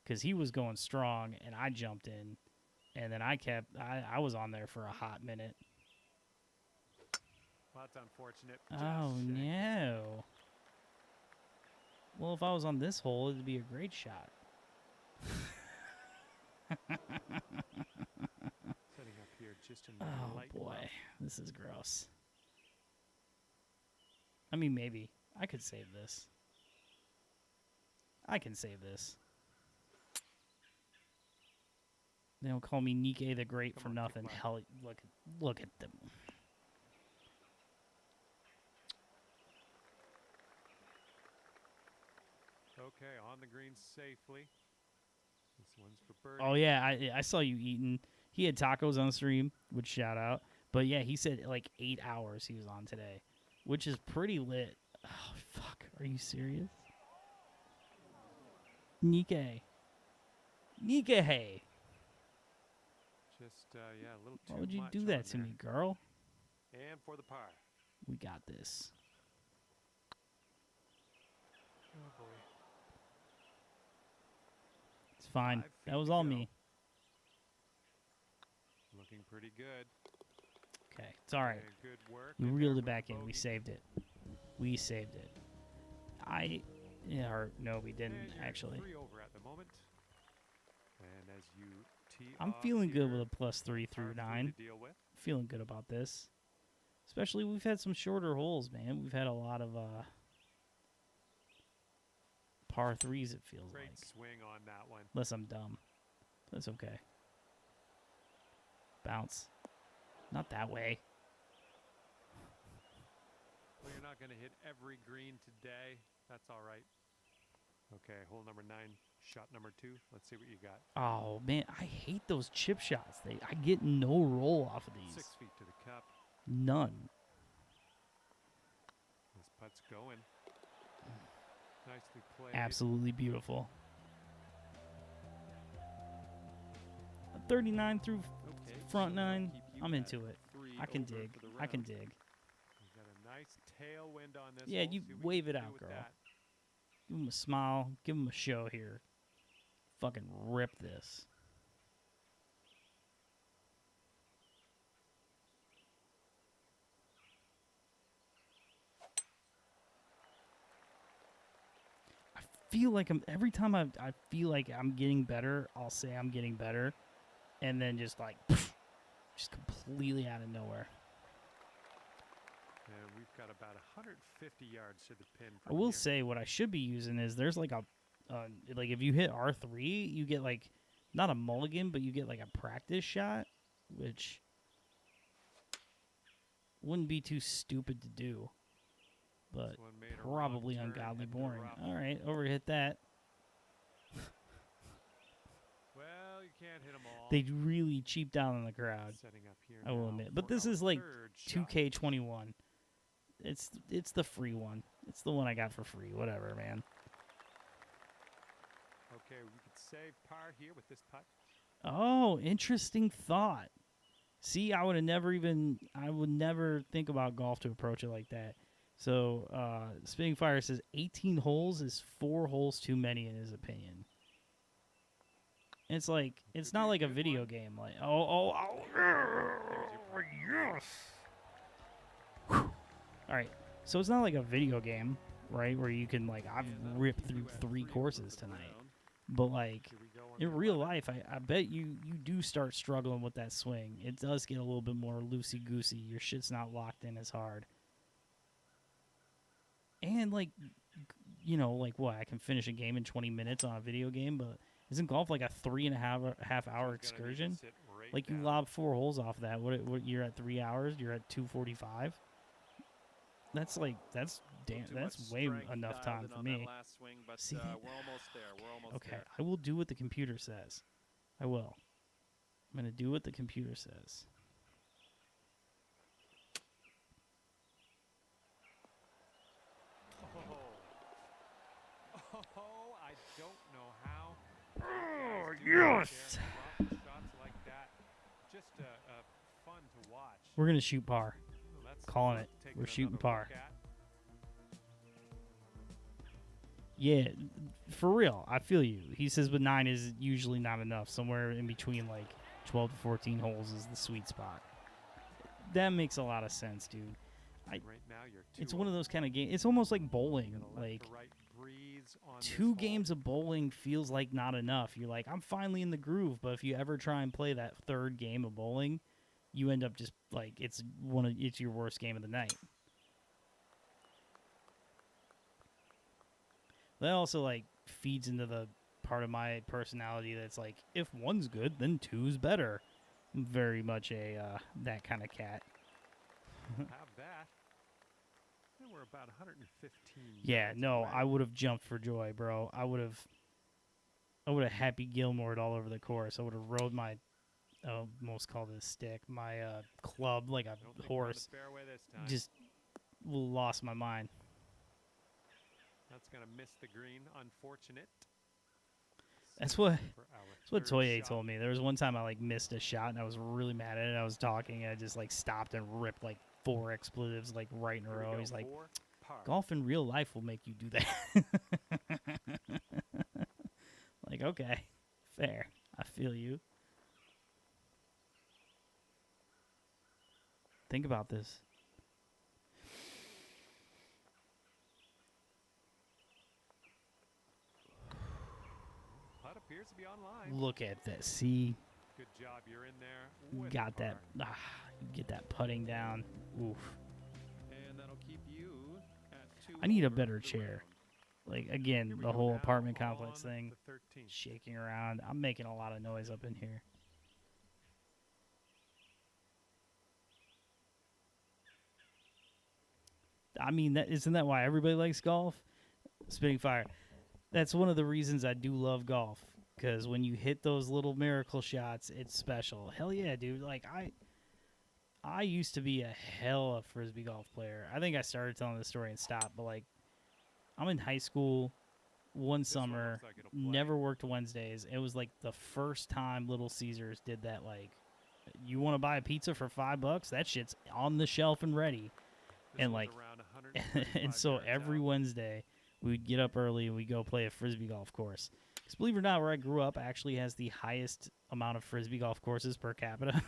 Speaker 1: because he was going strong and I jumped in, and then I was on there for a hot minute.
Speaker 2: Well, that's unfortunate.
Speaker 1: Oh
Speaker 2: Just shanked.
Speaker 1: no. Well, if I was on this hole, it'd be a great shot.
Speaker 2: Setting up here just in the
Speaker 1: Oh
Speaker 2: light
Speaker 1: boy,
Speaker 2: rough.
Speaker 1: this is gross. I mean, maybe I could save this. I can save this. They don't call me Nikkei the Great
Speaker 2: Come
Speaker 1: for
Speaker 2: on,
Speaker 1: nothing.
Speaker 2: kick left.
Speaker 1: Hell, look at them.
Speaker 2: Okay, on the green safely. This one's for birdie.
Speaker 1: Oh yeah, I saw you eating. He had tacos on the stream, which shout out. But yeah, he said like 8 hours he was on today, which is pretty lit. Oh fuck, are you serious? Nikkei. Nikkei.
Speaker 2: Just, yeah, a little too
Speaker 1: Why would you
Speaker 2: much
Speaker 1: do
Speaker 2: on
Speaker 1: that to
Speaker 2: there.
Speaker 1: me, girl?
Speaker 2: And for the par.
Speaker 1: We got this.
Speaker 2: Oh, boy.
Speaker 1: It's fine.
Speaker 2: 5 feet
Speaker 1: That was
Speaker 2: to
Speaker 1: all
Speaker 2: go.
Speaker 1: me.
Speaker 2: Looking pretty good.
Speaker 1: Okay, it's all right.
Speaker 2: And good work.
Speaker 1: We
Speaker 2: in there
Speaker 1: reeled
Speaker 2: for
Speaker 1: it
Speaker 2: the
Speaker 1: back in. We
Speaker 2: bogey.
Speaker 1: saved it. We saved it. Or no, we didn't
Speaker 2: And you're
Speaker 1: actually.
Speaker 2: 3 over at the moment. And as you tee
Speaker 1: I'm
Speaker 2: off
Speaker 1: feeling good with
Speaker 2: here,
Speaker 1: a +3
Speaker 2: par
Speaker 1: through
Speaker 2: three
Speaker 1: 9.
Speaker 2: to deal with.
Speaker 1: Feeling good about this. Especially we've had some shorter holes, man. We've had a lot of par 3s, it feels
Speaker 2: Great
Speaker 1: like.
Speaker 2: swing on that one.
Speaker 1: Unless I'm dumb. That's okay. Bounce. Not that way.
Speaker 2: Well, you're not going to hit every green today. That's all right. Okay, hole number 9, shot number 2. Let's see what you got.
Speaker 1: Oh, man. I hate those chip shots. I get no roll off of these.
Speaker 2: 6 feet to the cup.
Speaker 1: None.
Speaker 2: This putt's going. Nicely played.
Speaker 1: Absolutely beautiful. 39 through
Speaker 2: Okay,
Speaker 1: front
Speaker 2: so that'll
Speaker 1: 9.
Speaker 2: keep you
Speaker 1: I'm
Speaker 2: at
Speaker 1: into it.
Speaker 2: 3
Speaker 1: I can
Speaker 2: over
Speaker 1: dig.
Speaker 2: for the
Speaker 1: I can
Speaker 2: round.
Speaker 1: dig.
Speaker 2: We've got a nice tailwind on this.
Speaker 1: Yeah,
Speaker 2: hole.
Speaker 1: you
Speaker 2: See what
Speaker 1: wave
Speaker 2: can
Speaker 1: it
Speaker 2: do
Speaker 1: out,
Speaker 2: with
Speaker 1: girl.
Speaker 2: that.
Speaker 1: Give him a smile. Give him a show here. Fucking rip this. I feel like every time I feel like I'm getting better, I'll say I'm getting better, and then just like just completely out of nowhere.
Speaker 2: And we've got about 150 yards to the pin.
Speaker 1: I
Speaker 2: From
Speaker 1: will
Speaker 2: here.
Speaker 1: say what I should be using is there's like a like if you hit R3, you get like not a mulligan, but you get like a practice shot, which wouldn't be too stupid to do, but
Speaker 2: This one made a wrong
Speaker 1: probably
Speaker 2: turn,
Speaker 1: ungodly
Speaker 2: heading to
Speaker 1: boring.
Speaker 2: rough.
Speaker 1: All right, overhit that.
Speaker 2: Well, you can't hit them all.
Speaker 1: They really cheaped out on the crowd.
Speaker 2: Setting up here
Speaker 1: I will
Speaker 2: now
Speaker 1: admit, but
Speaker 2: for
Speaker 1: this
Speaker 2: our
Speaker 1: is like
Speaker 2: third shot.
Speaker 1: 2K21. It's the free one. It's the one I got for free. Whatever, man.
Speaker 2: Okay, we could save par here with this putt.
Speaker 1: Oh, interesting thought. See, I would never think about golf to approach it like that. So, Spitting Fire says 18 holes is 4 holes too many in his opinion. It's like, it's
Speaker 2: Could
Speaker 1: not
Speaker 2: be a
Speaker 1: like a
Speaker 2: good
Speaker 1: video
Speaker 2: one.
Speaker 1: game. Like, yes. Whew. All right. So it's not like a video game, right? Where you can like, I've
Speaker 2: And that'll
Speaker 1: ripped
Speaker 2: keep
Speaker 1: through
Speaker 2: you at
Speaker 1: 3
Speaker 2: over
Speaker 1: courses
Speaker 2: for the
Speaker 1: tonight.
Speaker 2: round.
Speaker 1: But like,
Speaker 2: Here we go on
Speaker 1: in
Speaker 2: the
Speaker 1: real
Speaker 2: 11th.
Speaker 1: life, I bet you do start struggling with that swing. It does get a little bit more loosey-goosey. Your shit's not locked in as hard. And, like, like what? I can finish a game in 20 minutes on a video game, but isn't golf like a 3.5 hour excursion? Like you lob 4 holes off that. What you're at 3 hours? You're at 2:45. That's way enough time for me.
Speaker 3: Swing, but,
Speaker 1: See,
Speaker 3: we're almost there. We're almost
Speaker 1: okay,
Speaker 3: there.
Speaker 1: I will do what the computer says. I will. I'm gonna do what the computer says.
Speaker 2: Oh, I don't know how.
Speaker 1: Oh,
Speaker 2: Yes!
Speaker 1: yes!
Speaker 2: Shots like that. Just fun to watch.
Speaker 1: We're gonna shoot par.
Speaker 2: That's
Speaker 1: Calling
Speaker 2: worth
Speaker 1: it.
Speaker 2: taking
Speaker 1: We're shooting
Speaker 2: another
Speaker 1: par.
Speaker 2: look at.
Speaker 1: Yeah, for real. I feel you. He says, but 9 is usually not enough. Somewhere in between like 12 to 14 holes is the sweet spot. That makes a lot of sense, dude.
Speaker 2: Right now you're
Speaker 1: It's
Speaker 2: 2
Speaker 1: one of
Speaker 2: over.
Speaker 1: those kind of games. It's almost like bowling.
Speaker 2: Gonna let
Speaker 1: Like
Speaker 2: the right breeze on this
Speaker 1: 2
Speaker 2: hole.
Speaker 1: games of bowling feels like not enough. You're like, I'm finally in the groove. But if you ever try and play that 3rd game of bowling, you end up just like it's your worst game of the night. That also like feeds into the part of my personality that's like, if 1's good, then 2's better. I'm very much a that kind of cat.
Speaker 2: Have that. And we're about 115.
Speaker 1: Yeah,
Speaker 2: yards
Speaker 1: no,
Speaker 2: away.
Speaker 1: I would have jumped for joy, bro. I would have Happy Gilmore'd all over the course. I would have rode my, almost called it a stick, my club like a
Speaker 2: Don't think we're on the
Speaker 1: horse.
Speaker 2: fairway this time.
Speaker 1: Just lost my mind.
Speaker 2: That's gonna miss the green. Unfortunate.
Speaker 1: That's what
Speaker 2: For our
Speaker 1: That's what
Speaker 2: third
Speaker 1: Toye
Speaker 2: shot.
Speaker 1: told me. There was one time I like missed a shot and I was really mad at it. I was talking and I just like stopped and ripped like 4 expletives like right in a
Speaker 2: Here we
Speaker 1: row.
Speaker 2: go,
Speaker 1: He's like,
Speaker 2: 4, par.
Speaker 1: golf in real life will make you do that. Like, okay, fair. I feel you. Think about this.
Speaker 2: Putt appears to be online.
Speaker 1: Look at this. See,
Speaker 2: Good job. You're in there. With
Speaker 1: got
Speaker 2: par.
Speaker 1: that. You get that putting down. Oof.
Speaker 3: And that'll keep you at 2
Speaker 1: I need a
Speaker 3: over
Speaker 1: better
Speaker 3: the
Speaker 1: chair.
Speaker 3: round.
Speaker 1: Like, again,
Speaker 2: Here we
Speaker 1: the
Speaker 2: go
Speaker 1: whole
Speaker 2: now
Speaker 1: apartment complex
Speaker 2: on
Speaker 1: thing.
Speaker 2: the 13th.
Speaker 1: Shaking around. I'm making a lot of noise up in here. I mean, isn't that why everybody likes golf? Spitting fire. That's one of the reasons I do love golf. Because when you hit those little miracle shots, it's special. Hell yeah, dude. Like, I used to be a hell of frisbee golf player. I think I started telling this story and stopped. But, like, I'm in high school one
Speaker 2: This one
Speaker 1: summer.
Speaker 2: looks like it'll play.
Speaker 1: Never worked Wednesdays. It was, like, the first time Little Caesars did that, like, you want to buy a pizza for $5? That shit's on the shelf and ready.
Speaker 2: This
Speaker 1: and,
Speaker 2: one's
Speaker 1: like,
Speaker 2: around
Speaker 1: and so
Speaker 2: 135 yards
Speaker 1: every
Speaker 2: out.
Speaker 1: Wednesday, we'd get up early and we'd go play a frisbee golf course. Because believe it or not, where I grew up actually has the highest amount of frisbee golf courses per capita.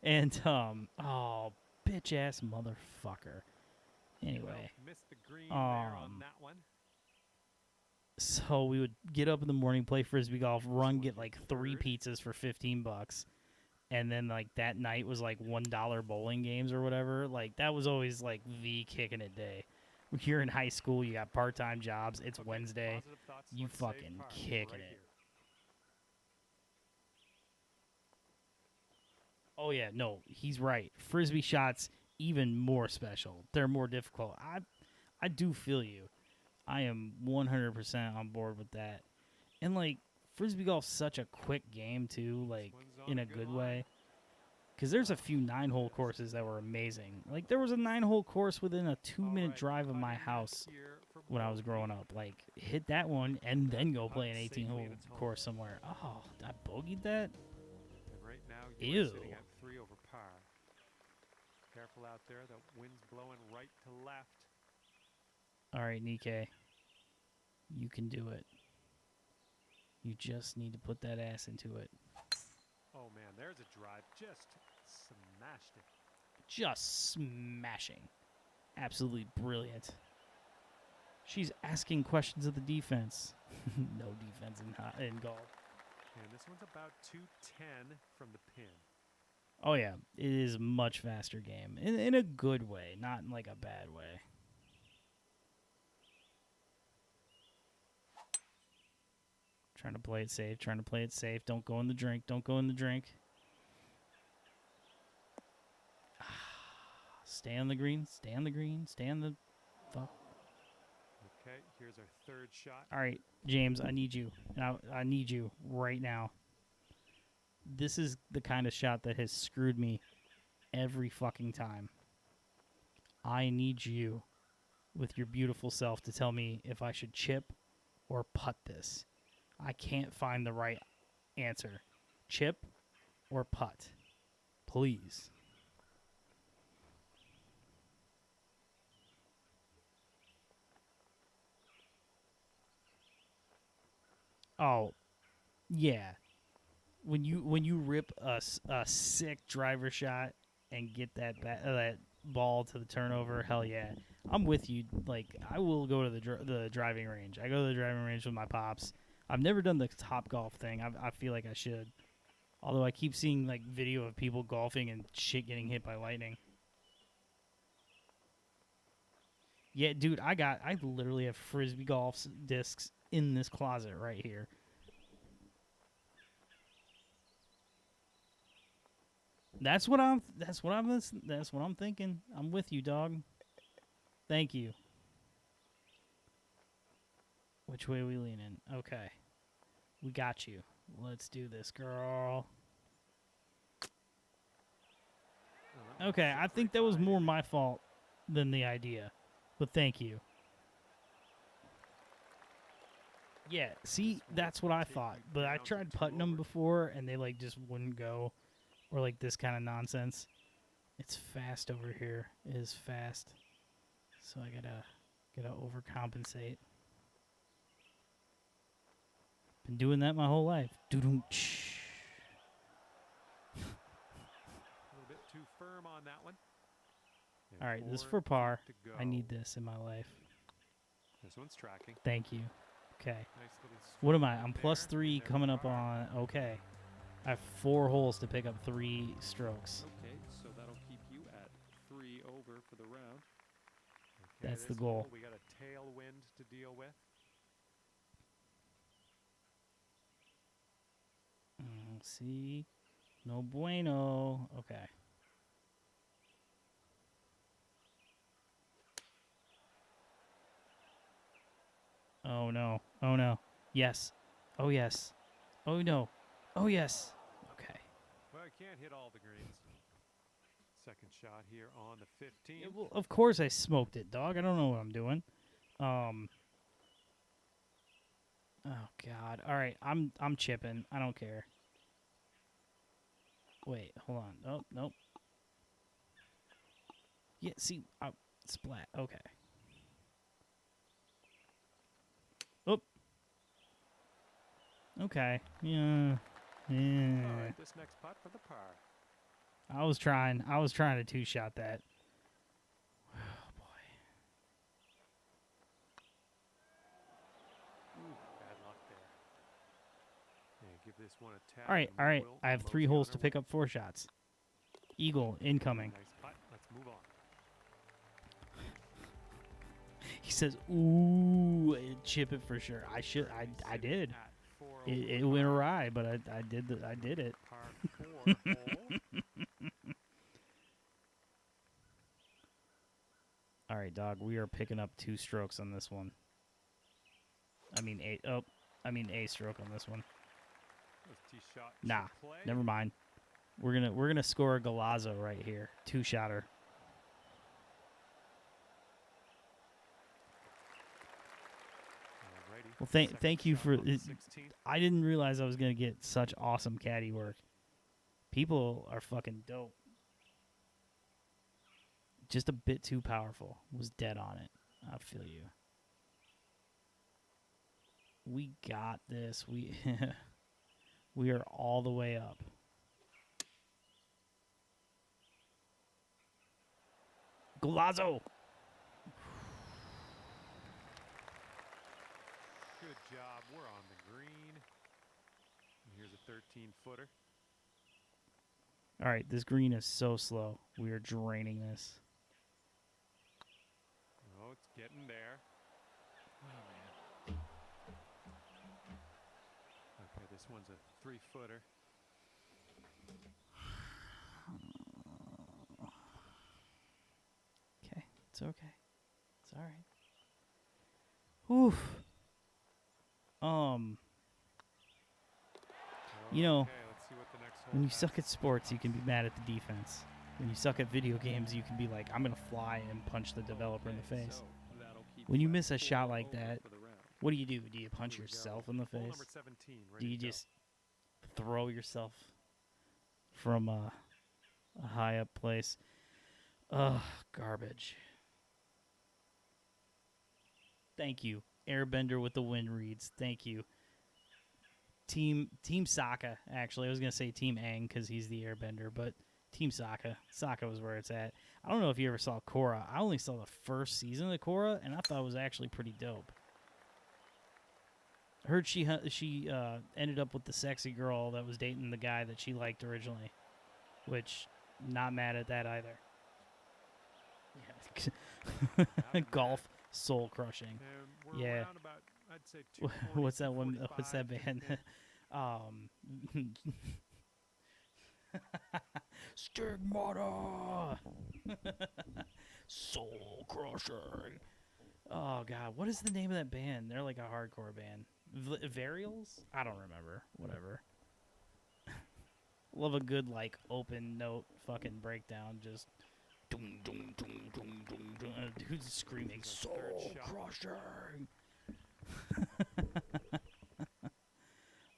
Speaker 1: And, oh, bitch-ass motherfucker. Anyway,
Speaker 2: Well, missed the green there on that one.
Speaker 1: so we would get up in the morning, play frisbee golf, run,
Speaker 2: one
Speaker 1: get
Speaker 2: hit
Speaker 1: like
Speaker 2: the
Speaker 1: 3
Speaker 2: third.
Speaker 1: pizzas for $15. And then, like, that night was, like, $1 bowling games or whatever. Like, that was always, like, the kicking it day. When you're in high school, you got part-time jobs, it's
Speaker 2: Okay,
Speaker 1: Wednesday,
Speaker 2: positive thoughts,
Speaker 1: you
Speaker 2: let's save
Speaker 1: fucking
Speaker 2: par
Speaker 1: kicking
Speaker 2: right
Speaker 1: it.
Speaker 2: here.
Speaker 1: Oh, yeah, no, he's right. Frisbee shots, even more special. They're more difficult. I do feel you. I am 100% on board with that. And, like, Frisbee golf's such a quick game, too, like,
Speaker 2: one's on
Speaker 1: in
Speaker 2: a
Speaker 1: a
Speaker 2: good
Speaker 1: good
Speaker 2: line.
Speaker 1: way. Because there's a few 9-hole courses that were amazing. Like, there was a 9-hole course within a 2-minute
Speaker 2: Alright,
Speaker 1: drive of my
Speaker 2: putting
Speaker 1: house
Speaker 2: here for
Speaker 1: when I was
Speaker 2: bogey.
Speaker 1: growing up. Like, hit that one and then go play an
Speaker 2: Putt safely
Speaker 1: 18-hole
Speaker 2: and it's home.
Speaker 1: course somewhere. Oh, I bogeyed that?
Speaker 2: And right now you're
Speaker 1: Ew.
Speaker 2: sitting at 3 over par. Careful out there. The wind's blowing right to left.
Speaker 1: All right, Nikkei. You can do it. You just need to put that ass into it.
Speaker 2: Oh man, there's a drive. Just smashed it.
Speaker 1: Just smashing. Absolutely brilliant. She's asking questions of the defense. No defense in golf.
Speaker 2: And this one's about 210 from the pin.
Speaker 1: Oh, yeah. It is a much faster game. In a good way, not in like a bad way. Trying to play it safe. Trying to play it safe. Don't go in the drink. Don't go in the drink. Stay on the green. Stay on the green. Stay on the... Fuck.
Speaker 2: Okay, here's our third shot.
Speaker 1: All right, James, I need you. I need you right now. This is the kind of shot that has screwed me every fucking time. I need you with your beautiful self to tell me if I should chip or putt this. I can't find the right answer. Chip or putt? Please. Oh, yeah. When you rip a sick driver shot and get that ball to the turnover, hell yeah. I'm with you. Like, I will go to the driving range. I go to the driving range with my pops. I've never done the Top Golf thing. I feel like I should. Although I keep seeing like video of people golfing and shit getting hit by lightning. Yeah, dude, I literally have frisbee golf discs in this closet right here. That's what I'm thinking. I'm with you, dog. Thank you. Which way are we leaning? Okay. We got you. Let's do this, girl. Okay, I think that was more my fault than the idea. But thank you. Yeah, see, that's what I thought. But I tried putting them before, and they, like, just wouldn't go. Or, like, this kind of nonsense. It's fast over here. It is fast. So I gotta overcompensate. Been doing that my whole life. Doo-doo.
Speaker 2: A little bit too firm on that one. And
Speaker 1: All right, this is
Speaker 2: 4
Speaker 1: for par.
Speaker 2: to go.
Speaker 1: I need this in my life.
Speaker 2: This one's tracking.
Speaker 1: Thank you. Okay.
Speaker 2: Nice little
Speaker 1: What am I?
Speaker 2: stroke
Speaker 1: I'm
Speaker 2: there,
Speaker 1: plus
Speaker 2: and
Speaker 1: 3
Speaker 2: there's
Speaker 1: coming up
Speaker 2: par.
Speaker 1: on... Okay. I have 4 holes to pick up 3 strokes.
Speaker 3: Okay, so that'll keep you at 3 over for the round.
Speaker 2: Okay,
Speaker 1: That's the
Speaker 2: this
Speaker 1: goal.
Speaker 2: hole, we got a tailwind to deal with.
Speaker 1: See? No bueno. Okay. Oh, no. Oh, no. Yes. Oh, yes. Oh, no. Oh, yes. Okay.
Speaker 2: Well, I can't hit all the greens. Second shot here on the 15th.
Speaker 1: Yeah, well, of course I smoked it, dog. I don't know what I'm doing. Oh, God. All right. I'm chipping. I don't care. Wait, hold on. Oh, nope. Yeah, see, splat. Okay. Oop. Okay. Yeah.
Speaker 2: All
Speaker 1: Yeah.
Speaker 2: right, this next putt for the par.
Speaker 1: I was trying to two-shot that. Oh, boy.
Speaker 2: Ooh, bad luck there. Yeah, give this one a tap.
Speaker 1: All right,
Speaker 2: and
Speaker 1: all
Speaker 2: we
Speaker 1: right.
Speaker 2: will
Speaker 1: I have
Speaker 2: close
Speaker 1: 3
Speaker 2: the
Speaker 1: holes
Speaker 2: honor
Speaker 1: to pick
Speaker 2: roll.
Speaker 1: up 4 shots. Eagle incoming.
Speaker 2: Nice putt. Let's move on.
Speaker 1: He says, "Ooh, chip it for sure." I did.
Speaker 2: At 4
Speaker 1: It
Speaker 2: over
Speaker 1: went
Speaker 2: par.
Speaker 1: awry, but I did it.
Speaker 2: Par 4 hole.
Speaker 1: All right, dog. We are picking up 2 strokes on this one. I mean a stroke on this one.
Speaker 2: This tee shot
Speaker 1: Nah,
Speaker 2: should play.
Speaker 1: never mind. We're gonna score a Golazo right here, 2-shotter.
Speaker 2: Alrighty.
Speaker 1: Well,
Speaker 2: Second
Speaker 1: thank you
Speaker 2: shot
Speaker 1: for
Speaker 2: on the
Speaker 1: it.
Speaker 2: 16th.
Speaker 1: I didn't realize I was gonna get such awesome caddy work. People are fucking dope. Just a bit too powerful. Was dead on it. I feel you. We got this. We are all the way up. Golazo.
Speaker 2: Good job. We're on the green. And here's a 13-footer.
Speaker 1: All right, this green is so slow. We are draining this.
Speaker 2: Oh, it's getting there. one's a 3-footer.
Speaker 1: Okay, it's okay. It's all right. Oof. You know,
Speaker 2: Okay, let's see what the next
Speaker 1: when
Speaker 2: hole
Speaker 1: you
Speaker 2: has
Speaker 1: suck at
Speaker 2: to
Speaker 1: sports, you
Speaker 2: offer.
Speaker 1: can be mad at the defense. When you suck at video games, you can be like, I'm going to fly and punch the developer in the
Speaker 3: Okay,
Speaker 1: face.
Speaker 3: so that'll keep
Speaker 1: When you
Speaker 3: track
Speaker 1: miss a shot
Speaker 3: 4
Speaker 1: like
Speaker 3: over
Speaker 1: that,
Speaker 3: for the round.
Speaker 1: what do? Do you punch
Speaker 3: Here we go.
Speaker 1: yourself in the
Speaker 2: Hole
Speaker 1: face?
Speaker 2: number 17,
Speaker 1: Do
Speaker 2: ready
Speaker 1: you
Speaker 2: to go.
Speaker 1: just throw yourself from a high up place? Ugh, garbage. Thank you. Airbender with the wind reads. Thank you. Team Sokka, actually. I was going to say Team Aang because he's the airbender, but Team Sokka. Sokka was where it's at. I don't know if you ever saw Korra. I only saw the first season of Korra, and I thought it was actually pretty dope. I heard she ended up with the sexy girl that was dating the guy that she liked originally, which, not mad at that either. Yeah. Golf, soul crushing.
Speaker 2: And we're
Speaker 1: Yeah.
Speaker 2: around about, I'd say, 240,
Speaker 1: What's that one? What's that
Speaker 2: 245
Speaker 1: band?
Speaker 2: to pin.
Speaker 1: Stigmata. Soul crushing. Oh God, what is the name of that band? They're like a hardcore band. Varials? I don't remember. Whatever. Love a good like open note fucking breakdown. Just. Doom, doom, doom, doom, doom, doom. Dude's screaming
Speaker 2: This is our third
Speaker 1: soul
Speaker 2: shot.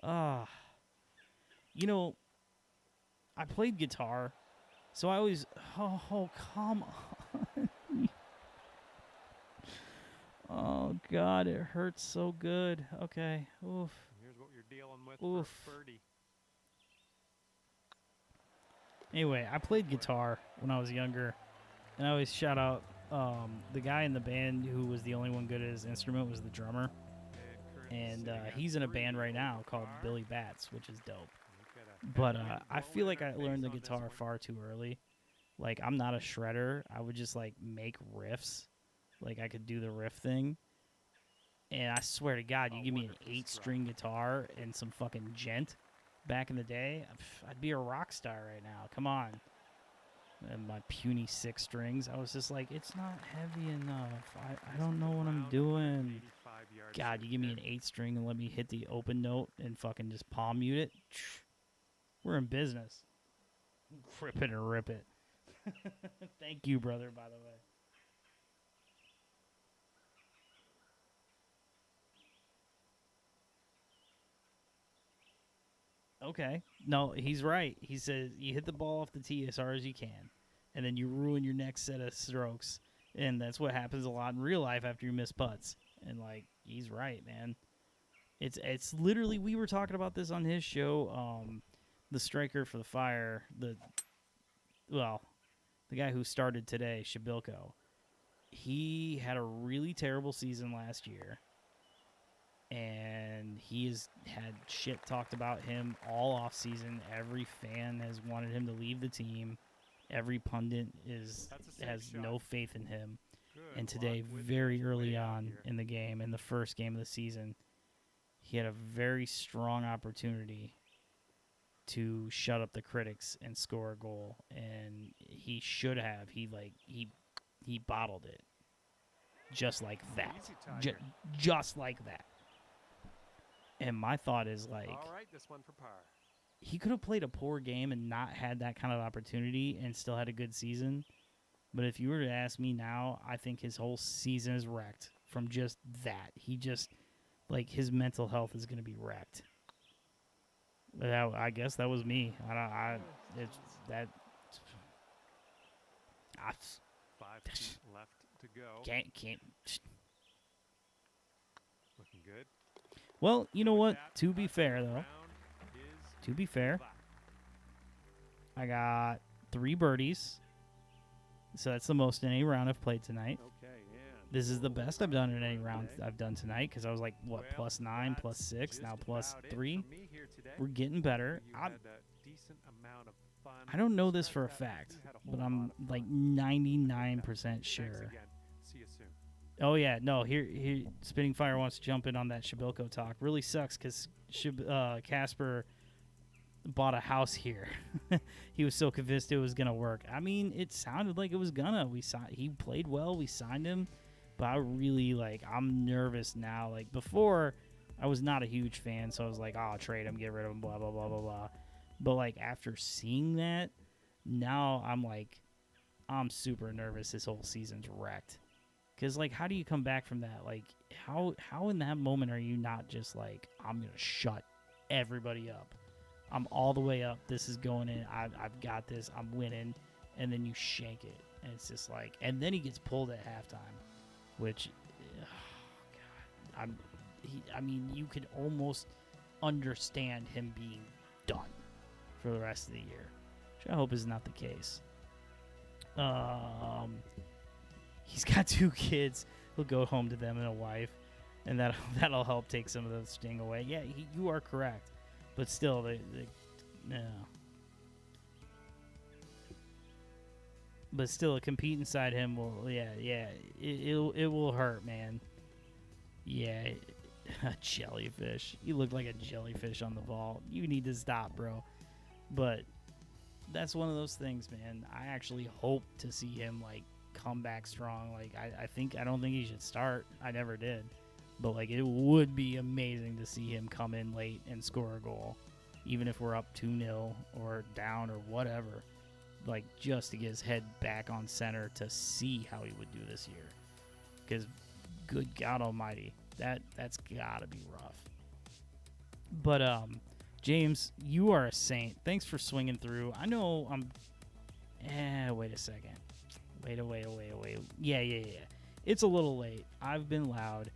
Speaker 1: crushing. You know, I played guitar, so I always. Oh, come on. Oh God, it hurts so good. Okay, oof.
Speaker 2: Here's what you're dealing with
Speaker 1: Oof.
Speaker 2: for a birdie.
Speaker 1: Anyway, I played guitar when I was younger, and I always shout out the guy in the band who was the only one good at his instrument was the drummer,
Speaker 2: And currently
Speaker 1: and
Speaker 2: sitting at
Speaker 1: he's in a
Speaker 2: 3
Speaker 1: band right now
Speaker 2: over
Speaker 1: called
Speaker 2: par.
Speaker 1: Billy Bats, which is dope.
Speaker 2: We've got a
Speaker 1: But
Speaker 2: headwind
Speaker 1: I feel
Speaker 2: blowing
Speaker 1: like
Speaker 2: in
Speaker 1: I
Speaker 2: our
Speaker 1: learned the
Speaker 2: face on this
Speaker 1: guitar
Speaker 2: one.
Speaker 1: far too early. Like, I'm not a shredder. I would just, like, make riffs. Like, I could do the riff thing. And I swear to God, you
Speaker 2: A
Speaker 1: give me an
Speaker 2: wonderful
Speaker 1: 8-string guitar and some fucking gent back in the day, I'd be a rock star right now. Come on. And my puny 6 strings. I was just like, it's not heavy enough. I don't know what I'm
Speaker 2: Round
Speaker 1: doing.
Speaker 2: 85 yards
Speaker 1: God,
Speaker 2: to
Speaker 1: you give me
Speaker 2: pin.
Speaker 1: an 8-string and let me hit the open note and fucking just palm mute it. We're in business. Grip it and rip it. Thank you, brother, by the way. Okay. No, he's right. He says you hit the ball off the tee as hard as you can, and then you ruin your next set of strokes. And that's what happens a lot in real life after you miss putts. And, like, he's right, man. It's literally, we were talking about this on his show, the striker for the FIre, the guy who started today, Shabilko. He had a really terrible season last year, and he has had shit talked about him all off season. Every fan has wanted him to leave the team. Every pundit
Speaker 2: That's a safe
Speaker 1: has
Speaker 2: shot.
Speaker 1: no faith in him.
Speaker 2: Good
Speaker 1: And today,
Speaker 2: luck with
Speaker 1: very
Speaker 2: this
Speaker 1: early
Speaker 2: way out
Speaker 1: on
Speaker 2: here.
Speaker 1: in the game, in the first game of the season, he had a very strong opportunity to shut up the critics and score a goal, and he should have. He bottled it, just like that,
Speaker 2: Easy, Tiger.
Speaker 1: just like that. And my thought is, like,
Speaker 2: All right, this one for par.
Speaker 1: he could have played a poor game and not had that kind of opportunity and still had a good season. But if you were to ask me now, I think his whole season is wrecked from just that. He just, like, his mental health is going to be wrecked. But I guess that was me. It's that. I
Speaker 2: 5 feet left to go.
Speaker 1: can't.
Speaker 2: Looking good.
Speaker 1: Well, you know
Speaker 2: With
Speaker 1: what?
Speaker 2: that,
Speaker 1: To be
Speaker 2: putt
Speaker 1: fair, though,
Speaker 2: round is
Speaker 1: to be fair,
Speaker 2: flat.
Speaker 1: I got 3 birdies. So that's the most in any round I've played tonight.
Speaker 3: Okay, and
Speaker 1: This is the best I've done in any round
Speaker 3: Okay.
Speaker 1: I've done tonight because I was like, what,
Speaker 2: Well,
Speaker 1: plus 9, plus
Speaker 2: that's
Speaker 1: 6,
Speaker 2: just
Speaker 1: now plus
Speaker 2: about it
Speaker 1: 3.
Speaker 2: for me here today.
Speaker 1: We're getting better.
Speaker 2: You
Speaker 1: I'm,
Speaker 2: had a decent amount of fun.
Speaker 1: I don't know this for a
Speaker 2: Despite that,
Speaker 1: fact,
Speaker 2: you had a
Speaker 1: but
Speaker 2: whole
Speaker 1: I'm
Speaker 2: lot of
Speaker 1: like
Speaker 2: fun.
Speaker 1: 99%
Speaker 2: Thanks
Speaker 1: sure
Speaker 2: again. See you soon.
Speaker 1: Oh yeah, no. Here, Spitting Fire wants to jump in on that Shabilko talk. Really sucks because Casper bought a house here. He was so convinced it was gonna work. I mean, it sounded like it was gonna. He played well. We signed him, but I really I'm nervous now. Like before, I was not a huge fan, so I was like, oh, trade him, get rid of him, blah blah blah blah blah. But after seeing that, now I'm super nervous. This whole season's wrecked. Because, how do you come back from that? How in that moment are you not just I'm going to shut everybody up. I'm all the way up. This is going in. I've got this. I'm winning. And then you shank it. And it's just and then he gets pulled at halftime, which, oh, God. I mean, you could almost understand him being done for the rest of the year, which I hope is not the case. He's got 2 kids. He'll go home to them and a wife, and that'll help take some of the sting away. Yeah, you are correct, but still, no. But still, a compete inside him will, it will hurt, man. Yeah, a jellyfish. You look like a jellyfish on the ball. You need to stop, bro. But that's one of those things, man. I actually hope to see him come back strong. I don't think he should start. I never did. But it would be amazing to see him come in late and score a goal, even if we're up 2-0 or down or whatever. Just to get his head back on center to see how he would do this year. Because good God Almighty, that's gotta be rough. But James, you are a saint. Thanks for swinging through. I know I'm. Wait a second. Wait. Yeah. It's a little late. I've been loud.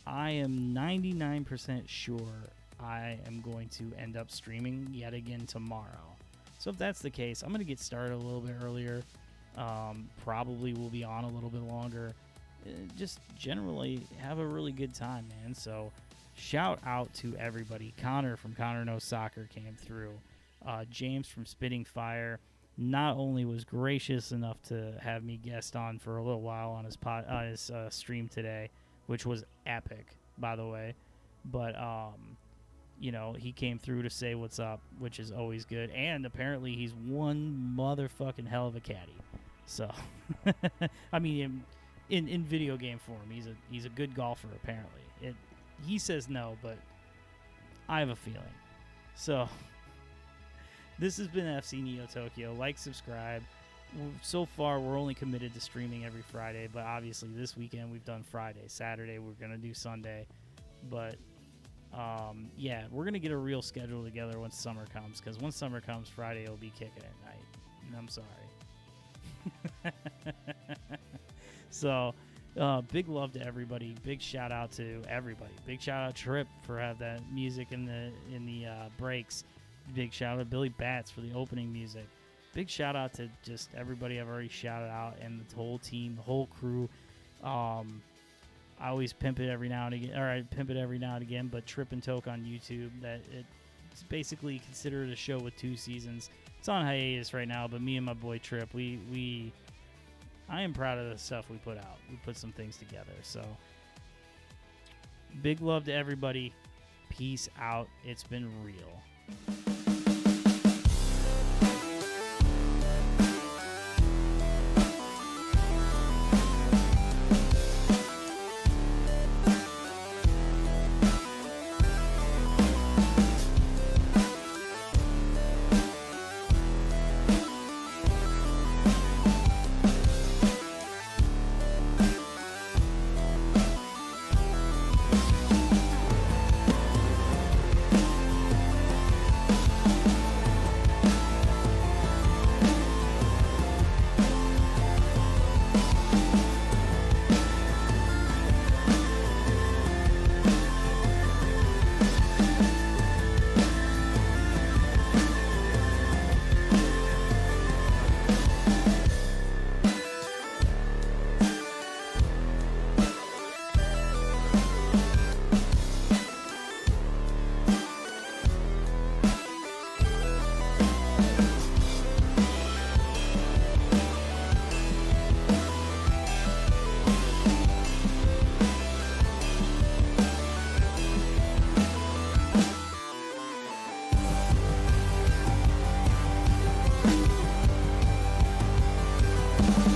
Speaker 1: I am 99% sure I am going to end up streaming yet again tomorrow. So if that's the case, I'm going to get started a little bit earlier. Probably will be on a little bit longer. Just generally have a really good time, man. So shout out to everybody. Connor from Connor Knows Soccer came through. James from Spitting Fire not only was gracious enough to have me guest on for a little while on his stream today, which was epic, by the way, but he came through to say what's up, which is always good. And apparently he's one motherfucking hell of a caddy. So I mean, in video game form, he's a good golfer apparently. He says no, but I have a feeling. So this has been FC Neo Tokyo. Like, subscribe. So far, we're only committed to streaming every Friday, but obviously this weekend we've done Friday. Saturday, we're going to do Sunday. But, we're going to get a real schedule together once summer comes, because once summer comes, Friday will be kicking at night. And I'm sorry. So, big love to everybody. Big shout out to everybody. Big shout out Trip for having that music in the breaks. Big shout out to Billy Bats for the opening music. Big shout out to just everybody I've already shouted out and the whole team, the whole crew. I always pimp it every now and again, but Trip and Toke on YouTube. It's basically considered a show with 2 seasons. It's on hiatus right now, but me and my boy Trip, I am proud of the stuff we put out. We put some things together. So big love to everybody. Peace out. It's been real.
Speaker 4: Chicago.